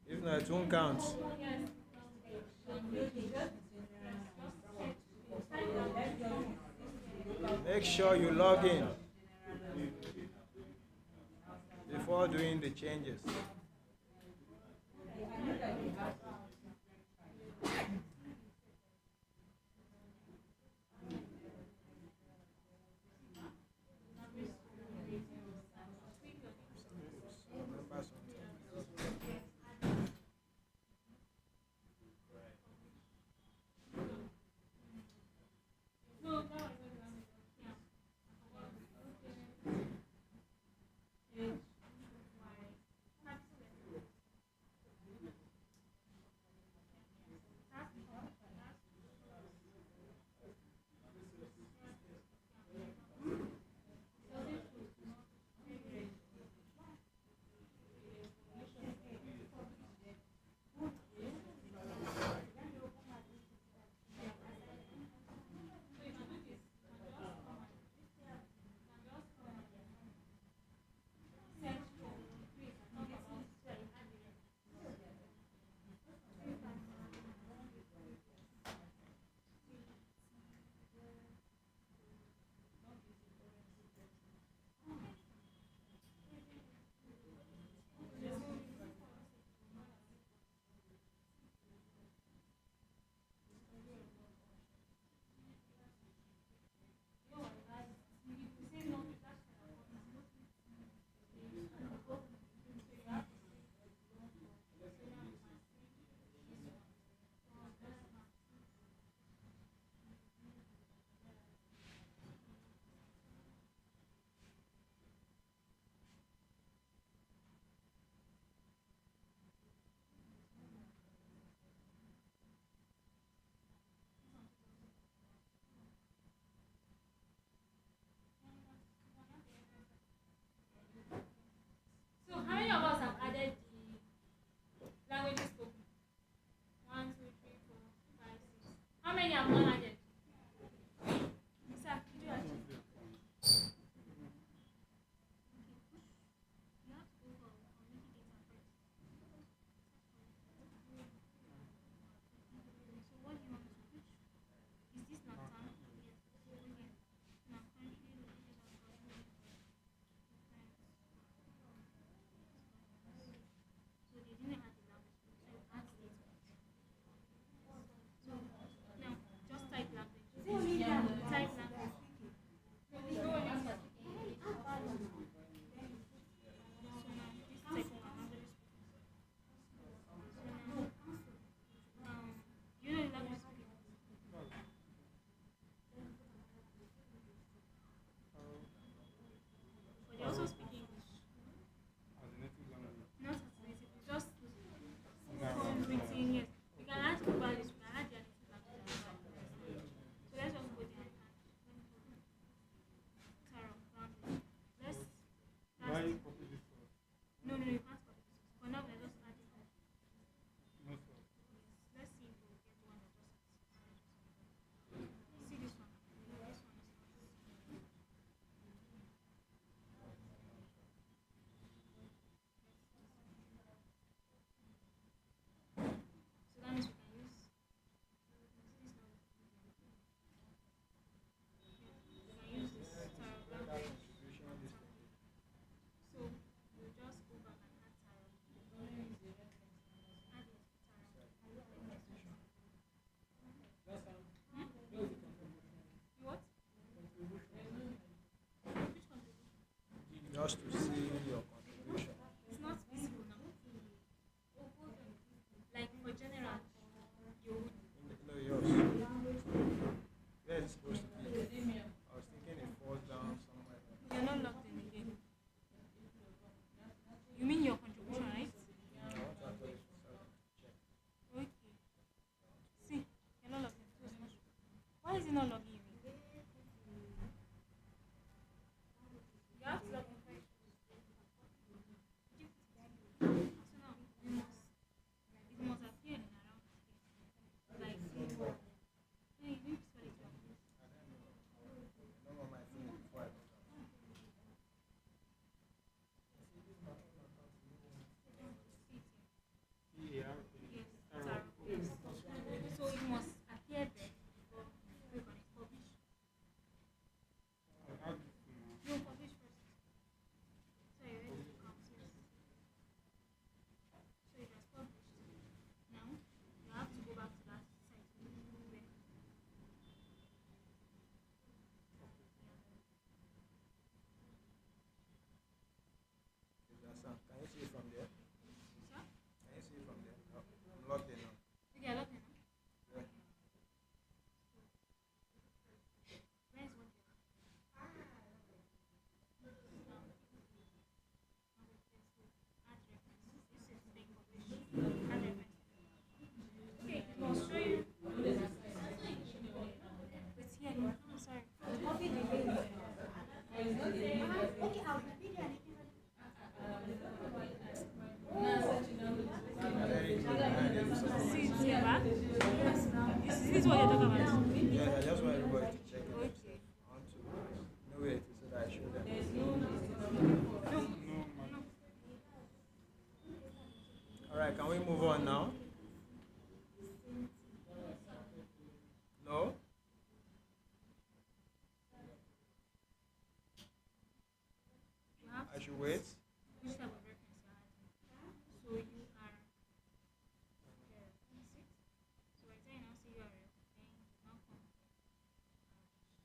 If not, it won't count. Make sure you log in before doing the changes. what you're talking about? Yes, I just want everybody to check it themselves. Okay. I want to know where it is so that I show them. No. No. Alright, can we move on now? No? You have I should wait? which type of reference you're adding. So you are six. So by the time you now see URL, then you now come and paste your reference.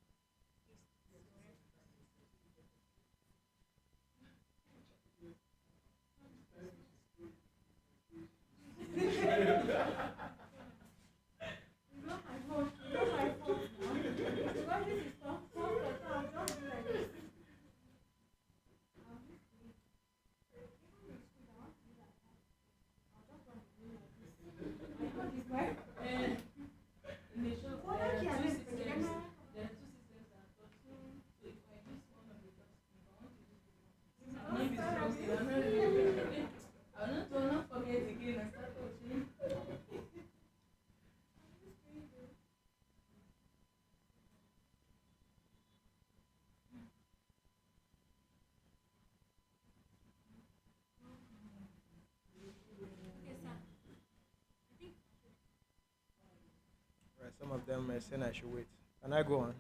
It's not my fault. It's not my fault now. Because this is so comfort, so I'll just do like this. I'll just do it. Even in school, I want to do that. I'll just want to do like this. I know this way. In the shop, Well, there are okay, two let's systems. begin. There are two systems that are touching. So if I miss one of the first, if I want to use the one, Oh, maybe sorry. it's I'm not really. I'll not forget again and start touching. Okay, sir. I think Right, some of them are saying I should wait. Can I go on?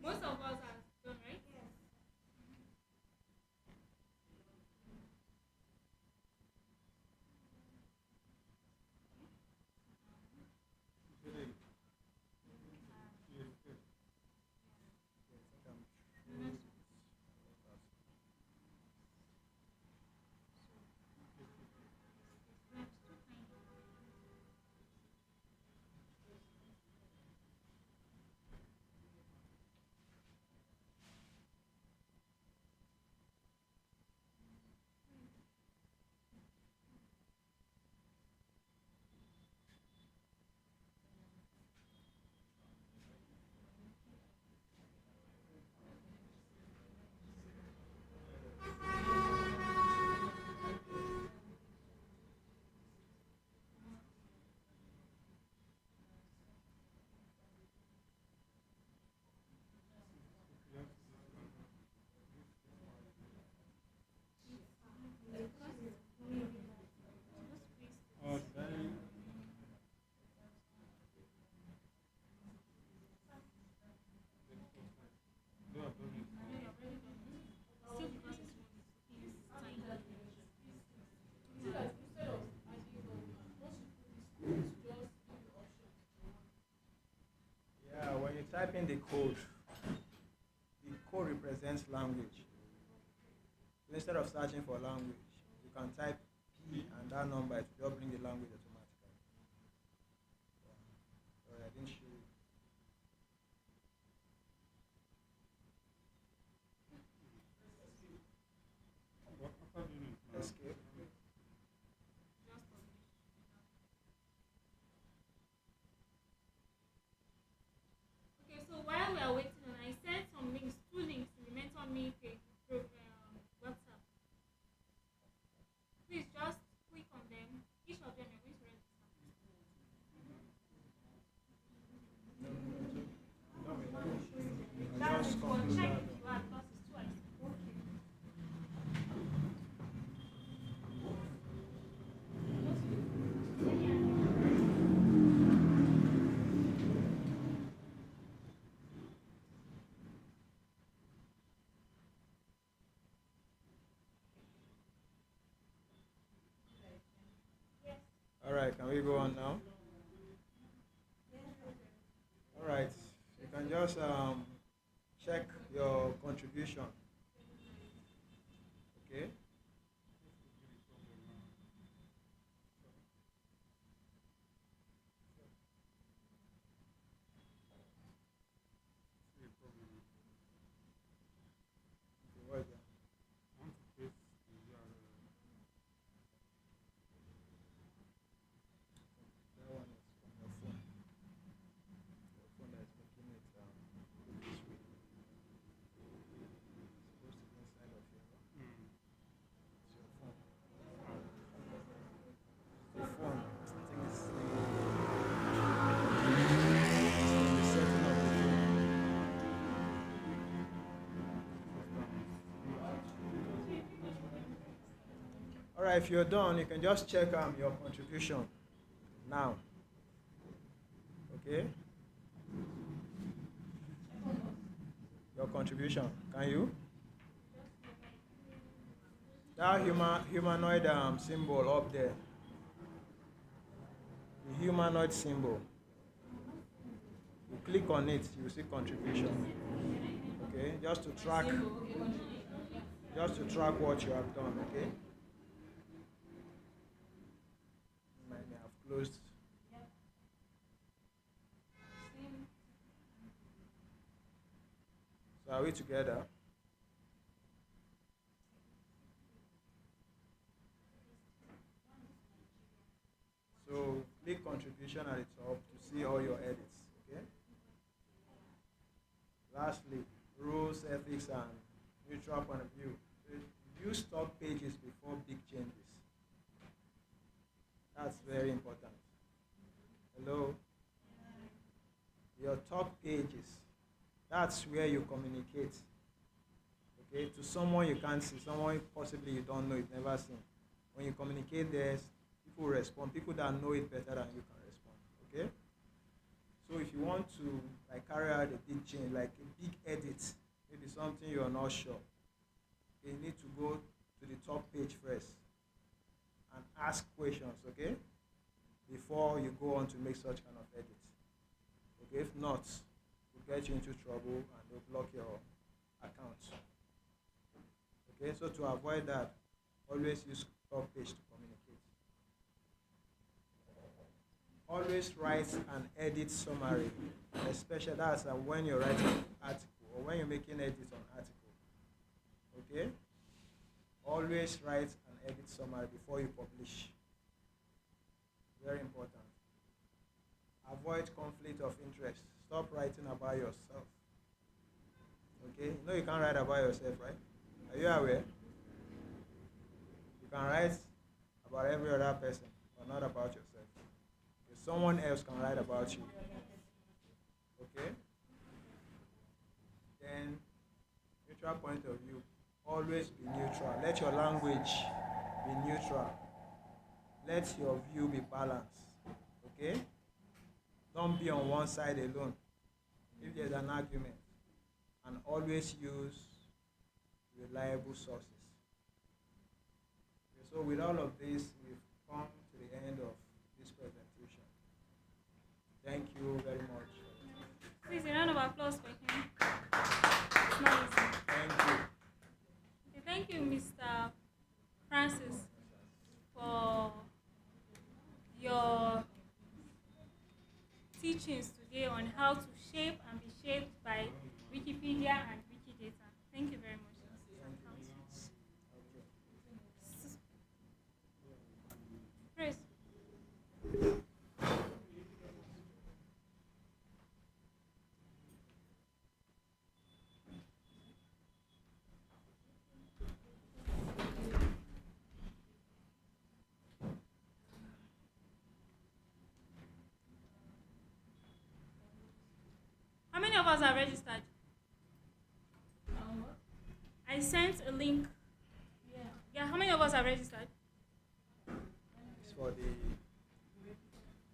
most of us are done, right? Oh, did I? No, I've done it. Still because it's tiny. See that instead of adding once you put this code, just give the option. Yeah, when you type in the code represents language. Instead of searching for language, you can type P and that number, it will just bring the language automatically. Sorry, I didn't show you. What after doing it now? Escape. Just for me. Okay, so while we are waiting on, I sent some links, two links in the Mentor Me page, WhatsApp. Please just click on them. Each of them you're going to register. That's Just it. come But to check that. if you are because it's too easy. All right, can we go on now? All right, you can just check your contribution. Okay. Okay, what is that? I want to paste the URL. That one is from your phone. Your phone that is making it this way. All right, if you're done, you can just check your contribution now. Okay? Your contribution. Can you? That humanoid symbol up there. The humanoid symbol. You click on it, you see contribution. Okay? Just to track what you have done, okay? You might have closed. So are we together? So click contribution at the top to see all your edits, okay? Lastly, rules, ethics, and neutral point of view. View stock pages before big changes. That's very important. Hello? Your top pages. That's where you communicate. Okay, to someone you can't see, someone possibly you don't know, you've never seen. When you communicate there, people respond. People that know it better than you can respond. Okay? So if you want to carry out a big change, like a big edit, maybe something you're not sure, you need to go to the top page first and ask questions, okay? Before you go on to make such kind of edit. Okay, if not, will get you into trouble and they'll block your account. Okay, so to avoid that, always use top page to communicate. Always write an edit summary, especially that's when you're writing an article or when you're making edits on article. Okay? Always write an edit summary before you publish. Very important. Avoid conflict of interest. Stop writing about yourself. Okay? You know you can't write about yourself, right? Are you aware? You can write about every other person, but not about yourself. If someone else can write about you. Okay? Then, neutral point of view. Always be neutral. Let your language be neutral. Let your view be balanced. Okay? Don't be on one side alone. If there's an argument, and always use reliable sources. Okay, so with all of this, we've come to the end of this presentation. Thank you very much. Please, a round of applause for him. It's not easy. Thank you. Okay, thank you, Mr. Francis, for your teachings today on how to shape and be shaped by Wikipedia and Wikidata. Thank you very much. Praise. How many of us are registered? I sent a link. Yeah, how many of us are registered? It's for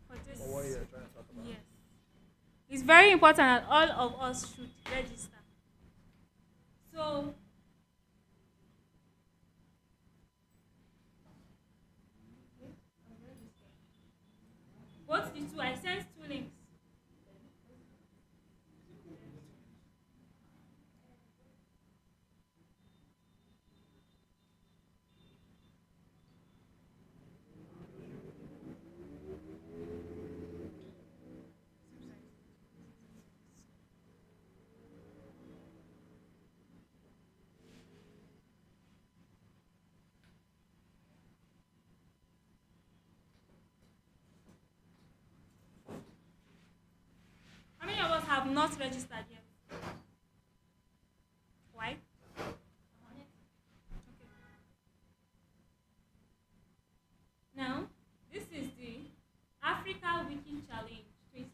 For this. what you're trying to talk about. Yes. It's very important that all of us should register. So, both the two, I sent two links. How many of us have not registered yet? Why? Okay. Now, this is the Africa Wiki Challenge 2026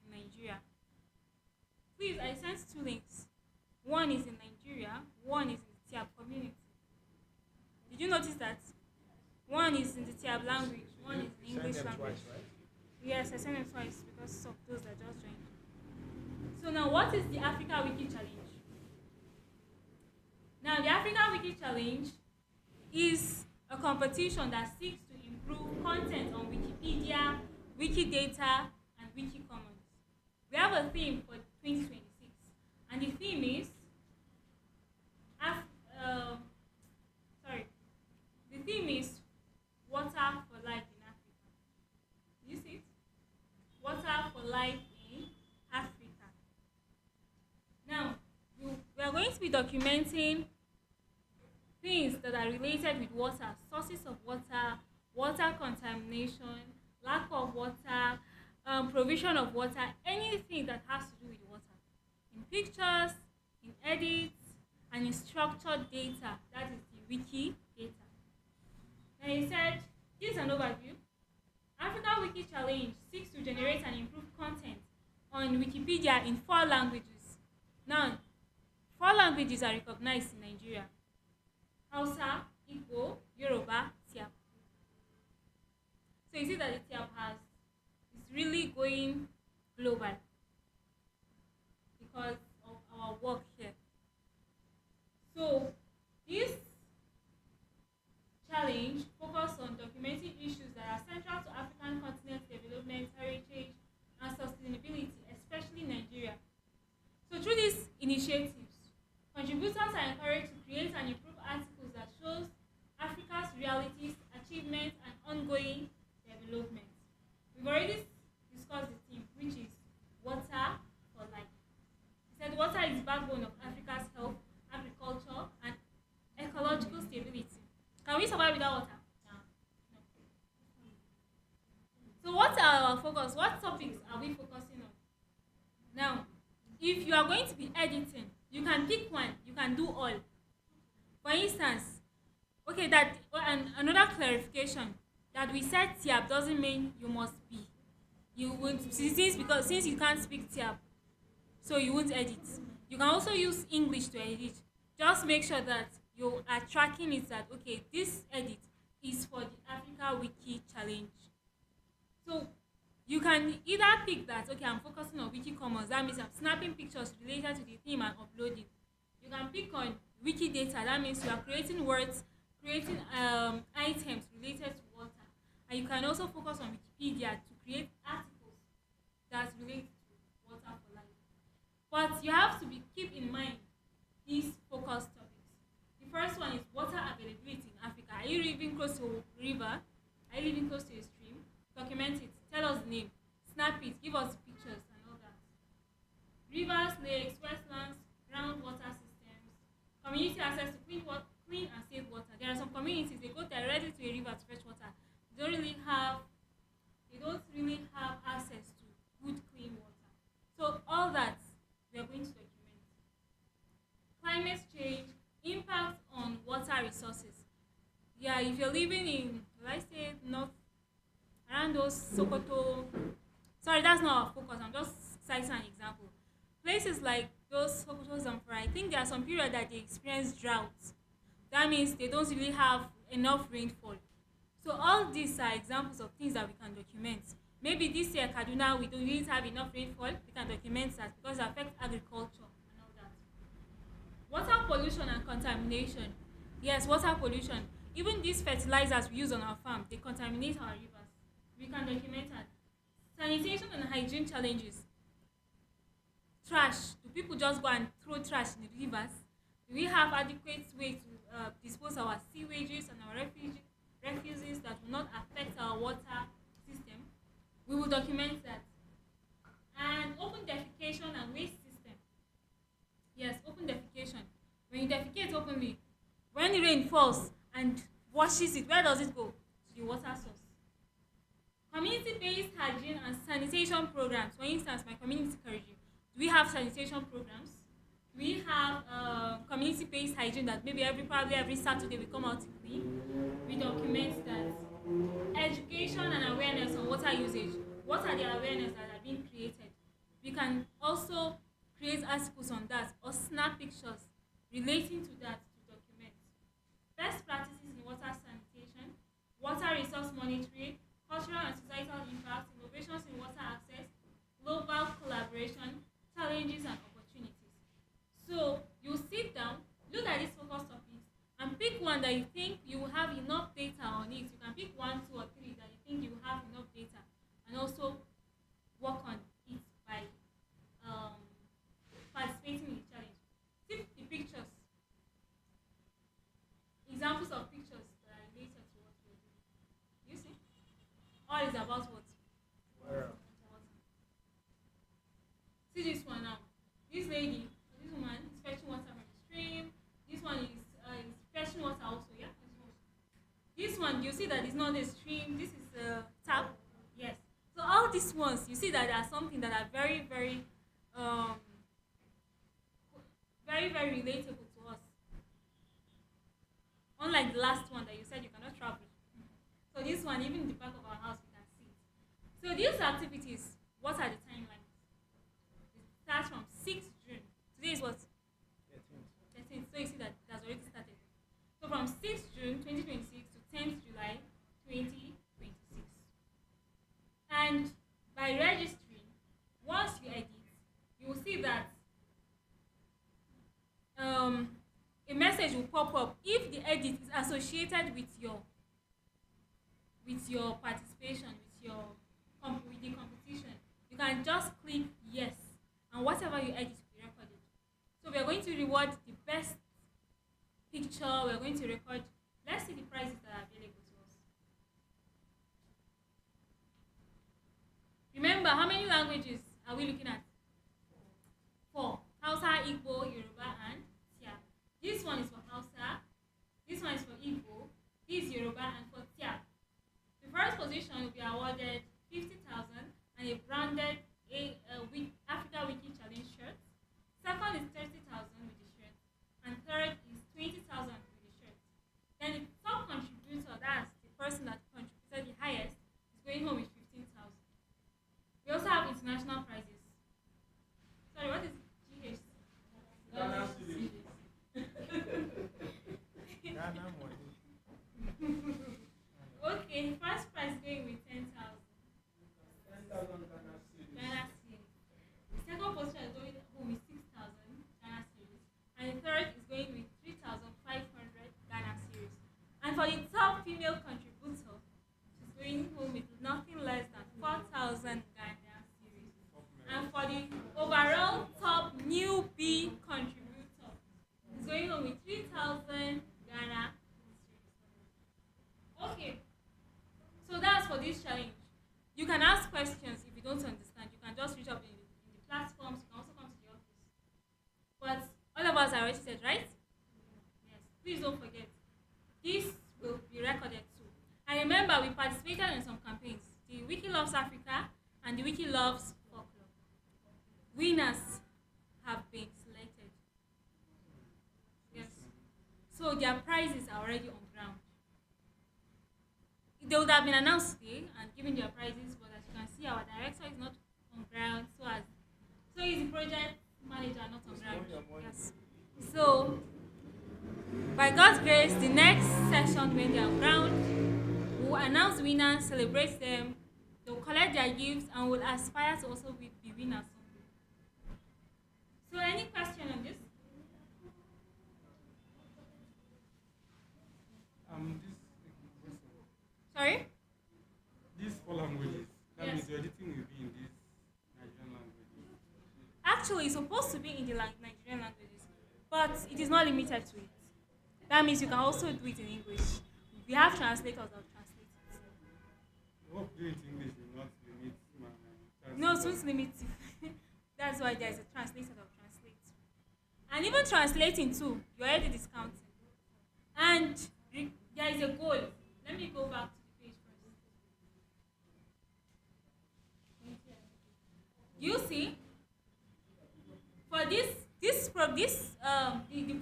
in Nigeria. Please, I sent two links. One is in Nigeria, one is in the Tyap community. Did you notice that? One is in the Tyap language, one is in Send English them language. twice, right? Yes, I sent it twice because of those that just joined. So now, what is the Africa Wiki Challenge? Now, the Africa Wiki Challenge is a competition that seeks to improve content on Wikipedia, Wikidata, and Wikicommons. We have a theme for 2026, and the theme is the theme is water for life in Africa. You see it? Water for life in Africa. Now, we are going to be documenting things that are related with water, sources of water, water contamination, lack of water, provision of water, anything that has to do with water. In pictures, in edits, and in structured data, that is the wiki data. And he said, this is an overview. Africa Wiki Challenge seeks to generate and improve content on Wikipedia in 4 languages. Now, 4 languages are recognized in Nigeria: Hausa, Igbo, Yoruba, Tyap. So you see that the Tyap is really going global because of our work here. So this challenge focuses on documenting issues that are central to African continent development, heritage, and sustainability, especially Nigeria. So through these initiatives, contributors are encouraged to create and improve articles that shows Africa's realities, achievements, and ongoing development. We've already discussed the theme, which is water for life. He said water is the backbone of Africa's health, agriculture, and ecological stability. Can we survive without water? No. So what are our focus? What topics are we focusing on? Now, if you are going to be editing, you can pick one, you can do all. For instance, okay, and another clarification, that we said Tyap doesn't mean you must be. You won't, since you can't speak Tyap, so you won't edit. You can also use English to edit. Just make sure that you are tracking it, that okay, this edit is for the Africa Wiki Challenge. So you can either pick that, okay, I'm focusing on Wikicommons, that means I'm snapping pictures related to the theme and uploading. You can pick on Wikidata, that means you are creating words, creating items related to water. And you can also focus on Wikipedia to create articles that relate to water for life. But you have to keep in mind these focus topics. The first one is water availability in Africa. Are you living close to a river? Are you living close to a stream? Document it. Tell us the name. Snap it. Give us pictures and all that. Rivers, lakes, wetlands, groundwater systems, community access to clean and safe water. There are some communities, they go directly to a river to fetch water. They don't really have access to good clean water. So all that we are going to document. Climate change, impact on water resources. Yeah, if you're living in, let's say, north, around those Sokoto, sorry, that's not our focus, I'm just citing an example. Places like those Sokoto, Zamfara, I think there are some periods that they experience droughts. That means they don't really have enough rainfall. So all these are examples of things that we can document. Maybe this year, Kaduna, we don't really have enough rainfall. We can document that because it affects agriculture and all that. Water pollution and contamination. Yes, water pollution. Even these fertilizers we use on our farm, they contaminate our rivers. We can document that. Sanitation and hygiene challenges. Trash. Do people just go and throw trash in the rivers? Do we have adequate way to dispose our sewages and our refuges that will not affect our water system? We will document that. And open defecation and waste system. Yes, open defecation. When you defecate openly, when the rain falls and washes it, where does it go? To the water source. Community-based hygiene and sanitation programs. For instance, my community Kariji, do we have sanitation programs? Do we have community-based hygiene that maybe probably every Saturday we come out to clean? We document that. Education and awareness on water usage. What are the awareness that are being created? We can also create articles on that or snap pictures relating to that to document. Best practices in water sanitation, will have enough data on it. You can pick 1, 2, or 3 that you think you have enough data, and also work on it by participating in the challenge. See the pictures, examples of pictures that are related to what we're doing. You see, all is about what? Where? Water. See this one now. This lady, this woman is fetching water from the stream. This one is fetching water also. Yeah. This one, you see that it's not a stream. This is a tap. Yes. So all these ones, you see that there are something that are very, very, very, very relatable to us. Unlike the last one that you said you cannot travel. So this one, even in the back of our house, we can see it. So these activities, what are the timelines? It starts from 6th June. Today is what? 13th. So you see that it has already started. So from 6th June 2026 to 10th July 2026. And by registering, once you edit, you will see that a message will pop up if the edit is associated with your participation, with the competition. You can just click yes, and whatever you edit will be recorded. So we are going to reward the best picture. We are going to record. Let's see the prizes that are available to us. Remember, how many languages are we looking at? 4. Hausa, Igbo, Yoruba, and Tyap. This one is for Hausa. This one is for Igbo. This is Yoruba, and for Tyap. The first position will be awarded 50,000 and a branded Africa Wiki Challenge shirt. Second is 30,000 with the shirt, and third is 20,000 with the shirt. Then the top contributor, that's the person that contributed the highest, is going home with 15,000. We also have international prizes. Sorry, what is GH? Ghana cedis. Ghana money. Okay, first prize going with 10,000. 10,000 Ghana cedis. Ghana cedis. The second position is going home with 6,000 Ghana cedis. And the third is going with 3,500 Ghana cedis. And for the top female contributor, she's going home with nothing less than 4,000 Ghana cedis. And for the overall top newbie contributor, she's going home with 3,000 Ghana cedis. Okay. So that's for this challenge. You can ask questions if you don't understand. You can just reach out in the platforms. You can also come to the office. But all of us are registered, right? Yes. Please don't forget. This will be recorded too. And remember, we participated in some campaigns. The Wiki Loves Africa and the Wiki Loves Folklore. Winners have been selected. Yes. So their prizes are already on ground. They would have been announced today and given their prizes, but as you can see, our director is not on ground, so is the project manager not on ground. Yes. So by God's grace, the next session when they are on ground, we will announce winners, celebrate them, they will collect their gifts, and will aspire to also be winners someday. So any question on this? Sorry? These 4 languages, that Yes. means your editing will be in these Nigerian languages. Actually, it's supposed to be in the Nigerian languages, but it is not limited to it. That means you can also do it in English. We have translators that will translate it. I hope doing it in English will not limit my No, it won't limit you. That's why there is a translator that will translate. And even translating too, you're already discounting. And there is a goal. Let me go back to the page first. You see, for the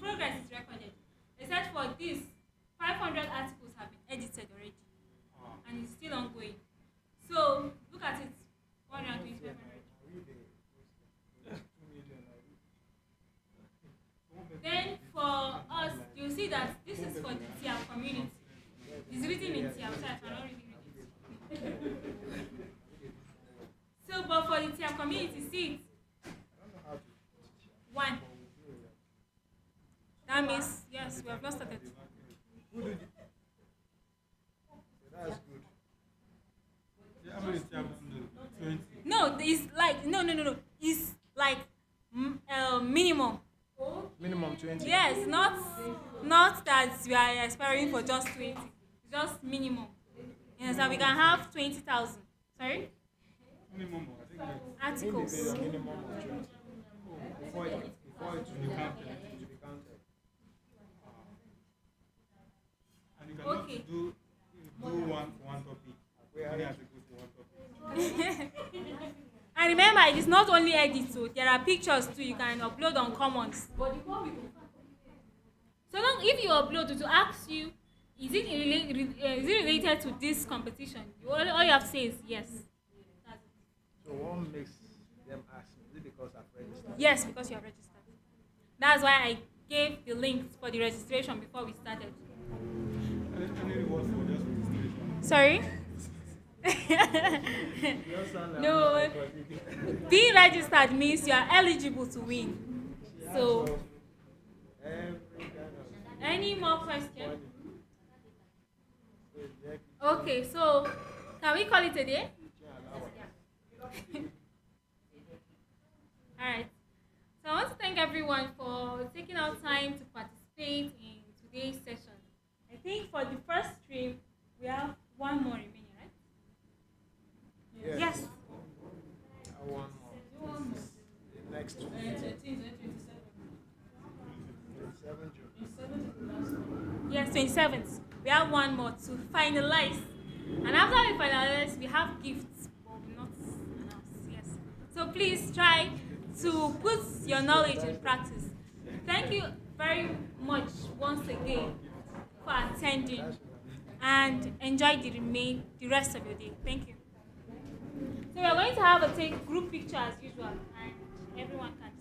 progress is recorded. Except for this, 500 articles have been edited already, and it's still ongoing. So look at it, 125. Then for us, you see that this is for the Tyap community. It's written in Tyap, so I cannot really read it. So, but for the Tyap community, see it. 1. That means, yes, we have not started. we are expiring for just 20. Just minimum. Yes, and we can have 20,000. Sorry? Minimum, I think that's Articles. Minimum of 20. before it will be counted. To be counted. And you cannot Okay. do one topic. Many articles for one topic. And remember, it is not only edit, so there are pictures too you can upload on Commons. So long if you upload it to ask you, is it related to this competition? All you have to say is yes. So what makes them ask me? Is it because I've registered? Yes, because you have registered. That's why I gave the links for the registration before we started. Any rewards for just registration? Sorry? You don't sound like No. I'm like Being registered means you are eligible to win. So, every kind of any more questions? project Okay, so can we call it a day? Alright. So I want to thank everyone for taking out time to participate in today's session. I think for the first stream, we have one more remaining, right? Yes. I want more. The next one. 27 June. Yes, 27th. We have one more to finalize. And after we finalize, we have gifts, but we not announce. Yes. So please try to put your knowledge in practice. Thank you very much once again for attending and enjoy the rest of your day. Thank you. So we are going to have a take group picture as usual, and everyone can